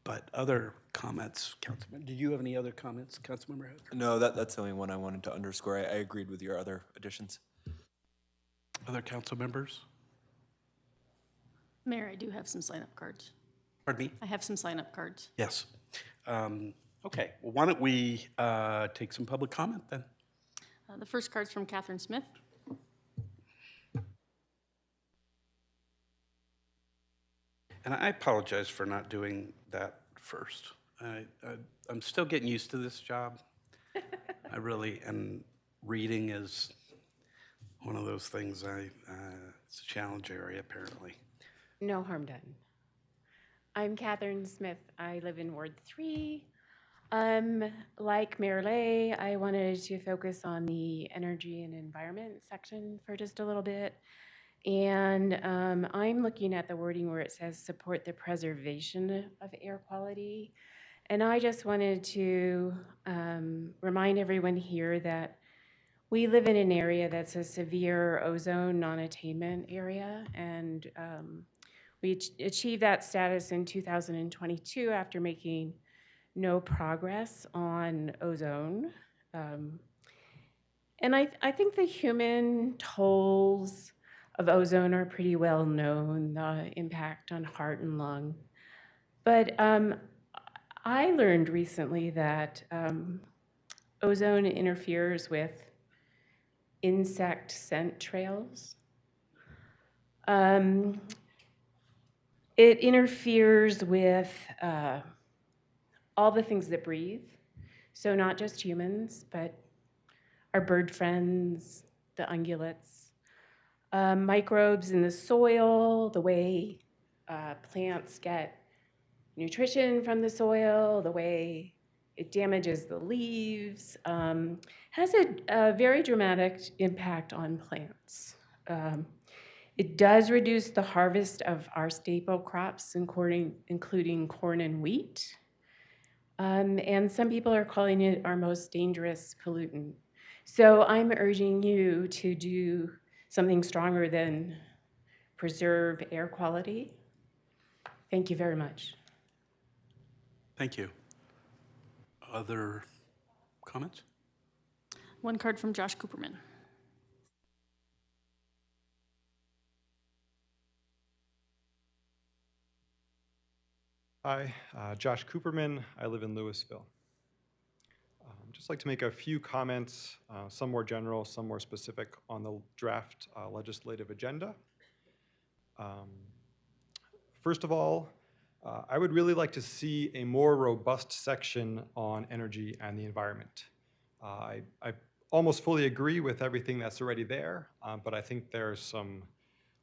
But other comments, Councilman? Did you have any other comments, Councilmember Heather? No, that's the only one I wanted to underscore. I agreed with your other additions. Other council members? Mayor, I do have some sign-up cards. Pardon me? I have some sign-up cards. Yes. Okay, well, why don't we take some public comment then? The first card's from Catherine Smith. And I apologize for not doing that first. I'm still getting used to this job. I really, and reading is one of those things it's a challenge area apparently. No harm done. I'm Catherine Smith. I live in Ward 3. Like Mayor Lay, I wanted to focus on the energy and environment section for just a little bit. And I'm looking at the wording where it says support the preservation of air quality. And I just wanted to remind everyone here that we live in an area that's a severe ozone non-attainment area, and we achieved that status in 2022 after making no progress on ozone. And I think the human tolls of ozone are pretty well known, the impact on heart and lung. But I learned recently that ozone interferes with insect scent trails. It interferes with all the things that breathe. So not just humans, but our bird friends, the ungulates, microbes in the soil, the way plants get nutrition from the soil, the way it damages the leaves, has a very dramatic impact on plants. It does reduce the harvest of our staple crops, including corn and wheat. And some people are calling it our most dangerous pollutant. So I'm urging you to do something stronger than preserve air quality. Thank you very much. Thank you. Other comments? One card from Josh Cooperman. Hi, Josh Cooperman. I live in Louisville. Just like to make a few comments, some more general, some more specific on the draft legislative agenda. First of all, I would really like to see a more robust section on energy and the environment. I almost fully agree with everything that's already there, but I think there's some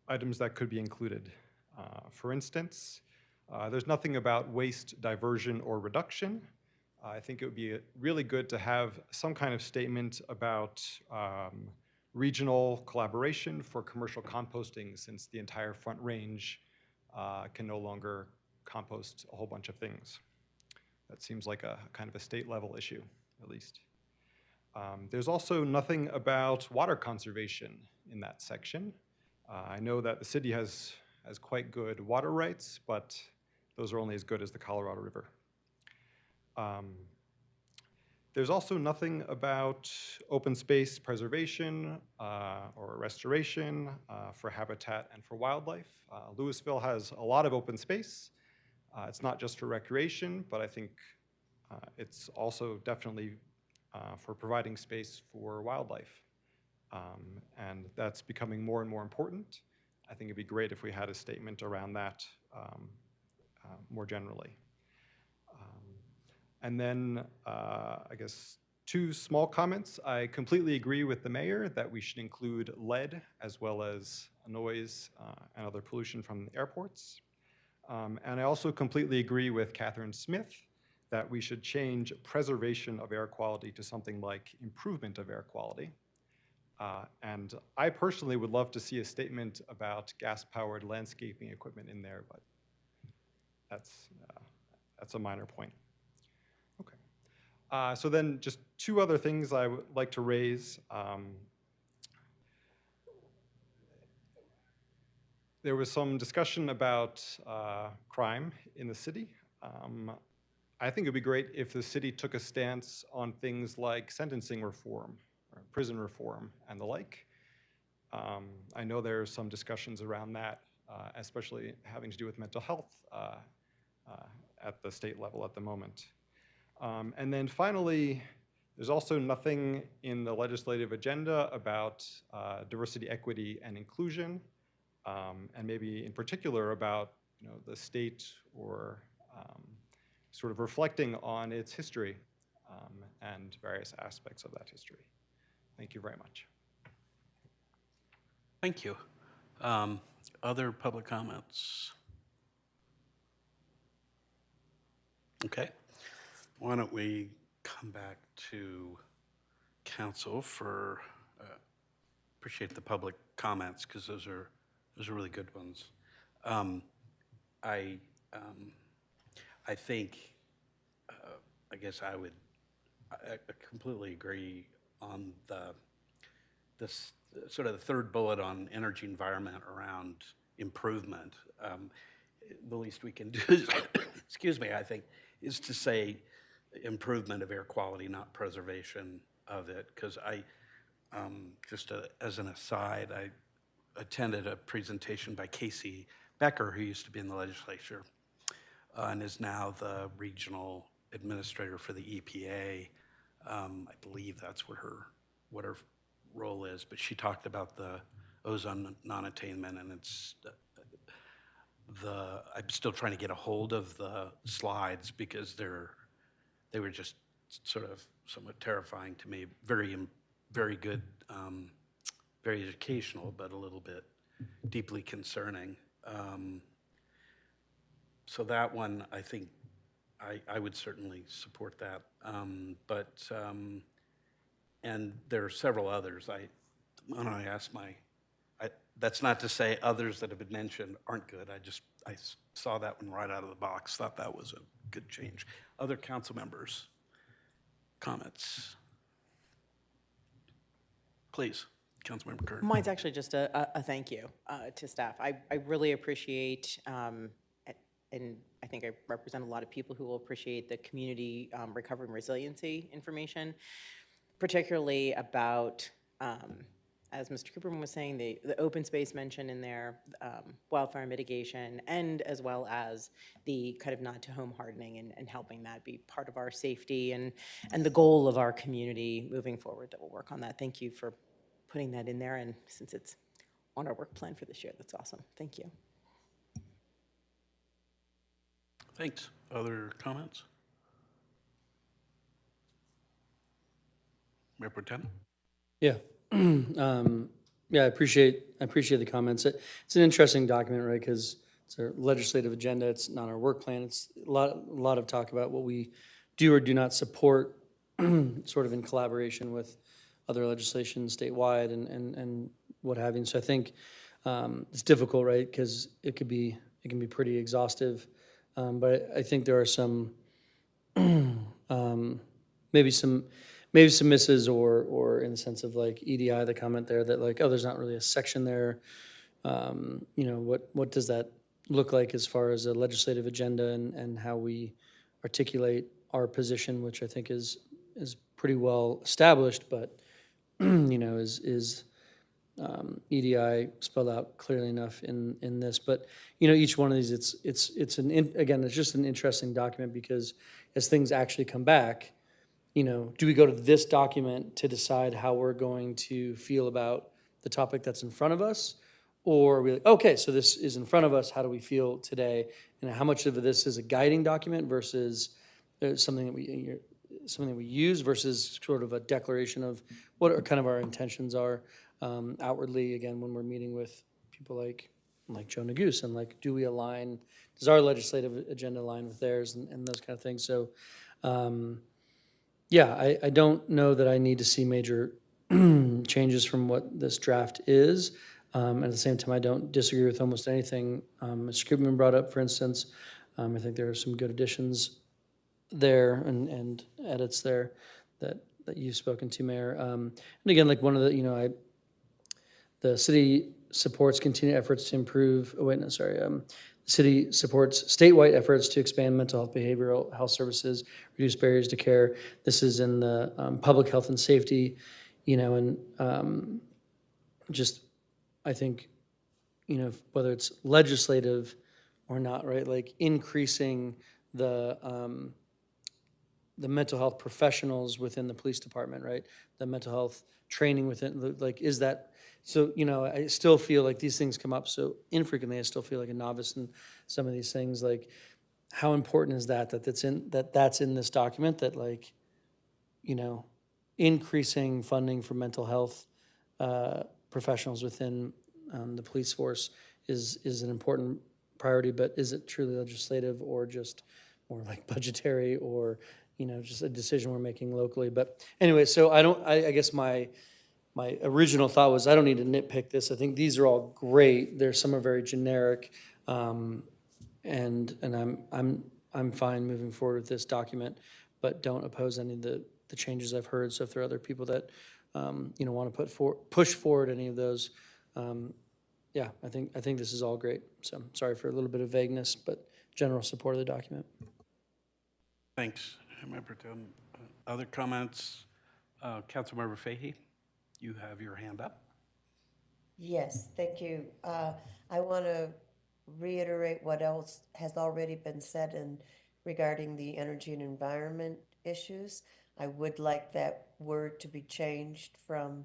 items that could be included. For instance, there's nothing about waste diversion or reduction. I think it would be really good to have some kind of statement about regional collaboration for commercial composting, since the entire Front Range can no longer compost a whole bunch of things. That seems like a kind of a state level issue, at least. There's also nothing about water conservation in that section. I know that the city has quite good water rights, but those are only as good as the Colorado River. There's also nothing about open space preservation or restoration for habitat and for wildlife. Louisville has a lot of open space. It's not just for recreation, but I think it's also definitely for providing space for wildlife. And that's becoming more and more important. I think it'd be great if we had a statement around that more generally. And then I guess 2 small comments. I completely agree with the mayor that we should include lead as well as noise and other pollution from the airports. And I also completely agree with Catherine Smith that we should change preservation of air quality to something like improvement of air quality. And I personally would love to see a statement about gas-powered landscaping equipment in there, but that's a minor point. Okay. So then just 2 other things I would like to raise. There was some discussion about crime in the city. I think it'd be great if the city took a stance on things like sentencing reform, or prison reform, and the like. I know there are some discussions around that, especially having to do with mental health at the state level at the moment. And then finally, there's also nothing in the legislative agenda about diversity, equity, and inclusion, and maybe in particular about the state or sort of reflecting on its history and various aspects of that history. Thank you very much. Thank you. Other public comments? Okay. Why don't we come back to council for, appreciate the public comments because those are really good ones. I think, I guess I completely agree on this sort of the third bullet on energy environment around improvement. The least we can do is, excuse me, I think, is to say improvement of air quality, not preservation of it. Because just as an aside, I attended a presentation by Casey Becker, who used to be in the legislature and is now the regional administrator for the EPA. I believe that's what her role is, but she talked about the ozone non-attainment, and it's I'm still trying to get a hold of the slides because they were just sort of somewhat terrifying to me. Very good, very educational, but a little bit deeply concerning. So that one, I think, I would certainly support that. And there are several others. When I asked that's not to say others that have been mentioned aren't good. I saw that one right out of the box, thought that was a good change. Other council members, comments? Please, Councilmember Kern. Mine's actually just a thank you to staff. I really appreciate, and I think I represent a lot of people who will appreciate the community recovery and resiliency information, particularly about, as Mr. Cooperman was saying, the open space mentioned in there, wildfire mitigation, and as well as the kind of nod to home hardening and helping that be part of our safety and the goal of our community moving forward, that we'll work on that. Thank you for putting that in there, and since it's on our work plan for this year, that's awesome. Thank you. Thanks. Other comments? Mayor Pro Tem? Yeah. Yeah, I appreciate the comments. It's an interesting document, right? Because it's our legislative agenda. It's not our work plan. It's a lot of talk about what we do or do not support, sort of in collaboration with other legislation statewide and what have you. So I think it's difficult, right? Because it can be pretty exhaustive. But I think there are some maybe some misses or in the sense of like EDI, the comment there that like, oh, there's not really a section there. What does that look like as far as a legislative agenda and how we articulate our position, which I think is pretty well established, but is EDI spelled out clearly enough in this. But each one of these, it's just an interesting document because as things actually come back, do we go to this document to decide how we're going to feel about the topic that's in front of us? Or are we like, okay, so this is in front of us, how do we feel today? And how much of this is a guiding document versus something that we use versus sort of a declaration of what are kind of our intentions are outwardly, again, when we're meeting with people like Joe Neguse, and like, does our legislative agenda align with theirs and those kind of things? So, yeah, I don't know that I need to see major changes from what this draft is. At the same time, I don't disagree with almost anything Mr. Koopman brought up, for instance. I think there are some good additions there and edits there that you've spoken to, Mayor. And again, like one of the, the city supports continued efforts to improve, the city supports statewide efforts to expand mental health, behavioral health services, reduce barriers to care. This is in the public health and safety, and just, I think, whether it's legislative or not, right? Like increasing the mental health professionals within the police department, right? The mental health training within, like, is that, so, I still feel like these things come up so infrequently. I still feel like a novice in some of these things. Like, how important is that's in this document, that like, increasing funding for mental health professionals within the police force is an important priority, but is it truly legislative or just more like budgetary or, just a decision we're making locally? But anyway, so I guess my original thought was I don't need to nitpick this. I think these are all great. Some are very generic, and I'm fine moving forward with this document, but don't oppose any of the changes I've heard. So if there are other people that want to push forward any of those, yeah, I think this is all great. So sorry for a little bit of vagueness, but general support of the document. Thanks, Member Tim. Other comments? Councilmember Fahey, you have your hand up. Yes, thank you. I want to reiterate what else has already been said regarding the energy and environment issues. I would like that word to be changed from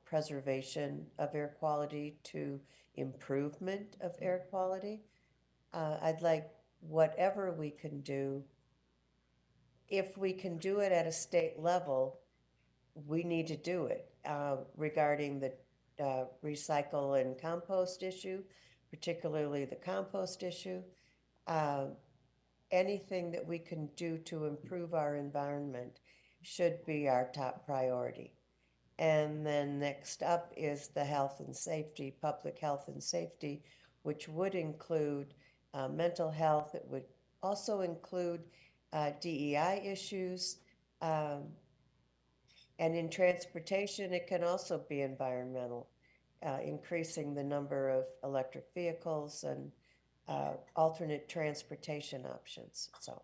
preservation of air quality to improvement of air quality. I'd like whatever we can do. If we can do it at a state level, we need to do it. Regarding the recycle and compost issue, particularly the compost issue, anything that we can do to improve our environment should be our top priority. And then next up is the health and safety, public health and safety, which would include mental health. It would also include DEI issues. And in transportation, it can also be environmental, increasing the number of electric vehicles and alternate transportation options. So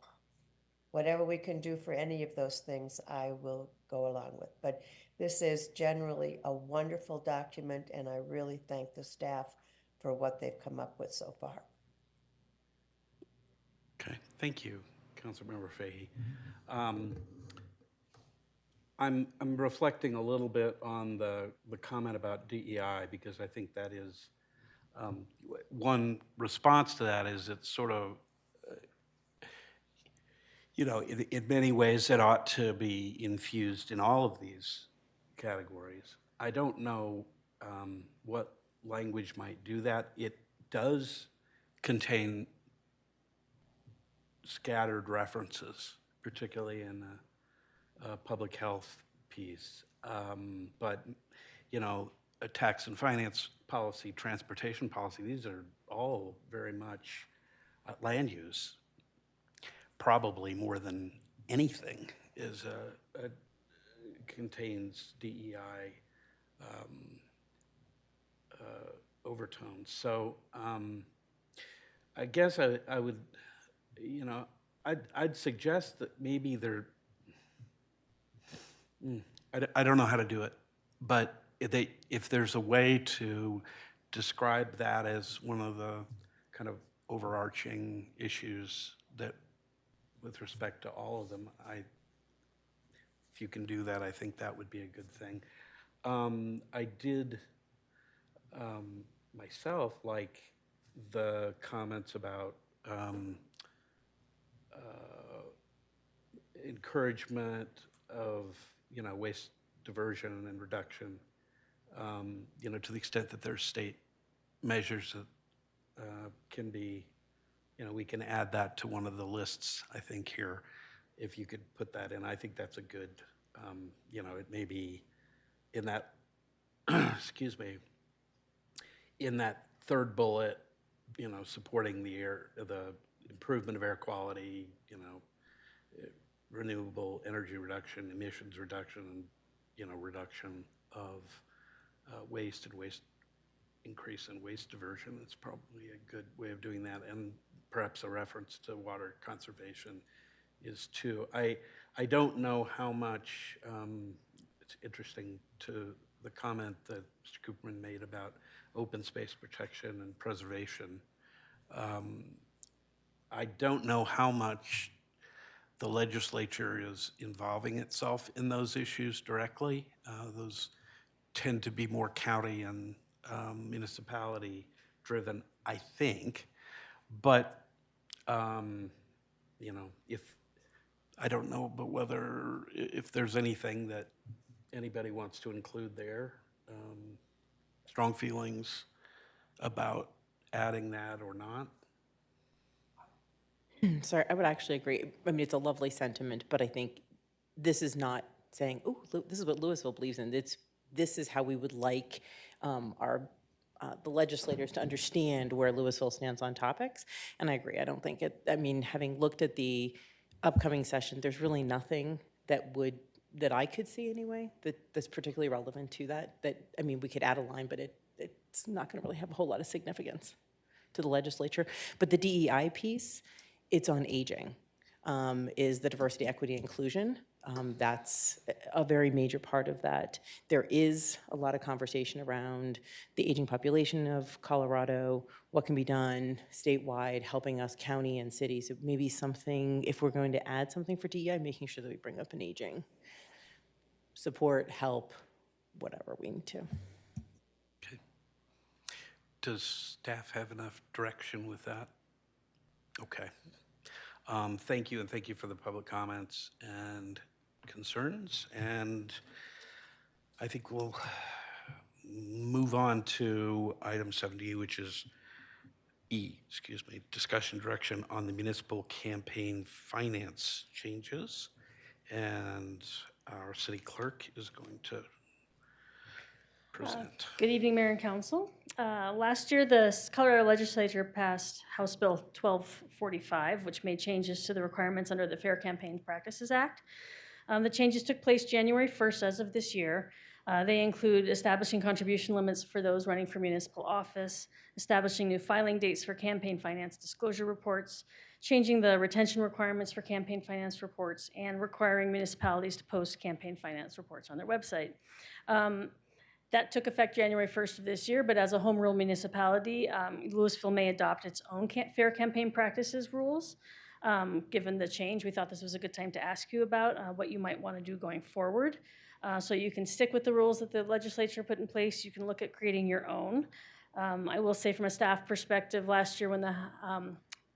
whatever we can do for any of those things, I will go along with. But this is generally a wonderful document, and I really thank the staff for what they've come up with so far. Okay, thank you, Councilmember Fahey. I'm reflecting a little bit on the comment about DEI, because I think that is one response to that is it's sort of, in many ways it ought to be infused in all of these categories. I don't know what language might do that. It does contain scattered references, particularly in the public health piece. But, you know, a tax and finance policy, transportation policy, these are all very much land use. Probably more than anything is contains DEI overtones. So I guess I would, you know, I'd suggest that maybe I don't know how to do it, but if there's a way to describe that as one of the kind of overarching issues that, with respect to all of them, if you can do that, I think that would be a good thing. I did myself like the comments about encouragement of, you know, waste diversion and reduction, you know, to the extent that there's state measures that can be, you know, we can add that to one of the lists, I think, here, if you could put that in. I think that's a good, you know, it may be in that, excuse me, in that third bullet, you know, supporting the improvement of air quality, you know, renewable energy reduction, emissions reduction, and, you know, reduction of waste and increase in waste diversion. It's probably a good way of doing that, and perhaps a reference to water conservation is too. I don't know how much, it's interesting to the comment that Mr. Cooperman made about open space protection and preservation. I don't know how much the legislature is involving itself in those issues directly. Those tend to be more county and municipality driven, I think. But, you know, I don't know, but whether, if there's anything that anybody wants to include there, strong feelings about adding that or not. Sorry, I would actually agree. I mean, it's a lovely sentiment, but I think this is not saying, oh, this is what Louisville believes in. This is how we would like the legislators to understand where Louisville stands on topics. And I agree. I don't think I mean, having looked at the upcoming session, there's really nothing that I could see anyway, that's particularly relevant to that. I mean, we could add a line, but it's not going to really have a whole lot of significance to the legislature. But the DEI piece, it's on aging, is the diversity, equity, inclusion. That's a very major part of that. There is a lot of conversation around the aging population of Colorado, what can be done statewide, helping us county and city. So maybe something, if we're going to add something for DEI, making sure that we bring up an aging support, help, whatever we need to. Okay. Does staff have enough direction with that? Okay. Thank you, and thank you for the public comments and concerns. And I think we'll move on to item 70, which is discussion direction on the municipal campaign finance changes. And our city clerk is going to present. Good evening, Mayor and Council. Last year, the Colorado Legislature passed House Bill 1245, which made changes to the requirements under the Fair Campaign Practices Act. The changes took place January 1st as of this year. They include establishing contribution limits for those running for municipal office, establishing new filing dates for campaign finance disclosure reports, changing the retention requirements for campaign finance reports, and requiring municipalities to post campaign finance reports on their website. That took effect January 1st of this year, but as a home rule municipality, Louisville may adopt its own fair campaign practices rules. Given the change, we thought this was a good time to ask you about what you might want to do going forward. So you can stick with the rules that the legislature put in place. You can look at creating your own. I will say from a staff perspective, last year when the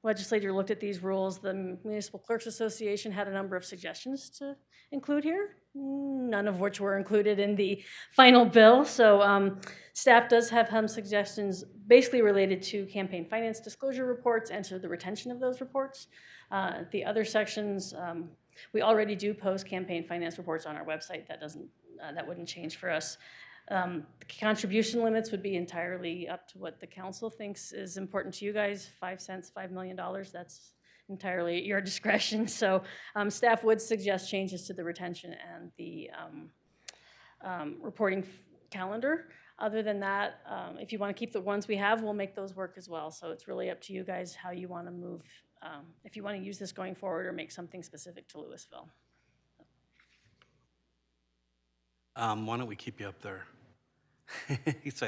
legislature looked at these rules, the Municipal Clerks Association had a number of suggestions to include here. none of which were included in the final bill. So staff does have some suggestions basically related to campaign finance disclosure reports and to the retention of those reports. The other sections, we already do post campaign finance reports on our website. That wouldn't change for us. The contribution limits would be entirely up to what the council thinks is important to you guys. 5 cents, $5 million, that's entirely at your discretion. So staff would suggest changes to the retention and the reporting calendar. Other than that, if you want to keep the ones we have, we'll make those work as well. So it's really up to you guys how you want to move, if you want to use this going forward or make something specific to Louisville. Why don't we keep you up there? So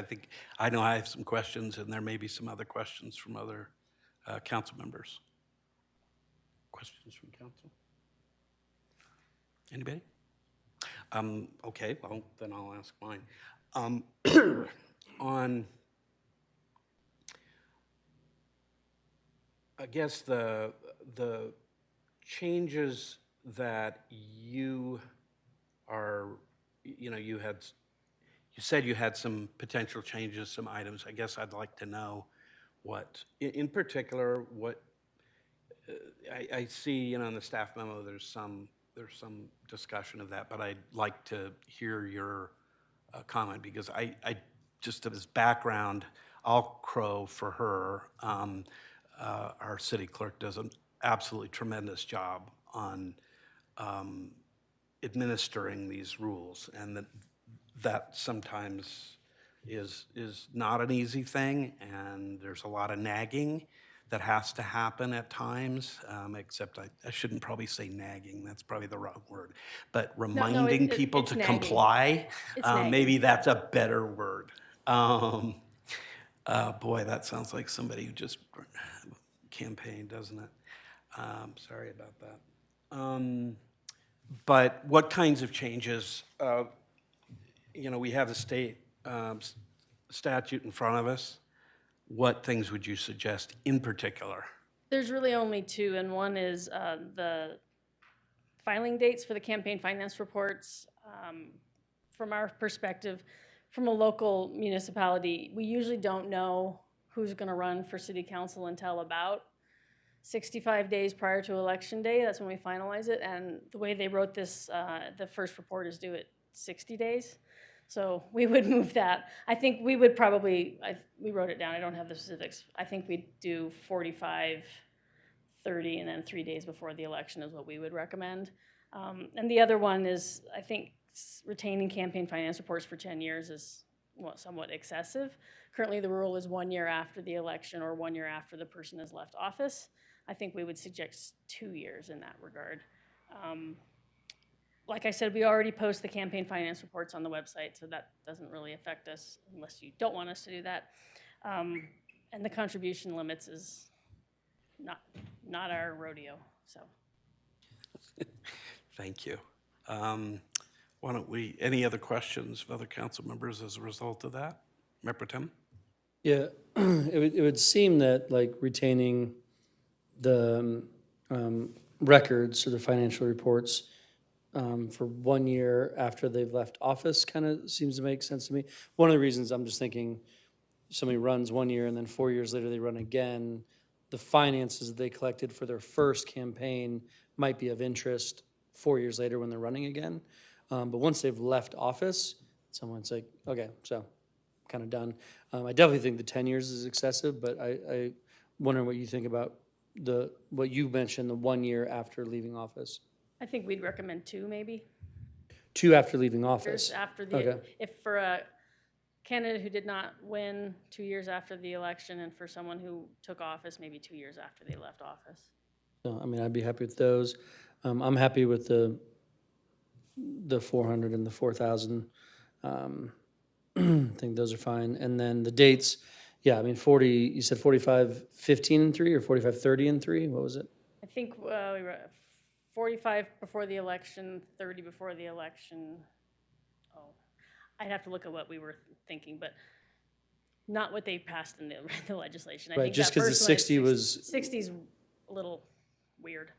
I know I have some questions, and there may be some other questions from other council members. Questions from council? Anybody? Okay, well, then I'll ask mine. On, I guess, the changes that you are, you said you had some potential changes, some items. I guess I'd like to know what, in particular, what, I see, in the staff memo, there's some discussion of that, but I'd like to hear your comment, because I just as background, I'll crow for her. Our city clerk does an absolutely tremendous job on administering these rules, and that sometimes is not an easy thing, and there's a lot of nagging that has to happen at times, except I shouldn't probably say nagging, that's probably the wrong word, but reminding people to comply, maybe that's a better word. Boy, that sounds like somebody who just campaigned, doesn't it? Sorry about that. But what kinds of changes, we have the state statute in front of us. What things would you suggest in particular? There's really only two, and one is the filing dates for the campaign finance reports. From our perspective, from a local municipality, we usually don't know who's going to run for city council until about 65 days prior to election day. That's when we finalize it, and the way they wrote this, the first report is due at 60 days. So we would move that. I think we would probably, we wrote it down, I don't have the specifics. I think we'd do 45, 30, and then 3 days before the election is what we would recommend. And the other one is, I think retaining campaign finance reports for 10 years is somewhat excessive. Currently the rule is 1 year after the election or 1 year after the person has left office. I think we would suggest 2 years in that regard. Like I said, we already post the campaign finance reports on the website, so that doesn't really affect us unless you don't want us to do that. And the contribution limits is not our rodeo, so. Thank you. Why don't we, any other questions of other council members as a result of that? Member Tim? Yeah, it would seem that like retaining the records or the financial reports for 1 year after they've left office kind of seems to make sense to me. One of the reasons I'm just thinking somebody runs 1 year and then 4 years later they run again, the finances that they collected for their first campaign might be of interest 4 years later when they're running again. But once they've left office, someone's like, okay, so kind of done. I definitely think the 10 years is excessive, but I wonder what you think about what you mentioned, the 1 year after leaving office. I think we'd recommend 2 maybe. 2 after leaving office? Years after the, Okay. if for a candidate who did not win, 2 years after the election, and for someone who took office, maybe 2 years after they left office. So, I mean, I'd be happy with those. I'm happy with the 400 and the 4,000. I think those are fine. And then the dates, yeah, I mean, 40, you said 45, 15 and 3 or 45, 30 and 3? What was it? I think we were 45 before the election, 30 before the election. Oh, I'd have to look at what we were thinking, but not what they passed in the legislation. I Right, think just that 'cause the first one is 60 was- 60's a little weird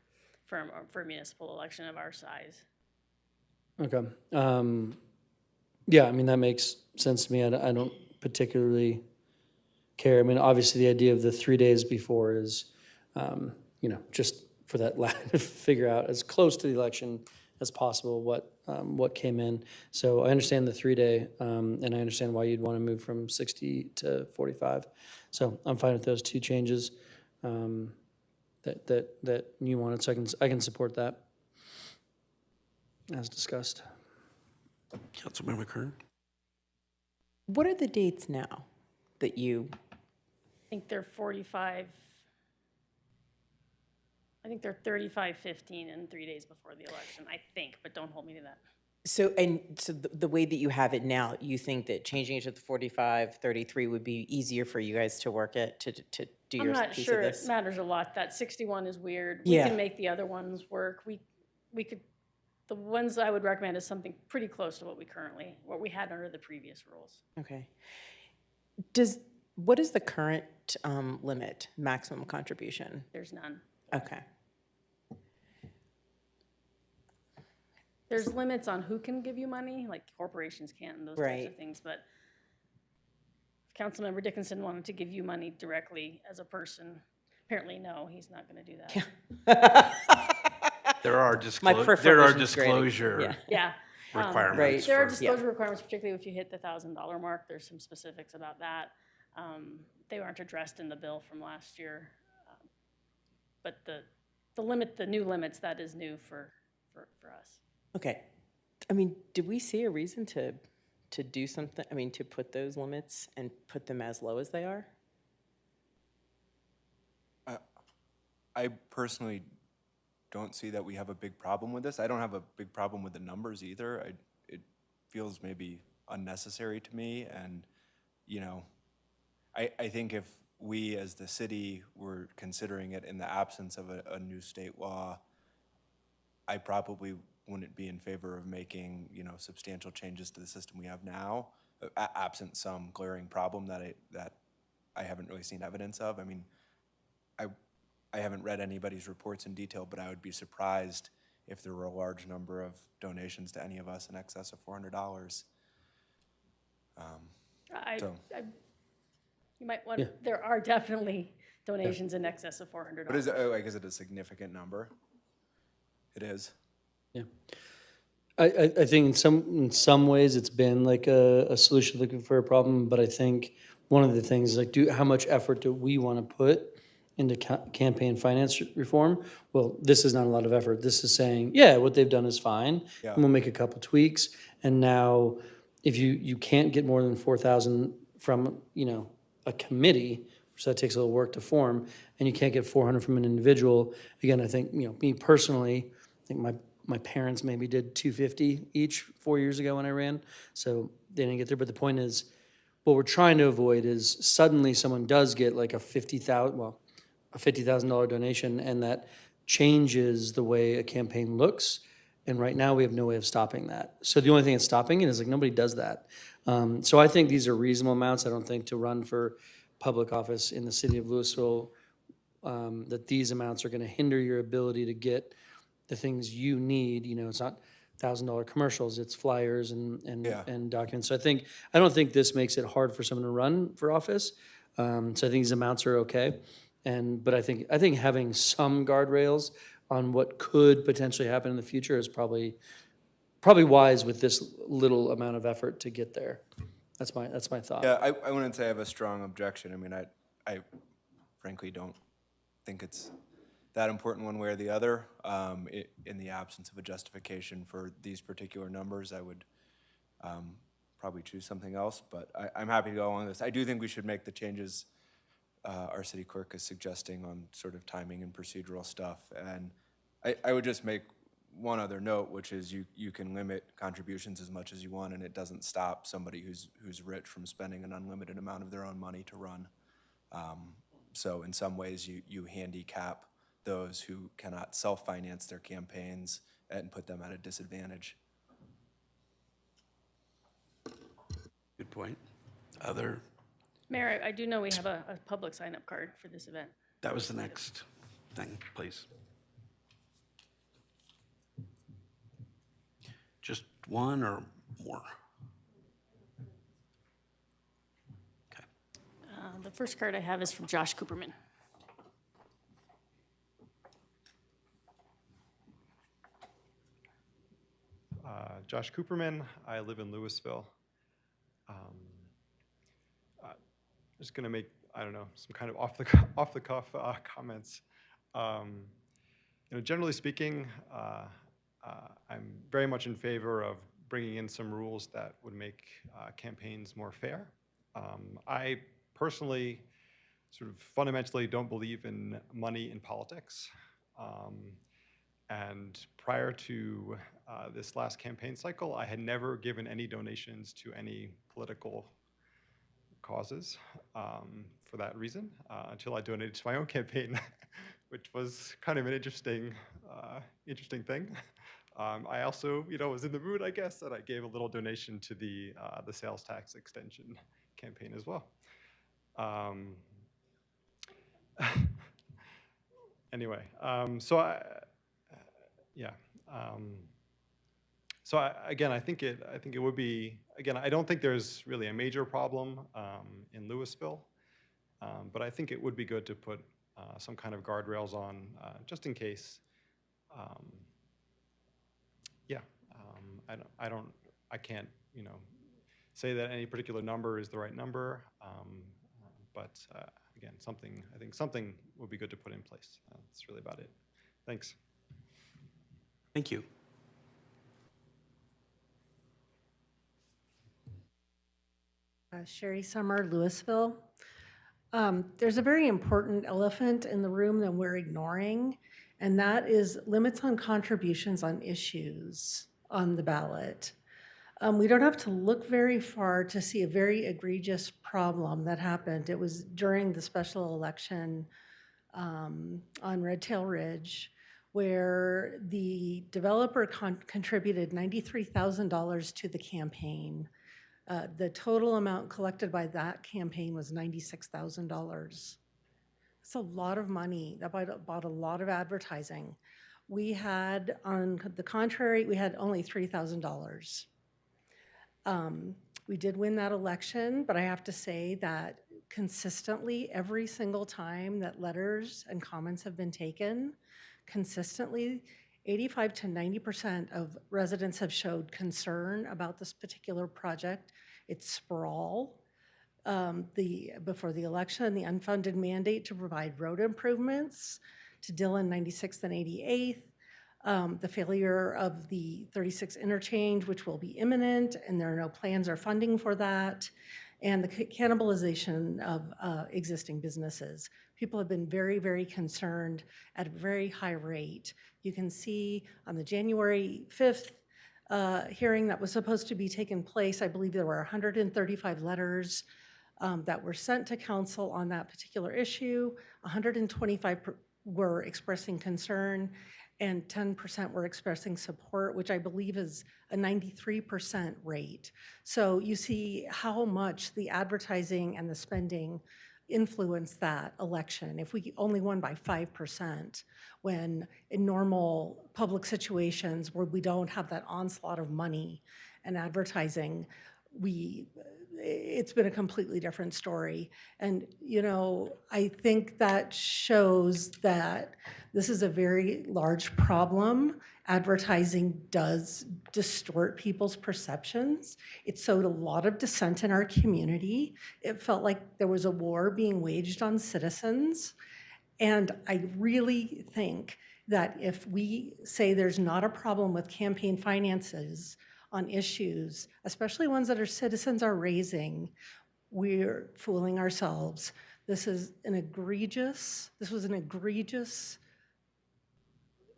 for a municipal election of our size. Okay. Yeah, I mean, that makes sense to me. I don't particularly care. I mean, obviously, the idea of the 3 days before is, just for that figure out as close to the election as possible what came in. So I understand the 3-day, and I understand why you'd want to move from 60 to 45. So I'm fine with those two changes that you wanted. So I can support that as discussed. Councilmember Kern? What are the dates now that you, I think they're 45, I think they're 35-15 and 3 days before the election, I think, but don't hold me to that. so the way that you have it now, you think that changing it to the 45-33 would be easier for you guys to work it, to do your I'm not piece sure of it this? matters a lot. That 61 is weird. We Yeah. can make the other ones work. We could, the ones I would recommend is something pretty close to what we had under the previous rules. Okay. What is the current limit, maximum contribution? There's none. Okay. There's limits on who can give you money, like corporations can't and those types Right. of things, but if Councilmember Dickinson wanted to give you money directly as a person, apparently no, he's not gonna do that. There are peripheral vision's great. disclosure Yeah. requirements. Right. There are for- disclosure requirements, particularly if you hit the $1,000 mark. There's some specifics about that. They aren't addressed in the bill from last year. But the new limits, that is new for us. Okay. I mean, did we see a reason to do something, to put those limits and put them as low as they are? I personally don't see that we have a big problem with this. I don't have a big problem with the numbers either. It feels maybe unnecessary to me, and, I think if we as the city were considering it in the absence of a new state law, I probably wouldn't be in favor of making, substantial changes to the system we have now, absent some glaring problem that I haven't really seen evidence of. I mean, I haven't read anybody's reports in detail, but I would be surprised if there were a large number of donations to any of us in excess of $400. You might want, there are definitely donations in excess of $400. But is it a significant number? It is. Yeah. I think in some ways it's been like a solution looking for a problem, but I think one of the things is like, how much effort do we want to put into campaign finance reform? Well, this is not a lot of effort. This is saying, yeah, what they've done is fine. Yeah. And we'll make a couple tweaks. And now if you can't get more than 4,000 from, a committee, so that takes a little work to form, and you can't get 400 from an individual. Again, I think, me personally, I think my parents maybe did 250 each 4 years ago when I ran, so they didn't get there. But the point is, what we're trying to avoid is suddenly someone does get like a $50,000 donation, and that changes the way a campaign looks. And right now, we have no way of stopping that. So the only thing that's stopping it is like nobody does that. So I think these are reasonable amounts. I don't think to run for public office in the city of Louisville, that these amounts are going to hinder your ability to get the things you need. It's not $1,000 commercials, it's flyers and documents. So I don't think this makes it hard for someone to run for office. So I think these amounts are okay. But I think having some guardrails on what could potentially happen in the future is probably wise with this little amount of effort to get there. That's my thought. Yeah, I wouldn't say I have a strong objection. I mean, I frankly don't think it's that important one way or the other. In the absence of a justification for these particular numbers, I would probably choose something else, but I'm happy to go along with this. I do think we should make the changes our city clerk is suggesting on sort of timing and procedural stuff. And I would just make one other note, which is you can limit contributions as much as you want, and it doesn't stop somebody who's rich from spending an unlimited amount of their own money to run. So in some ways, you handicap those who cannot self-finance their campaigns and put them at a disadvantage. Good point. Other? Mayor, I do know we have a public sign-up card for this event. That was the next thing, please. Just one or more? The first card I have is from Josh Cooperman. Josh Cooperman. I live in Louisville. Just going to make, I don't know, some kind of off the cuff comments. Generally speaking, I'm very much in favor of bringing in some rules that would make campaigns more fair. I personally sort of fundamentally don't believe in money in politics. And prior to this last campaign cycle, I had never given any donations to any political causes for that reason until I donated to my own campaign, which was kind of an interesting thing. I also, was in the mood, I guess, that I gave a little donation to the sales tax extension campaign as well. Anyway, again, I think it would be, again, I don't think there's really a major problem in Louisville, but I think it would be good to put some kind of guardrails on just in case. I can't, say that any particular number is the right number, but again, I think something would be good to put in place. That's really about it. Thanks. Thank you. Sherry Summer, Louisville. There's a very important elephant in the room that we're ignoring, and that is limits on contributions on issues on the ballot. We don't have to look very far to see a very egregious problem that happened. It was during the special election on Red Tail Ridge, where the developer contributed $93,000 to the campaign. The total amount collected by that campaign was $96,000. It's a lot of money. That bought a lot of advertising. We had, on the contrary, we had only $3,000. We did win that election, but I have to say that consistently, every single time that letters and comments have been taken, consistently, 85 to 90% of residents have showed concern about this particular project. Its sprawl, before the election, the unfunded mandate to provide road improvements to Dillon 96th and 88th, the failure of the 36 interchange, which will be imminent, and there are no plans or funding for that, and the cannibalization of existing businesses. People have been very, very concerned at a very high rate. You can see on the January 5th hearing that was supposed to be taking place, I believe there were 135 letters that were sent to council on that particular issue. 125 were expressing concern, and 10% were expressing support, which I believe is a 93% rate. So you see how much the advertising and the spending influenced that election. If we only won by 5%, when in normal public situations where we don't have that onslaught of money and advertising, it's been a completely different story. And, I think that shows that this is a very large problem. Advertising does distort people's perceptions. It sowed a lot of dissent in our community. It felt like there was a war being waged on citizens. And I really think that if we say there's not a problem with campaign finances on issues, especially ones that our citizens are raising, we're fooling ourselves. This was an egregious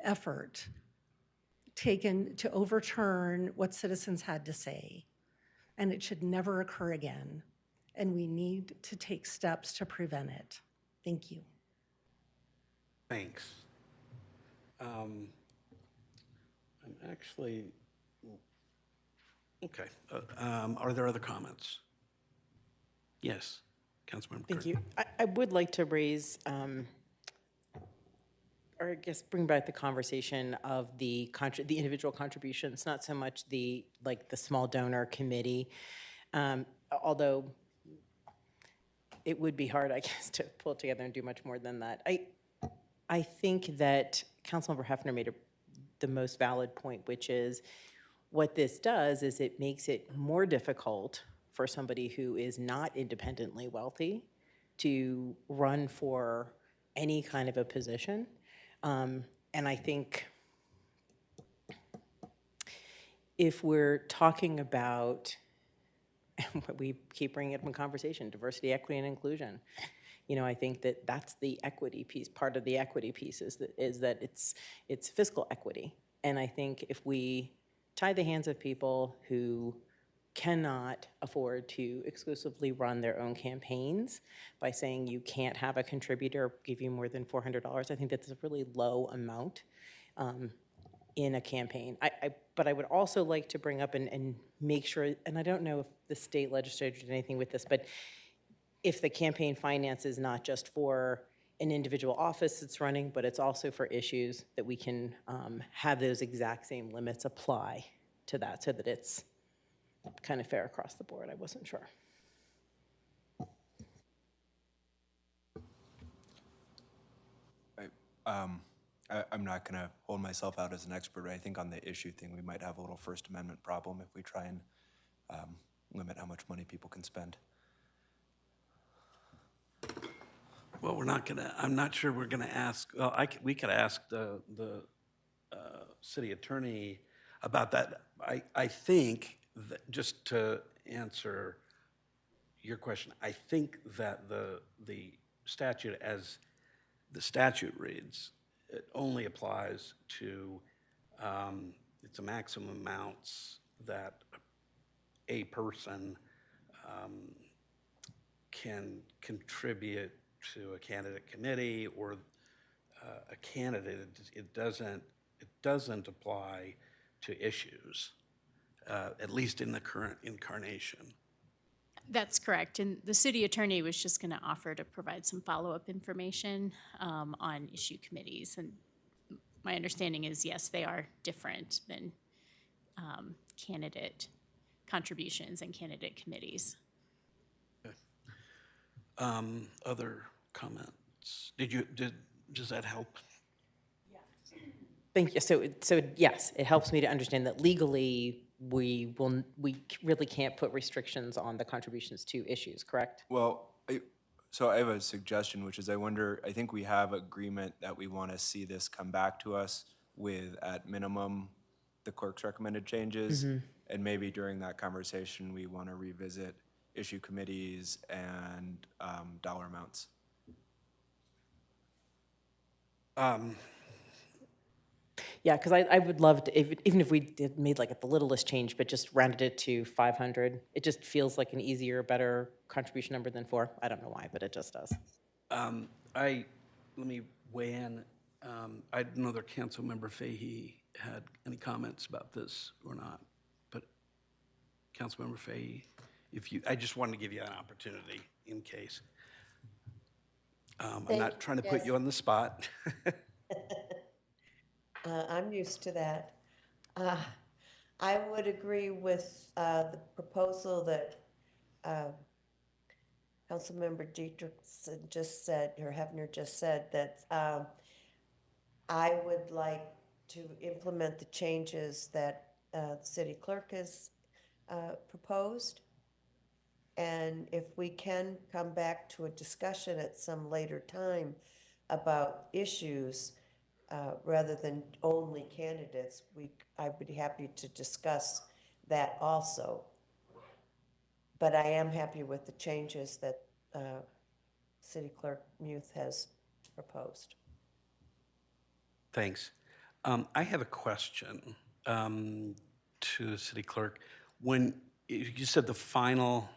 effort taken to overturn what citizens had to say, and it should never occur again. And we need to take steps to prevent it. Thank you. Thanks. I'm actually, okay. Are there other comments? Yes, Councilmember. Thank you. I would like to raise or I guess bring back the conversation of the individual contributions, not so much the small donor committee. Although it would be hard, I guess, to pull it together and do much more than that. I think that Councilmember Hefner made the most valid point, which is what this does is it makes it more difficult for somebody who is not independently wealthy to run for any kind of a position. And I think if we're talking about, we keep bringing it up in conversation, diversity, equity, and inclusion, I think that that's the equity piece. Part of the equity piece is that it's fiscal equity. And I think if we tie the hands of people who cannot afford to exclusively run their own campaigns by saying you can't have a contributor give you more than $400, I think that's a really low amount in a campaign. But I would also like to bring up and make sure, and I don't know if the state legislature did anything with this, but if the campaign finance is not just for an individual office that's running, but it's also for issues that we can have those exact same limits apply to that so that it's kind of fair across the board. I wasn't sure. I'm not going to hold myself out as an expert, but I think on the issue thing, we might have a little First Amendment problem if we try and limit how much money people can spend. Well, I'm not sure we're gonna ask, well, we could ask the city attorney about that. I think, that just to answer your question, I think that the statute, as the statute reads, it only applies to, it's a maximum amounts that a person can contribute to a candidate committee or a candidate. It doesn't apply to issues, at least in the current incarnation. That's correct. And the city attorney was just going to offer to provide some follow-up information on issue committees. And my understanding is, yes, they are different than candidate contributions and candidate committees. Other comments? Does that help? Thank you. So yes, it helps me to understand that legally we really can't put restrictions on the contributions to issues, correct? Well, so I have a suggestion, which is I think we have agreement that we want to see this come back to us with, at minimum, the clerk's recommended changes. And maybe during that conversation, we want to revisit issue committees and dollar amounts. Yeah, because I would love to, even if we did made like the littlest change, but just rounded it to 500, it just feels like an easier, better contribution number than 4. I don't know why, but it just does. Let me weigh in. I don't know whether Councilmember Fahey had any comments about this or not, but Councilmember Fahey, I just wanted to give you an opportunity in case. I'm not trying to put you on the spot. I'm used to that. I would agree with the proposal that Councilmember Dietrichson just said, or Hefner just said, that I would like to implement the changes that the city clerk has proposed. And if we can come back to a discussion at some later time about issues, rather than only candidates, I would be happy to discuss that also. But I am happy with the changes that City Clerk Muth has proposed. Thanks. I have a question to the city clerk. When you said the final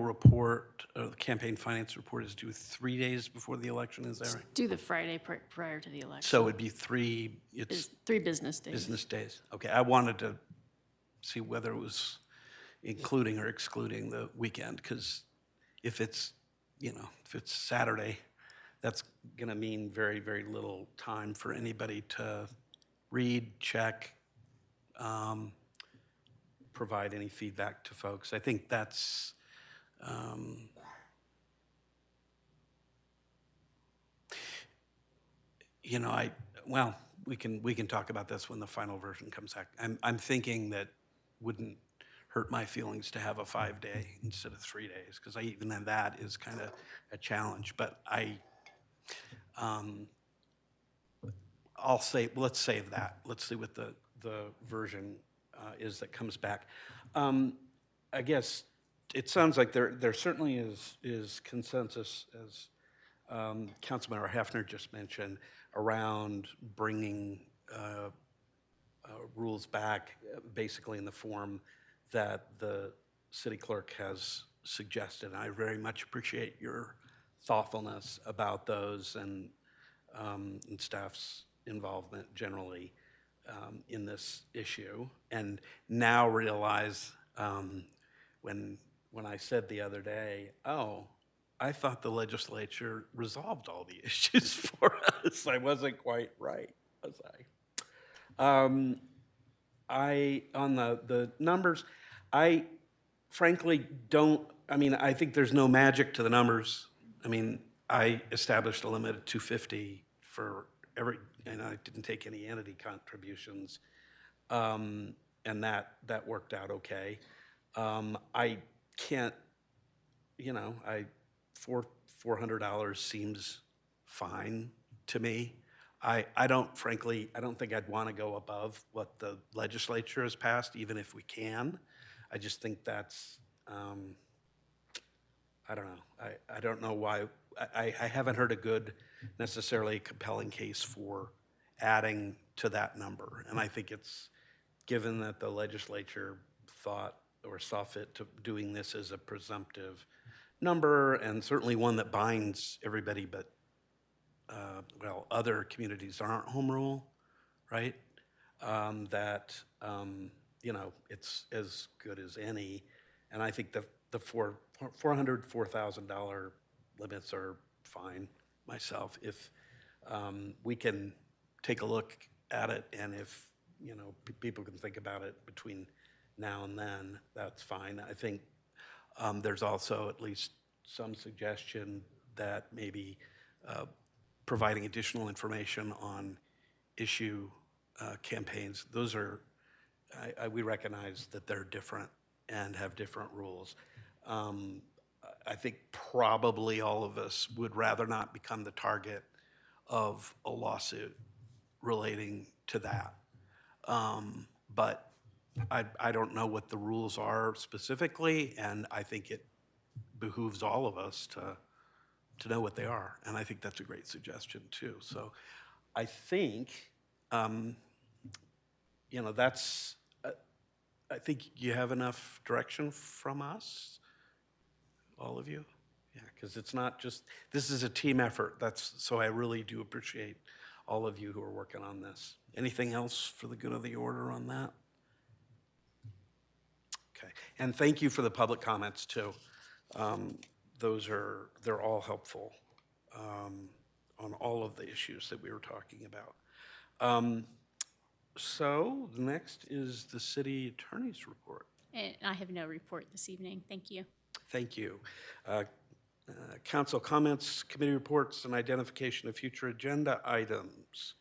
report, the campaign finance report, is due 3 days before the election, is that right? Do the Friday prior to the election. So it'd be 3 business days. Business days. Okay, I wanted to see whether it was including or excluding the weekend, because if it's Saturday, that's going to mean very, very little time for anybody to read, check, provide any feedback to folks. I think that's, you know, well, we can talk about this when the final version comes back. I'm thinking that wouldn't hurt my feelings to have a 5-day instead of 3 days, because even then that is kind of a challenge. But I'll say, let's save that. Let's see what the version is that comes back. I guess it sounds like there certainly is consensus, as Councilmember Hefner just mentioned, around bringing rules back basically in the form that the city clerk has suggested. I very much appreciate your thoughtfulness about those and staff's involvement generally in this issue. And now realize when I said the other day, oh, I thought the legislature resolved all the issues for us. I wasn't quite right, was I? On the numbers, I frankly don't, I mean, I think there's no magic to the numbers. I mean, I established a limit of 250 for every, and I didn't take any entity contributions, and that worked out okay. I can't, you know, $400 seems fine to me. I don't, frankly, I don't think I'd want to go above what the legislature has passed, even if we can. I just think that's, I don't know. I don't know why. I haven't heard a good, necessarily compelling case for adding to that number. And I think it's, given that the legislature thought or saw fit to doing this as a presumptive number, and certainly one that binds everybody but, well, other communities aren't home rule, right? That, you know, it's as good as any. And I think the $4,000 limits are fine myself. If we can take a look at it, and if, you know, people can think about it between now and then, that's fine. I think there's also at least some suggestion that maybe providing additional information on issue campaigns, those are, we recognize that they're different and have different rules. I think probably all of us would rather not become the target of a lawsuit relating to that. But I don't know what the rules are specifically, and I think it behooves all of us to know what they are. And I think that's a great suggestion too. So I think, you know, that's, I think you have enough direction from us, all of you. Yeah, because it's not just, this is a team effort. So I really do appreciate all of you who are working on this. Anything else for the good of the order on that? Okay, and thank you for the public comments too. They're all helpful on all of the issues that we were talking about. So the next is the city attorney's report. And I have no report this evening. Thank you. Thank you. Council comments, committee reports, and identification of future agenda items.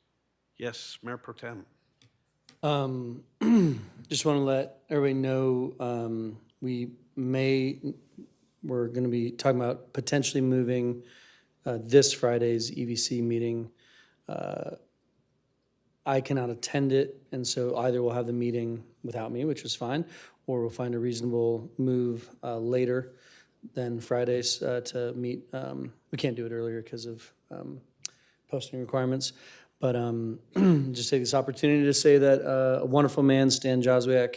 Yes, Mayor Pro Tem. Just want to let everybody know we're going to be talking about potentially moving this Friday's EVC meeting. I cannot attend it, and so either we'll have the meeting without me, which is fine, or we'll find a reasonable move later than Fridays to meet. We can't do it earlier because of posting requirements. But just take this opportunity to say that a wonderful man, Stan Joswiak,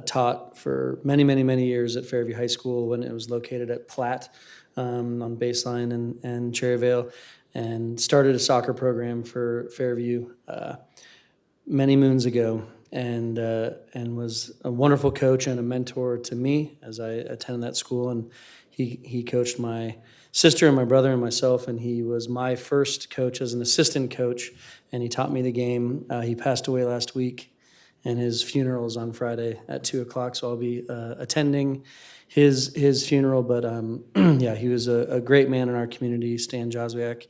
taught for many, many, many years at Fairview High School when it was located at Platt on Baseline and Cherryvale, and started a soccer program for Fairview many moons ago, and was a wonderful coach and a mentor to me as I attended that school. And He coached my sister and my brother and myself, and he was my first coach as an assistant coach, and he taught me the game. He passed away last week, and his funeral is on Friday at 2:00, so I'll be attending his funeral. But yeah, he was a great man in our community, Stan Joswiak,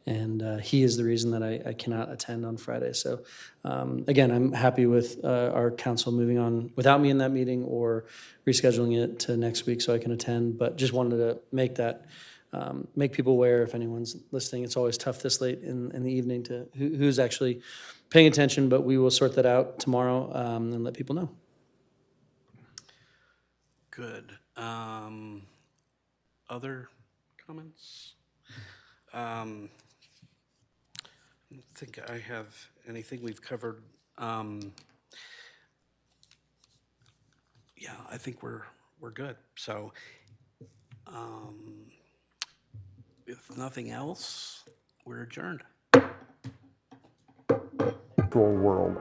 and he is the reason that I cannot attend on Friday. So again, I'm happy with our council moving on without me in that meeting or rescheduling it to next week so I can attend. But just wanted to make that, make people aware if anyone's listening. It's always tough this late in the evening to who's actually paying attention, but we will sort that out tomorrow and let people know. Good. Other comments? I don't think I have anything. We've covered. Yeah, I think we're good. So, if nothing else, we're adjourned. World.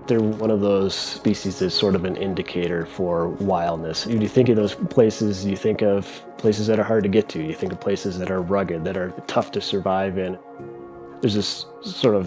They're one of those species that's sort of an indicator for wildness. You think of those places, you think of places that are hard to get to, you think of places that are rugged, that are tough to survive in. There's this sort of